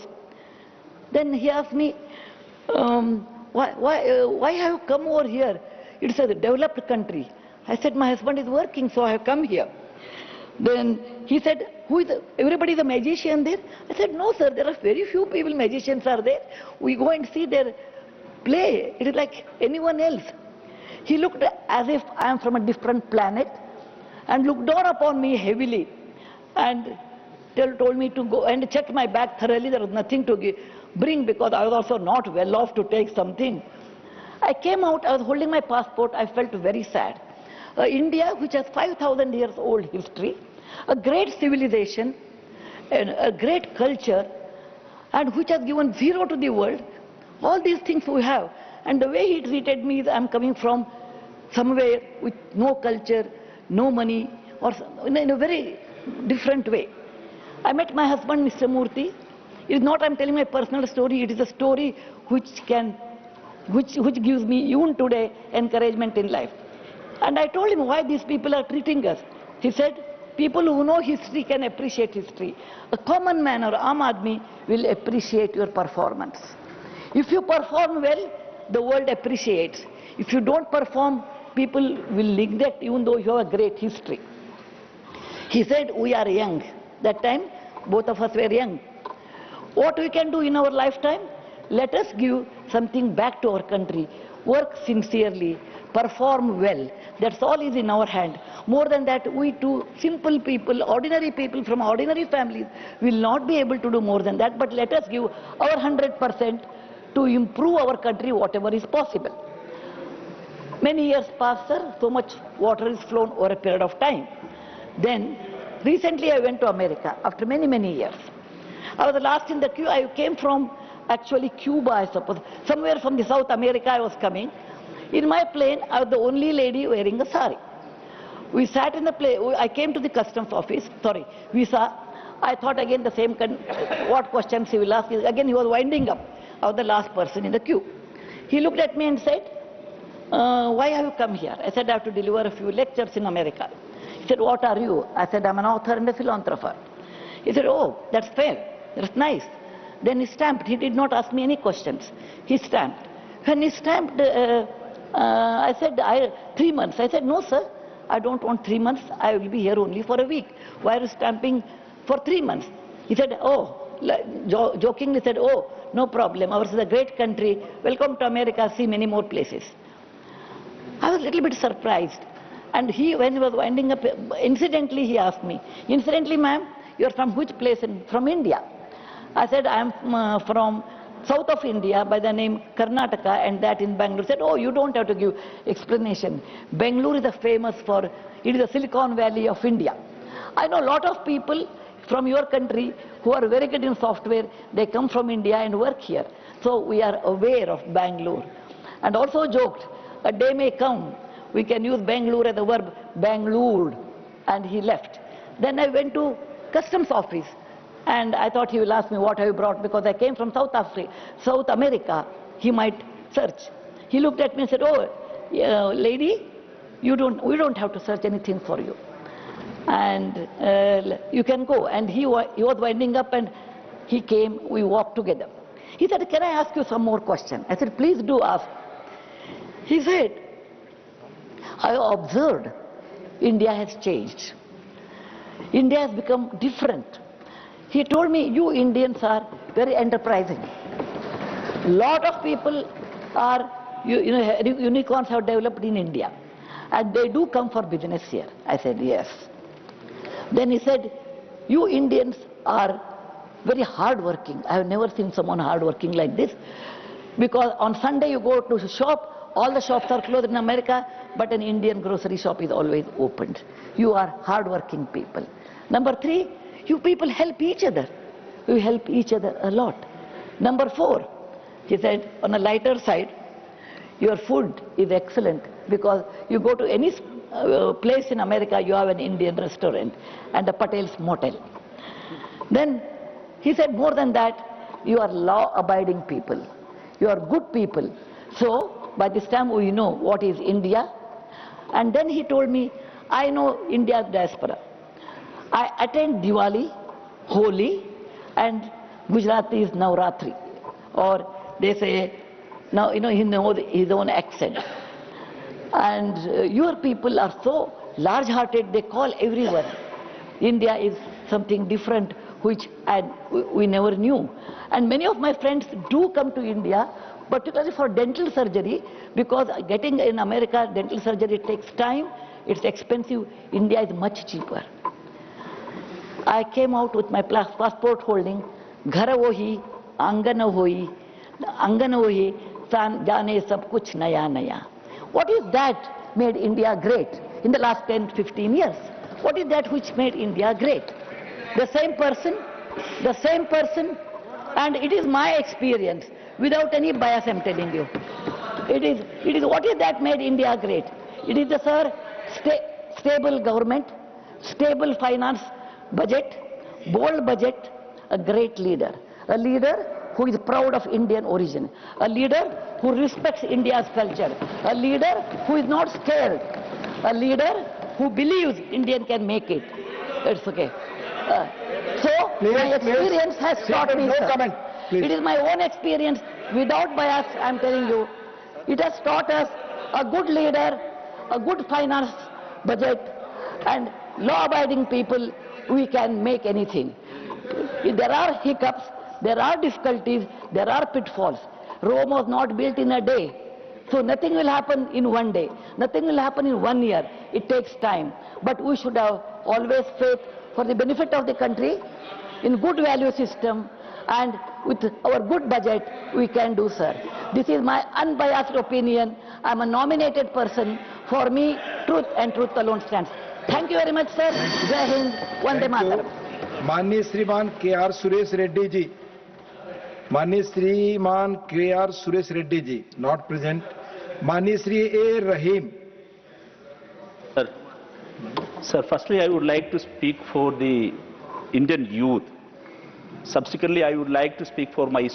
Then he asked me, why have you come over here? It's a developed country. I said, my husband is working, so I have come here. Then he said, everybody is a magician there? I said, no, sir, there are very few people, magicians are there. We go and see their play. It is like anyone else. He looked as if I am from a different planet and looked down upon me heavily and told me to go and check my bag thoroughly. There was nothing to bring because I was also not well off to take something. I came out, I was holding my passport, I felt very sad. India, which has 5,000 years old history, a great civilization, and a great culture, and which has given zero to the world, all these things we have. And the way he treated me is I'm coming from somewhere with no culture, no money, or in a very different way. I met my husband, Mr. Murthy. It is not I'm telling my personal story, it is a story which gives me even today encouragement in life. And I told him why these people are treating us. He said, people who know history can appreciate history. A common man or Aam Aadmi will appreciate your performance. If you perform well, the world appreciates. If you don't perform, people will neglect even though you have a great history. He said, we are young. That time, both of us were young. What we can do in our lifetime? Let us give something back to our country. Work sincerely, perform well. That's all is in our hand. More than that, we too, simple people, ordinary people from ordinary families, will not be able to do more than that. But let us give our 100% to improve our country, whatever is possible. Many years passed, sir. So much water is flown over a period of time. Then, recently I went to America after many, many years. I was the last in the queue. I came from actually Cuba, I suppose. Somewhere from the South America I was coming. In my plane, I was the only lady wearing a sari. We sat in the plane. I came to the customs office. Sorry, visa. I thought again the same, what questions he will ask. Again, he was winding up. I was the last person in the queue. He looked at me and said, why have you come here? I said, I have to deliver a few lectures in America. He said, what are you? I said, I'm an author and a philanthropist. He said, oh, that's fair. That's nice. Then he stamped. He did not ask me any questions. He stamped. When he stamped, I said, 3 months. I said, no, sir, I don't want 3 months. I will be here only for a week. Why are you stamping for 3 months? He said, oh, jokingly said, oh, no problem. Ours is a great country. Welcome to America. See many more places. I was a little bit surprised. And when he was winding up, incidentally, he asked me, incidentally, ma'am, you are from which place? From India. I said, I am from south of India by the name Karnataka, and that in Bangalore. He said, oh, you don't have to give explanation. Bangalore is famous for, it is the Silicon Valley of India. I know a lot of people from your country who are very good in software. They come from India and work here. So we are aware of Bangalore. And also joked, a day may come, we can use Bangalore as a verb, Bangalored. And he left. Then I went to customs office. And I thought he will ask me, what have you brought? Because I came from South America. He might search. He looked at me and said, oh, lady, we don't have to search anything for you. And you can go. And he was winding up and he came, we walked together. He said, can I ask you some more questions? I said, please do ask. He said, I observed India has changed. India has become different. He told me, you Indians are very enterprising. Lot of people are, unicorns have developed in India. And they do come for business here. I said, yes. Then he said, you Indians are very hardworking. I have never seen someone hardworking like this. Because on Sunday you go to shop, all the shops are closed in America, but an Indian grocery shop is always opened. You are hardworking people. Number 3, you people help each other. You help each other a lot. Number 4, he said, on a lighter side, your food is excellent because you go to any place in America you have an Indian restaurant and a Patel's Motel. Then he said, more than that, you are law-abiding people. You are good people. So by this time we know what is India. And then he told me, I know India's diaspora. I attend Diwali, Holi, and Gujarati is Navratri. Or they say, now, he knows his own accent. And your people are so large-hearted, they call everyone. India is something different, which we never knew. And many of my friends do come to India, particularly for dental surgery, because getting in America dental surgery takes time, it's expensive. India is much cheaper. I came out with my passport holding, Ghar wohi, Angan wohi, Jane sab kuch naya naya. What is that made India great in the last 10-15 years? What is that which made India great? The same person, and it is my experience, without any bias I'm telling you. It is what is that made India great? It is the stable government, stable finance budget, bold budget, a great leader. A leader who is proud of Indian origin. A leader who respects India's culture. A leader who is not scared. A leader who believes Indian can make it. It's okay. My experience has taught me, sir. It is my own experience, without bias, I'm telling you. It has taught us a good leader, a good finance budget, and law-abiding people, we can make anything. There are hiccups, there are difficulties, there are pitfalls. Rome was not built in a day. So nothing will happen in one day. Nothing will happen in 1 year. It takes time. But we should have always faith for the benefit of the country, in good value system, and with our good budget, we can do, sir. This is my unbiased opinion. I am a nominated person. For me, truth and truth alone stands. Thank you very much, sir. Jai Hind, Vande Mataram. माननीय श्रीमान K R. Suresh Reddy ji, माननीय श्रीमान K R. Suresh Reddy ji, not present. माननीय श्री ए. रहीम. Sir, firstly, I would like to speak for the Indian youth. Subsequently, I would like to speak for my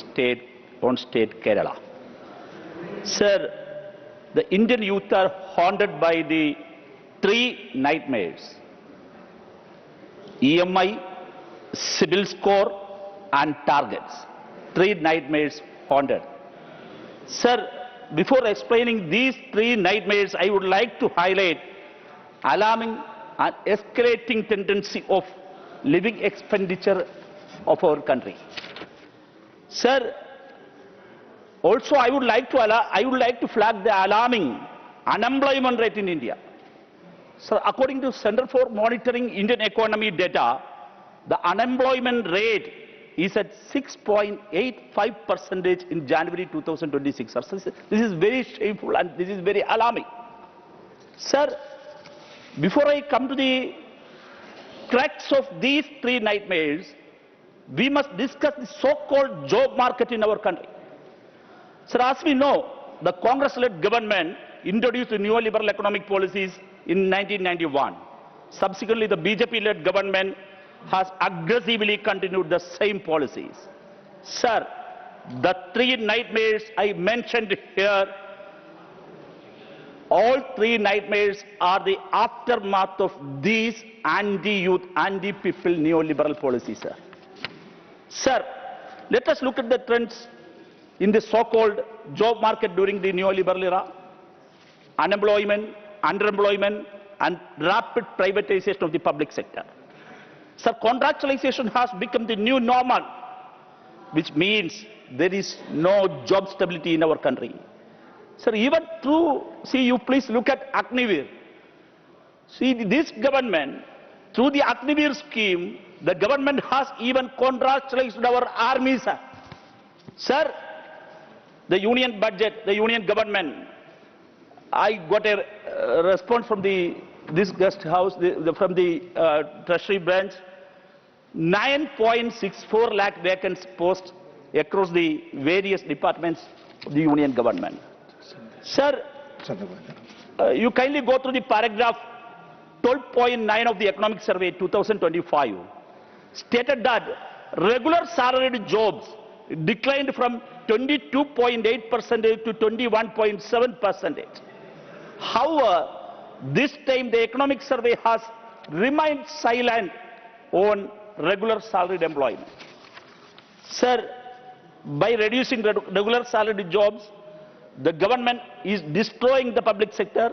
own state, Kerala. Sir, the Indian youth are haunted by the three nightmares: EMI, CIBIL score, and targets. Three nightmares haunted. Sir, before explaining these three nightmares, I would like to highlight alarming and escalating tendency of living expenditure of our country. Sir, also I would like to flag the alarming unemployment rate in India. Sir, according to Center for Monitoring Indian Economy data, the unemployment rate is at 6.85% in January 2026. Sir, this is very shameful and this is very alarming. Sir, before I come to the crux of these three nightmares, we must discuss the so-called job market in our country. Sir, as we know, the Congress-led government introduced neoliberal economic policies in 1991. Subsequently, the BJP-led government has aggressively continued the same policies. Sir, the three nightmares I mentioned here, all three nightmares are the aftermath of these anti-youth, anti-people neoliberal policies, sir. Sir, let us look at the trends in the so-called job market during the neoliberal era. Unemployment, underemployment, and rapid privatization of the public sector. Sir, contractualization has become the new normal, which means there is no job stability in our country. Sir, even you please look at Agnivir. See, this government, through the Agnivir scheme, the government has even contractualized our army, sir. Sir, the union budget, the union government, I got a response from this guest house, from the Treasury branch, 9.64 lakh vacant posts across the various departments of the union government. Sir, you kindly go through the paragraph 12.9 of the Economic Survey 2025, stated that regular salaried jobs declined from 22.8% to 21.7%. However, this time the Economic Survey has remained silent on regular salaried employment. Sir, by reducing regular salaried jobs, the government is destroying the public sector.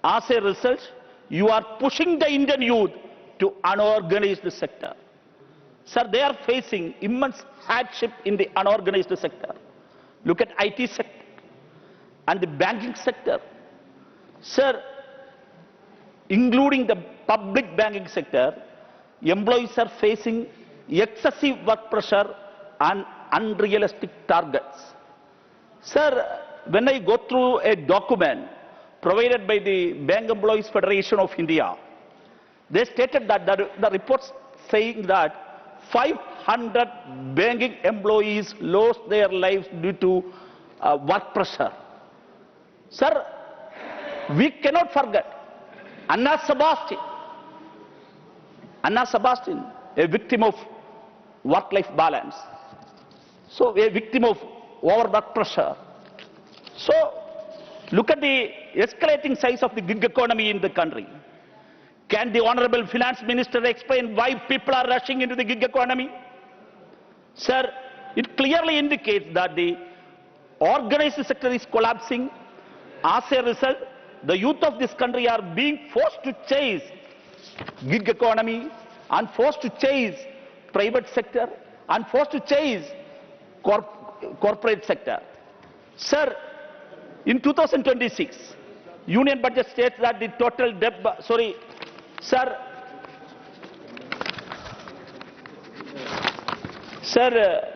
As a result, you are pushing the Indian youth to unorganized sector. Sir, they are facing immense hardship in the unorganized sector. Look at IT sector and the banking sector. Sir, including the public banking sector, employees are facing excessive work pressure and unrealistic targets. Sir, when I go through a document provided by the Bank Employees Federation of India, they stated that the reports saying that 500 banking employees lost their lives due to work pressure. Sir, we cannot forget Anna Sebastian, a victim of work-life balance. So, a victim of overwork pressure. So, look at the escalating size of the gig economy in the country. Can the Honorable Finance Minister explain why people are rushing into the gig economy? Sir, it clearly indicates that the organized sector is collapsing. As a result, the youth of this country are being forced to chase gig economy and forced to chase private sector and forced to chase corporate sector. Sir, in 2026, Union budget states that the total debt,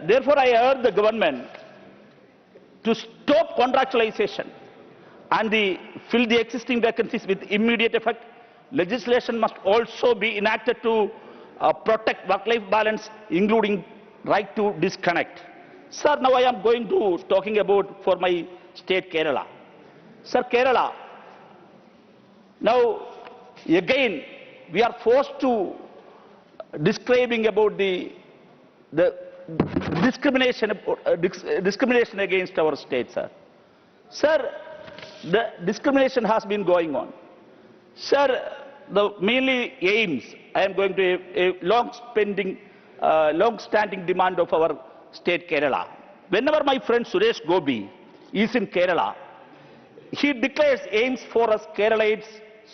therefore I urge the government to stop contractualization and fill the existing vacancies with immediate effect. Legislation must also be enacted to protect work-life balance, including right to disconnect. Sir, now I am going to talking about for my state Kerala. Sir, Kerala, now again we are forced to describing about the discrimination against our state, sir. Sir, the discrimination has been going on. Sir, the mainly aims, I am going to a long-standing demand of our state Kerala. Whenever my friend Suresh Gopi is in Kerala, he declares aims for us Keralites,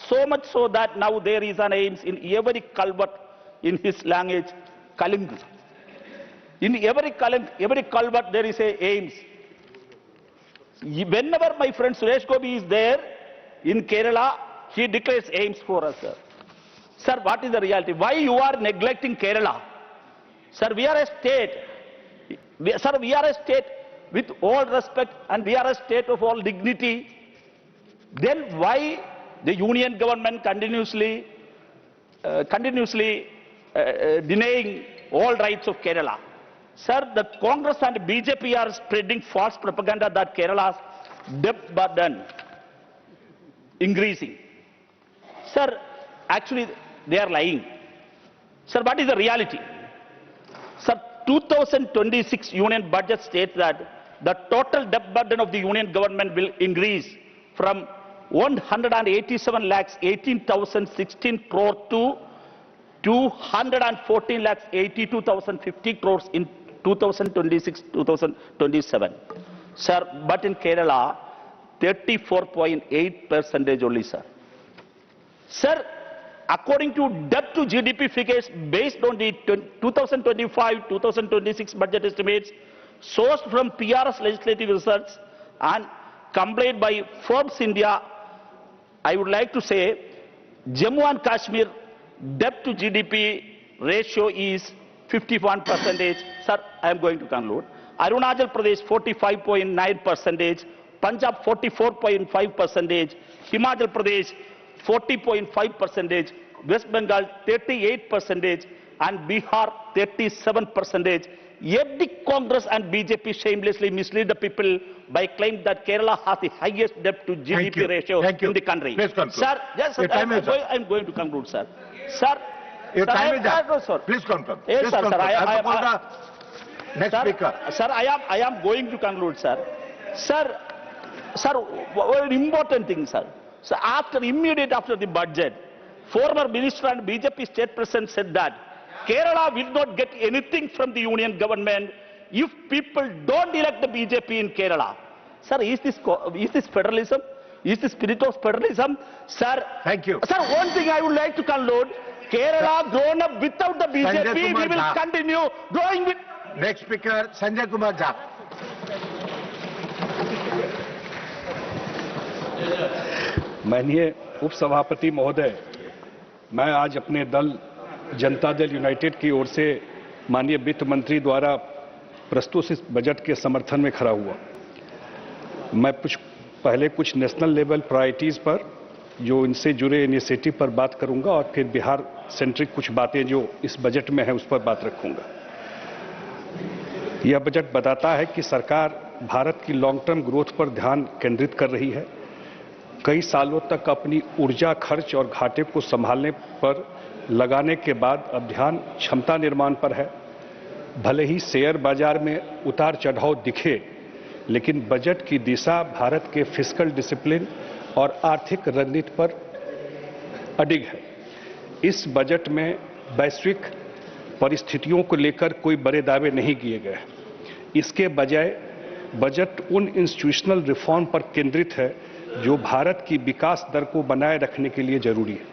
so much so that now there is an aims in every culvert in his language, Kalingu. In every culvert there is a aims. Whenever my friend Suresh Gopi is there in Kerala, he declares aims for us, sir. Sir, what is the reality? Why you are neglecting Kerala? Sir, we are a state. Sir, we are a state with all respect and we are a state of all dignity. Then why the union government continuously denying all rights of Kerala? Sir, the Congress and BJP are spreading false propaganda that Kerala's debt burden increasing. Sir, actually they are lying. Sir, what is the reality? Sir, 2026 union budget states that the total debt burden of the union government will increase from 187 lakhs 18,016 crore to 214 lakhs 82,050 crores in 2026-2027. Sir, but in Kerala, 34.8% only, sir. Sir, according to debt to GDP figures based on the 2025-2026 budget estimates sourced from PRS legislative research and compiled by Forbes India, I would like to say Jammu and Kashmir debt to GDP ratio is 51%. Sir, I am going to conclude. Arunachal Pradesh 45.9%, Punjab 44.5%, Himachal Pradesh 40.5%, West Bengal 38%, and Bihar 37%. Yet the Congress and BJP shamelessly mislead the people by claiming that Kerala has the highest debt to GDP ratio in the country. Please conclude. Sir, yes, sir, I'm going to conclude, sir. Sir, your sir, time is up. Sir. Please conclude. Yes, Please sir, conclude. sir, Next sir, speaker. Sir, I am going to conclude, sir. Sir, one important thing, sir. So immediate after the budget, former minister and BJP state president said that Kerala will not get anything from the union government if people don't elect the BJP in Kerala. Sir, is this federalism? Is the spirit of federalism? Sir, thank you. Sir, one thing I would like to conclude. Kerala grown up without the BJP, we will continue growing with... Next speaker, Sanjay Kumar Jha. माननीय उपसभापति महोदय, मैं आज अपने दल Janata Dal United की ओर से माननीय वित्त मंत्री द्वारा प्रस्तुत इस बजट के समर्थन में खड़ा हुआ। मैं पहले कुछ नेशनल लेवल प्रायोरिटीज पर जो इनसे जुड़े इनिशिएटिव पर बात करूंगा और फिर बिहार सेंट्रिक कुछ बातें जो इस बजट में है उस पर बात रखूंगा। यह बजट बताता है कि सरकार भारत की लॉन्ग टर्म ग्रोथ पर ध्यान केंद्रित कर रही है। कई सालों तक अपनी ऊर्जा खर्च और घाटे को संभालने पर लगाने के बाद अब ध्यान क्षमता निर्माण पर है। भले ही शेयर बाजार में उतार चढ़ाव दिखे, लेकिन बजट की दिशा भारत के फिस्कल डिसिप्लिन और आर्थिक रणनीति पर अडिग है। इस बजट में वैश्विक परिस्थितियों को लेकर कोई बड़े दावे नहीं किए गए। इसके बजाय बजट उन इंस्टीट्यूशनल रिफॉर्म पर केंद्रित है जो भारत की विकास दर को बनाए रखने के लिए जरूरी है।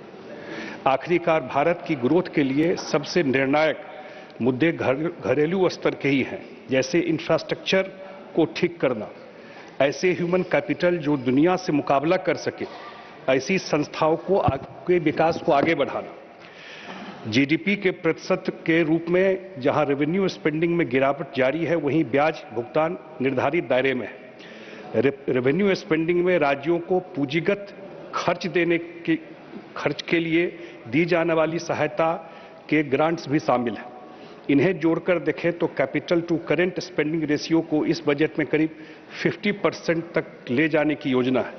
आखिरकार भारत की ग्रोथ के लिए सबसे निर्णायक मुद्दे घरेलू स्तर के ही हैं, जैसे इंफ्रास्ट्रक्चर को ठीक करना, ऐसे ह्यूमन कैपिटल जो दुनिया से मुकाबला कर सके, ऐसी संस्थाओं को के विकास को आगे बढ़ाना। जीडीपी के प्रतिशत के रूप में जहां रेवेन्यू स्पेंडिंग में गिरावट जारी है, वहीं ब्याज भुगतान निर्धारित दायरे में है। रेवेन्यू स्पेंडिंग में राज्यों को पूंजीगत खर्च के लिए दी जाने वाली सहायता के ग्रांट्स भी शामिल हैं। इन्हें जोड़कर देखें तो capital to current spending ratio को इस बजट में करीब 50% तक ले जाने की योजना है।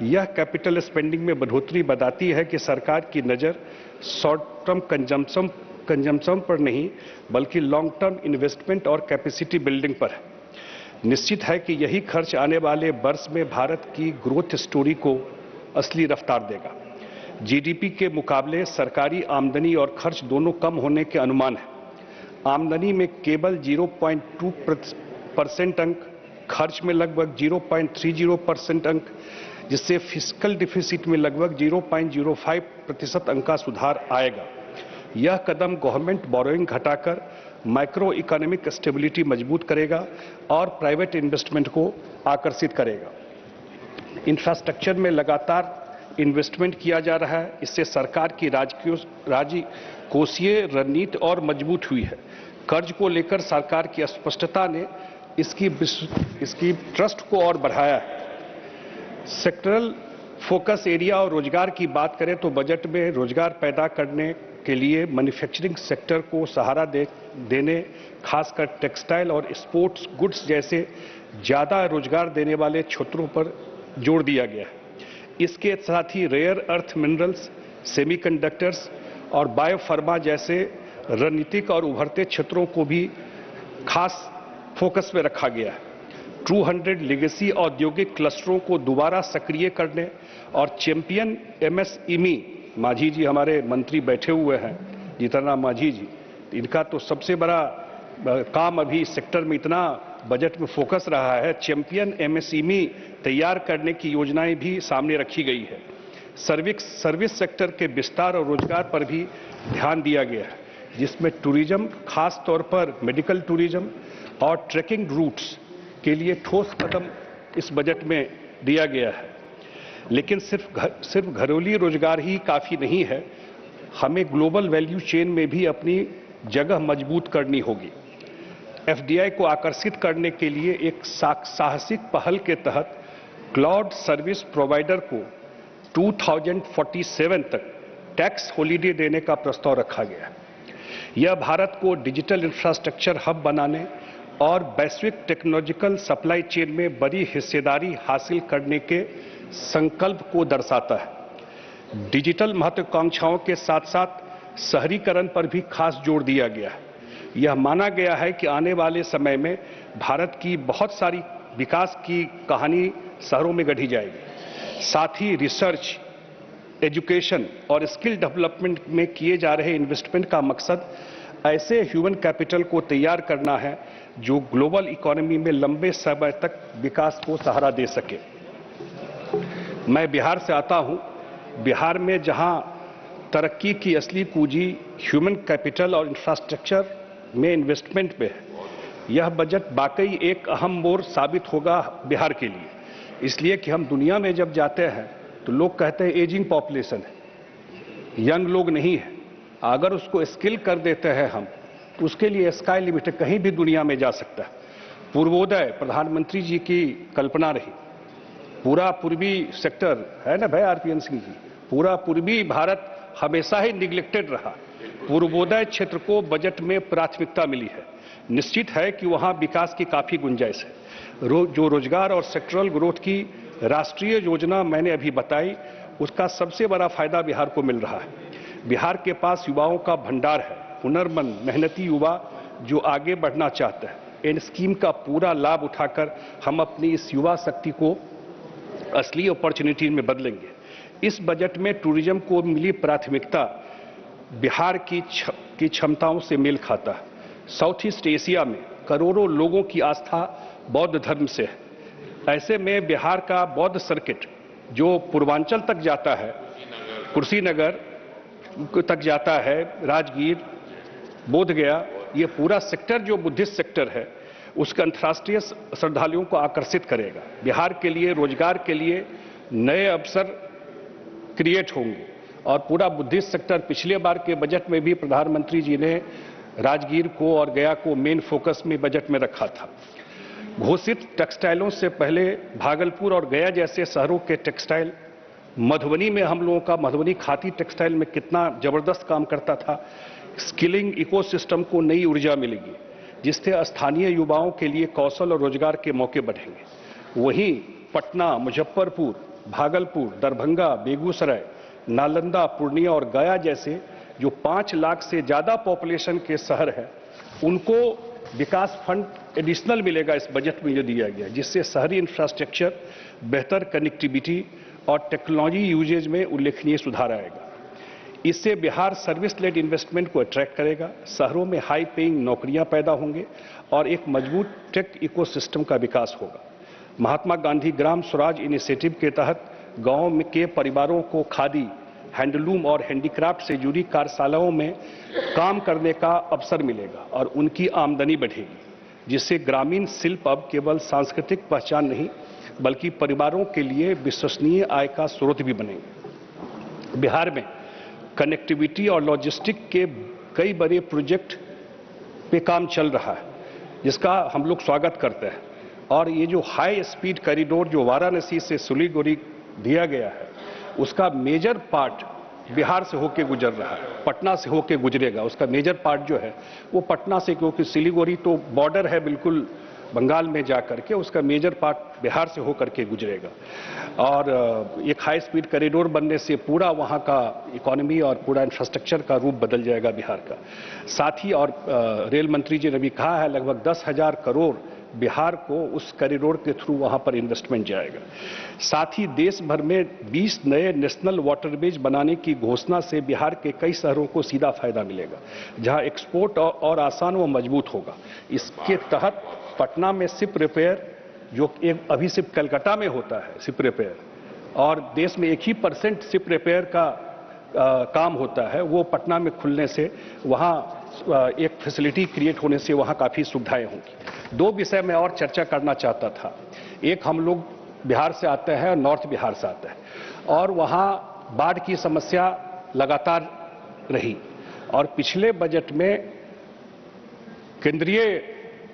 यह कैपिटल स्पेंडिंग में बढ़ोतरी बताती है कि सरकार की नज़र शॉर्ट टर्म कंजम्पशन पर नहीं, बल्कि लॉन्ग टर्म इन्वेस्टमेंट और कैपेसिटी बिल्डिंग पर है। निश्चित है कि यही खर्च आने वाले वर्ष में भारत की ग्रोथ स्टोरी को असली रफ्तार देगा। जीडीपी के मुकाबले सरकारी आमदनी और खर्च दोनों कम होने के अनुमान है। आमदनी में केवल 0.2% अंक, खर्च में लगभग 0.30% अंक, जिससे फिस्कल डिफिसिट में लगभग 0.05% अंक का सुधार आएगा। यह कदम गवर्नमेंट बोरोइंग घटाकर माइक्रो इकोनॉमिक स्टेबिलिटी मजबूत करेगा और प्राइवेट इन्वेस्टमेंट को आकर्षित करेगा। इंफ्रास्ट्रक्चर में लगातार इन्वेस्टमेंट किया जा रहा है। इससे सरकार की राजकोषीय रणनीति और मजबूत हुई है। कर्ज को लेकर सरकार की स्पष्टता ने इसकी ट्रस्ट को और बढ़ाया है। सेक्टरल फोकस एरिया और रोजगार की बात करें तो बजट में रोजगार पैदा करने के लिए मैन्युफैक्चरिंग सेक्टर को सहारा देने, खासकर टेक्सटाइल और स्पोर्ट्स गुड्स जैसे ज्यादा रोजगार देने वाले क्षेत्रों पर जोर दिया गया है। इसके साथ ही रेयर अर्थ मिनरल्स, सेमीकंडक्टर्स और बायोफार्मा जैसे रणनीतिक और उभरते क्षेत्रों को भी खास फोकस में रखा गया है। 200 लेगेसी औद्योगिक क्लस्टरों को दोबारा सक्रिय करने और चैंपियन एमएसएमई, माझी जी हमारे मंत्री बैठे हुए हैं, जीतनराम माझी जी, इनका तो सबसे बड़ा काम अभी सेक्टर में इतना बजट में फोकस रहा है। चैंपियन एमएसएमई तैयार करने की योजनाएं भी सामने रखी गई है। सर्विस सेक्टर के विस्तार और रोजगार पर भी ध्यान दिया गया है, जिसमें टूरिज्म, खास तौर पर मेडिकल टूरिज्म और ट्रैकिंग रूट्स के लिए ठोस कदम इस बजट में दिया गया है। लेकिन सिर्फ घरेलू रोजगार ही काफी नहीं है, हमें ग्लोबल वैल्यू चेन में भी अपनी जगह मजबूत करनी होगी। एफडीआई को आकर्षित करने के लिए एक साहसिक पहल के तहत क्लाउड सर्विस प्रोवाइडर को 2047 तक टैक्स हॉलिडे देने का प्रस्ताव रखा गया है। यह भारत को डिजिटल इंफ्रास्ट्रक्चर हब बनाने और वैश्विक टेक्नोलॉजिकल सप्लाई चेन में बड़ी हिस्सेदारी हासिल करने के संकल्प को दर्शाता है। डिजिटल महत्वाकांक्षाओं के साथ साथ शहरीकरण पर भी खास जोर दिया गया है। यह माना गया है कि आने वाले समय में भारत की बहुत सारी विकास की कहानी शहरों में गढ़ी जाएगी। साथ ही रिसर्च, एजुकेशन और स्किल डेवलपमेंट में किए जा रहे इन्वेस्टमेंट का मकसद ऐसे ह्यूमन कैपिटल को तैयार करना है जो ग्लोबल इकोनॉमी में लंबे समय तक विकास को सहारा दे सके। मैं बिहार से आता हूं। बिहार में जहां तरक्की की असली पूंजी ह्यूमन कैपिटल और इंफ्रास्ट्रक्चर में इन्वेस्टमेंट पे है, यह बजट वाकई एक अहम मोड़ साबित होगा बिहार के लिए। इसलिए कि हम दुनिया में जब जाते हैं तो लोग कहते हैं एजिंग पॉपुलेशन है, यंग लोग नहीं है। अगर उसको स्किल कर देते हैं हम, तो उसके लिए स्काई लिमिट है, कहीं भी दुनिया में जा सकता है। पूर्वोदय प्रधानमंत्री जी की कल्पना रही। पूरा पूर्वी सेक्टर है ना भाई आरपीएन सिंह जी, पूरा पूर्वी भारत हमेशा ही निग्लेक्टेड रहा। पूर्वोदय क्षेत्र को बजट में प्राथमिकता मिली है। निश्चित है कि वहां विकास की काफी गुंजाइश है। जो रोजगार और सेक्टरल ग्रोथ की राष्ट्रीय योजना मैंने अभी बताई, उसका सबसे बड़ा फायदा बिहार को मिल रहा है। बिहार के पास युवाओं का भंडार है, हुनरमंद मेहनती युवा जो आगे बढ़ना चाहते हैं। इन स्कीम का पूरा लाभ उठाकर हम अपनी इस युवा शक्ति को असली अपॉर्चुनिटी में बदलेंगे। इस बजट में टूरिज्म को मिली प्राथमिकता बिहार की क्षमताओं से मेल खाता है। साउथ ईस्ट एशिया में करोड़ों लोगों की आस्था बौद्ध धर्म से है। ऐसे में बिहार का बौद्ध सर्किट जो पूर्वांचल तक जाता है, कुर्सीनगर तक जाता है, राजगीर, बोधगया, ये पूरा सेक्टर जो बुद्धिस्ट सेक्टर है, उसके अंतर्राष्ट्रीय श्रद्धालुओं को आकर्षित करेगा। बिहार के लिए रोजगार के लिए नए अवसर क्रिएट होंगे। और पूरा बुद्धिस्ट सेक्टर, पिछले बार के बजट में भी प्रधानमंत्री जी ने राजगीर को और गया को मेन फोकस में बजट में रखा था। घोषित टेक्सटाइलों से पहले भागलपुर और गया जैसे शहरों के टेक्सटाइल, मधुबनी में हम लोगों का मधुबनी खादी टेक्सटाइल में कितना जबरदस्त काम करता था। स्किलिंग इकोसिस्टम को नई ऊर्जा मिलेगी, जिससे स्थानीय युवाओं के लिए कौशल और रोजगार के मौके बढ़ेंगे। वहीं पटना, मुजफ्फरपुर, भागलपुर, दरभंगा, बेगूसराय, नालंदा, पूर्णिया और गया जैसे जो 5 लाख से ज्यादा पॉपुलेशन के शहर हैं, उनको विकास फंड एडिशनल मिलेगा इस बजट में जो दिया गया, जिससे शहरी इंफ्रास्ट्रक्चर, बेहतर कनेक्टिविटी और टेक्नोलॉजी यूजेज में उल्लेखनीय सुधार आएगा। इससे बिहार सर्विस लेड इन्वेस्टमेंट को अट्रैक्ट करेगा, शहरों में हाई पेइंग नौकरियां पैदा होंगे और एक मजबूत टेक इकोसिस्टम का विकास होगा। महात्मा गांधी ग्राम स्वराज इनिशिएटिव के तहत गांव में के परिवारों को खादी, हैंडलूम और हैंडीक्राफ्ट से जुड़ी कार्यशालाओं में काम करने का अवसर मिलेगा और उनकी आमदनी बढ़ेगी, जिससे ग्रामीण शिल्प अब केवल सांस्कृतिक पहचान नहीं बल्कि परिवारों के लिए विश्वसनीय आय का स्रोत भी बनेंगे। बिहार में कनेक्टिविटी और लॉजिस्टिक के कई बड़े प्रोजेक्ट पे काम चल रहा है, जिसका हम लोग स्वागत करते हैं। और ये जो हाई स्पीड कॉरिडोर जो वाराणसी से सिलीगुड़ी दिया गया है, उसका मेजर पार्ट बिहार से होके गुजर रहा है, पटना से होके गुजरेगा। उसका मेजर पार्ट जो है वो पटना से, क्योंकि सिलीगुड़ी तो बॉर्डर है बिल्कुल बंगाल में जा करके, उसका मेजर पार्ट बिहार से होकर के गुजरेगा। और एक हाई स्पीड कॉरिडोर बनने से पूरा वहाँ का इकोनॉमी और पूरा इंफ्रास्ट्रक्चर का रूप बदल जाएगा बिहार का। साथ ही और रेल मंत्री जी ने भी कहा है लगभग 10,000 करोड़ बिहार को उस कॉरिडोर के थ्रू वहां पर इन्वेस्टमेंट जाएगा। साथ ही देश भर में 20 नए नेशनल वाटरवेज बनाने की घोषणा से बिहार के कई शहरों को सीधा फायदा मिलेगा, जहां एक्सपोर्ट और आसान व मजबूत होगा। इसके तहत पटना में शिप रिपेयर, जो एक अभी सिर्फ कलकत्ता में होता है शिप रिपेयर, और देश में 1% शिप रिपेयर का काम होता है, वो पटना में खुलने से वहां एक फैसिलिटी क्रिएट होने से वहां काफी सुविधाएं होंगी। 2 विषय में और चर्चा करना चाहता था। एक, हम लोग बिहार से आते हैं और नॉर्थ बिहार से आते हैं, और वहां बाढ़ की समस्या लगातार रही, और पिछले बजट में केंद्रीय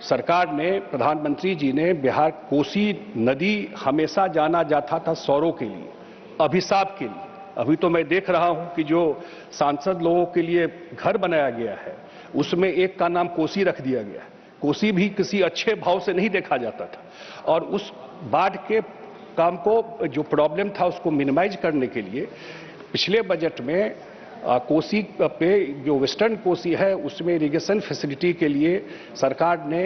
सरकार ने, प्रधानमंत्री जी ने बिहार कोसी नदी हमेशा जाना जाता था सौरों के लिए, अभिशाप के लिए। अभी तो मैं देख रहा हूं कि जो सांसद लोगों के लिए घर बनाया गया है, उसमें एक का नाम कोसी रख दिया गया। कोसी भी किसी अच्छे भाव से नहीं देखा जाता था, और उस बाढ़ के काम को, जो प्रॉब्लम था, उसको मिनिमाइज करने के लिए पिछले बजट में कोसी पे, जो वेस्टर्न कोसी है, उसमें इरिगेशन फैसिलिटी के लिए सरकार ने,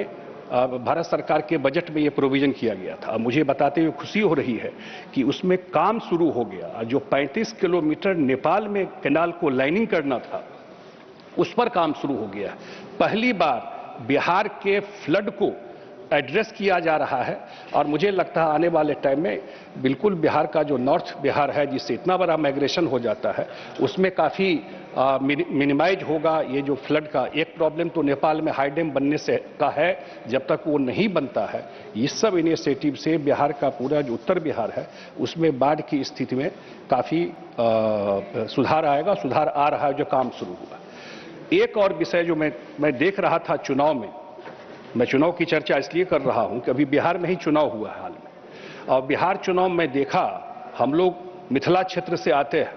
भारत सरकार के बजट में ये प्रोविजन किया गया था। मुझे बताते हुए खुशी हो रही है कि उसमें काम शुरू हो गया। जो 35 किलोमीटर नेपाल में कैनाल को लाइनिंग करना था, उस पर काम शुरू हो गया। पहली बार बिहार के फ्लड को एड्रेस किया जा रहा है, और मुझे लगता है आने वाले टाइम में बिल्कुल बिहार का जो नॉर्थ बिहार है, जिससे इतना बड़ा माइग्रेशन हो जाता है, उसमें काफ़ी मिनिमाइज होगा ये जो फ्लड का। एक प्रॉब्लम तो नेपाल में हाई डैम बनने से का है, जब तक वो नहीं बनता है, इस सब इनिशिएटिव से बिहार का पूरा जो उत्तर बिहार है, उसमें बाढ़ की स्थिति में काफ़ी सुधार आएगा, सुधार आ रहा है, जो काम शुरू हुआ। एक और विषय जो मैं देख रहा था चुनाव में, मैं चुनाव की चर्चा इसलिए कर रहा हूं कि अभी बिहार में ही चुनाव हुआ है हाल में, और बिहार चुनाव में देखा, हम लोग मिथिला क्षेत्र से आते हैं,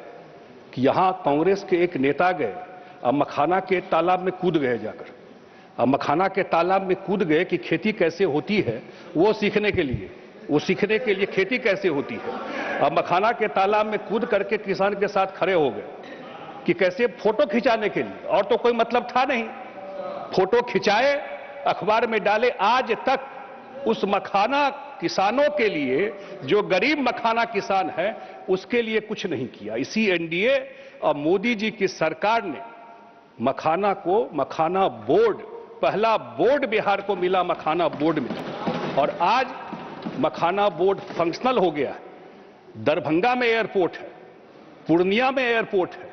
कि यहां कांग्रेस के एक नेता गए और मखाना के तालाब में कूद गए जाकर, और मखाना के तालाब में कूद गए कि खेती कैसे होती है, वो सीखने के लिए खेती कैसे होती है। और मखाना के तालाब में कूद करके किसान के साथ खड़े हो गए कि कैसे फोटो खिंचाने के लिए, और तो कोई मतलब था नहीं, फोटो खिंचाए, अखबार में डाले। आज तक उस मखाना किसानों के लिए, जो गरीब मखाना किसान है, उसके लिए कुछ नहीं किया। इसी एनडीए और मोदी जी की सरकार ने मखाना को, मखाना बोर्ड, पहला बोर्ड बिहार को मिला, मखाना बोर्ड में, और आज मखाना बोर्ड फंक्शनल हो गया है। दरभंगा में एयरपोर्ट है, पूर्णिया में एयरपोर्ट है।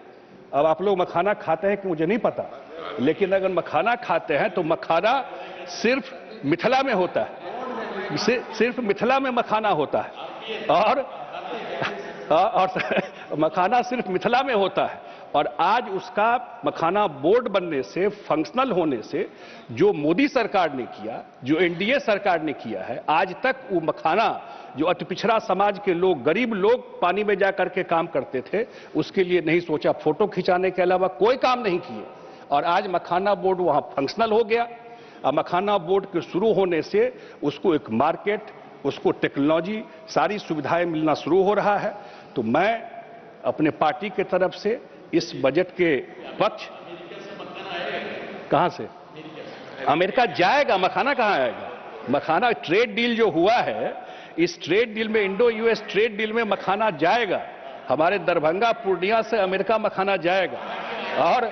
अब आप लोग मखाना खाते हैं कि मुझे नहीं पता, लेकिन अगर मखाना खाते हैं तो मखाना सिर्फ मिथिला में होता है, सिर्फ मिथिला में मखाना होता है, और मखाना सिर्फ मिथिला में होता है। और आज उसका मखाना बोर्ड बनने से, फंक्शनल होने से, जो मोदी सरकार ने किया, जो एनडीए सरकार ने किया है, आज तक वो मखाना, जो अति पिछड़ा समाज के लोग, गरीब लोग पानी में जाकर के काम करते थे, उसके लिए नहीं सोचा। फोटो खिंचाने के अलावा कोई काम नहीं किए, और आज मखाना बोर्ड वहां फंक्शनल हो गया। और मखाना बोर्ड के शुरू होने से उसको एक मार्केट, उसको टेक्नोलॉजी, सारी सुविधाएं मिलना शुरू हो रहा है। तो मैं अपने पार्टी के तरफ से इस बजट के पक्ष, कहां से अमेरिका जाएगा, मखाना कहां आएगा? मखाना ट्रेड डील जो हुआ है, इस ट्रेड डील में, इंडो यूएस ट्रेड डील में मखाना जाएगा। हमारे दरभंगा, पूर्णिया से अमेरिका मखाना जाएगा, और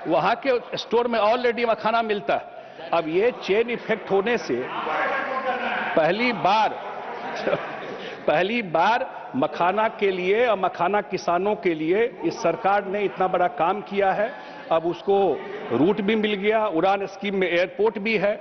वहां के स्टोर में ऑलरेडी मखाना मिलता है। अब ये चेन इफेक्ट होने से पहली बार मखाना के लिए और मखाना किसानों के लिए इस सरकार ने इतना बड़ा काम किया है। अब उसको रूट भी मिल गया, उड़ान स्कीम में एयरपोर्ट भी है,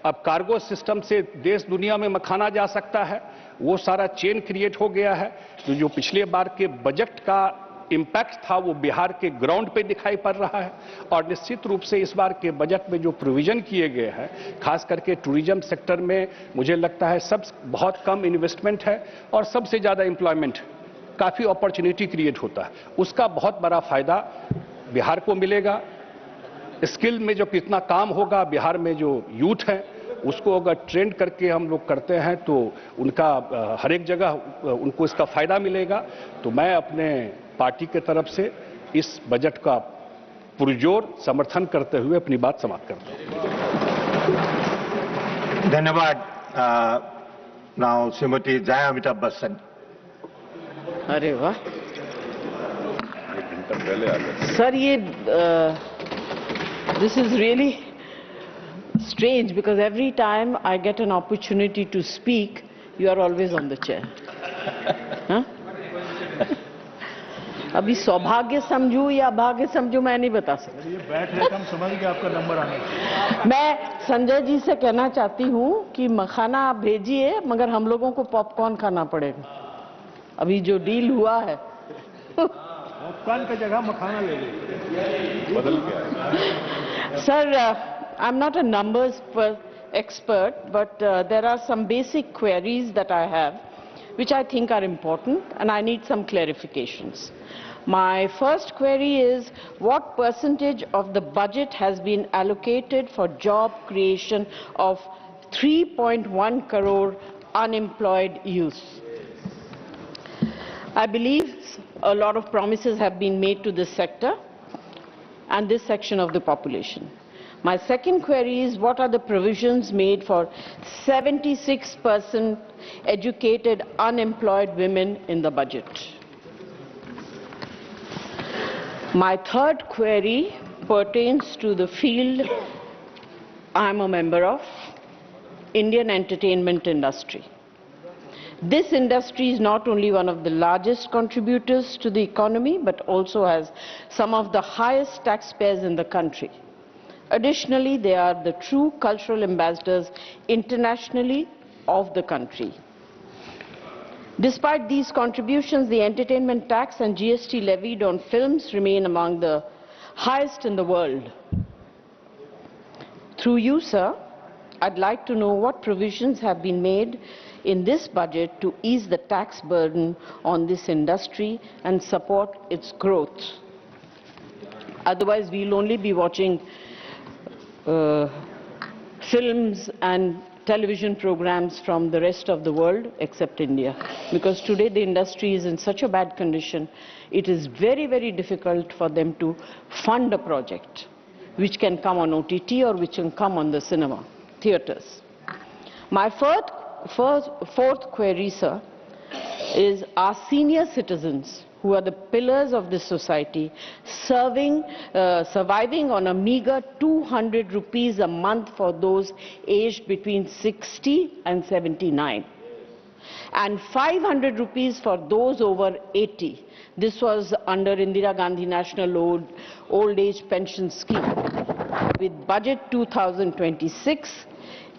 अब कार्गो सिस्टम से देश दुनिया में मखाना जा सकता है। वो सारा चेन क्रिएट हो गया है। तो जो पिछले बार के बजट का इम्पैक्ट था, वो बिहार के ग्राउंड पे दिखाई पड़ रहा है। और निश्चित रूप से इस बार के बजट में जो प्रोविजन किए गए हैं, खास करके टूरिज्म सेक्टर में, मुझे लगता है बहुत कम इन्वेस्टमेंट है और सबसे ज्यादा एम्प्लॉयमेंट, काफी अपॉर्चुनिटी क्रिएट होता है। उसका बहुत बड़ा फायदा बिहार को मिलेगा। स्किल में जो कितना काम होगा, बिहार में जो यूथ है, उसको अगर ट्रेंड करके हम लोग करते हैं तो उनका हर एक जगह उनको इसका फायदा मिलेगा। तो मैं अपने पार्टी के तरफ से इस बजट का पुरजोर समर्थन करते हुए अपनी बात समाप्त करता हूं। धन्यवाद। नाउ श्रीमती जया अमिताभ बच्चन। अरे वाह सर, ये this is really strange because every time I get an opportunity to speak, you are always on the chair. हाँ? अभी सौभाग्य समझू या भाग्य समझू मैं नहीं बता सकती। ये बैठ है, हम समझ गए आपका नंबर आना चाहिए। मैं संजय जी से कहना चाहती हूँ कि मखाना आप भेजिए, मगर हम लोगों को पॉपकॉर्न खाना पड़ेगा। अभी जो डील हुआ है पॉपकॉर्न की जगह मखाना ले लीजिए, बदल गया। Sir, I'm not a numbers expert, but there are some basic queries that I have, which I think are important, and I need some clarifications. My first query is, what percentage of the budget has been allocated for job creation of 3.1 crore unemployed youth? I believe a lot of promises have been made to this sector and this section of the population. My second query is, what are the provisions made for 76% educated unemployed women in the budget? My third query pertains to the field I'm a member of, Indian entertainment industry. This industry is not only one of the largest contributors to the economy, but also has some of the highest taxpayers in the country. Additionally, they are the true cultural ambassadors internationally of the country. Despite these contributions, the entertainment tax and GST levied on films remain among the highest in the world. Through you, sir, I'd like to know what provisions have been made in this budget to ease the tax burden on this industry and support its growth. Otherwise, we'll only be watching films and television programs from the rest of the world except India. Because today the industry is in such a bad condition, it is very, very difficult for them to fund a project which can come on OTT or which can come on the cinema theatres. My fourth query, sir, is our senior citizens, who are the pillars of this society, surviving on a meager 200 rupees a month for those aged between 60 and 79, and 500 rupees for those over 80. This was under Indira Gandhi National Old Age Pension Scheme. With Budget 2026,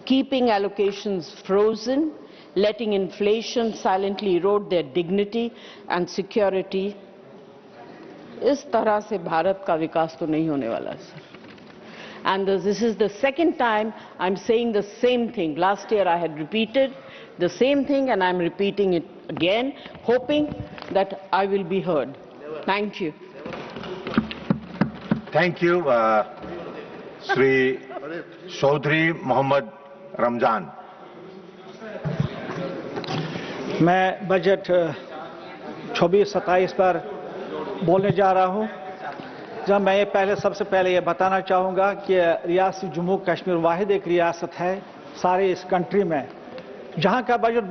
keeping allocations frozen, letting inflation silently erode their dignity and security, इस तरह से भारत का विकास तो नहीं होने वाला sir. And this is the second time I'm saying the same thing. Last year I had repeated the same thing and I'm repeating it again, hoping that I will be heard. Thank you. Thank you, Sri Chaudhry Mohammad Ramzan. मैं budget 26-27 पर बोलने जा रहा हूं। जब मैं ये सबसे पहले ये बताना चाहूँगा कि रियासत जम्मू कश्मीर वाहिद एक रियासत है सारे इस कंट्री में जहां का बजट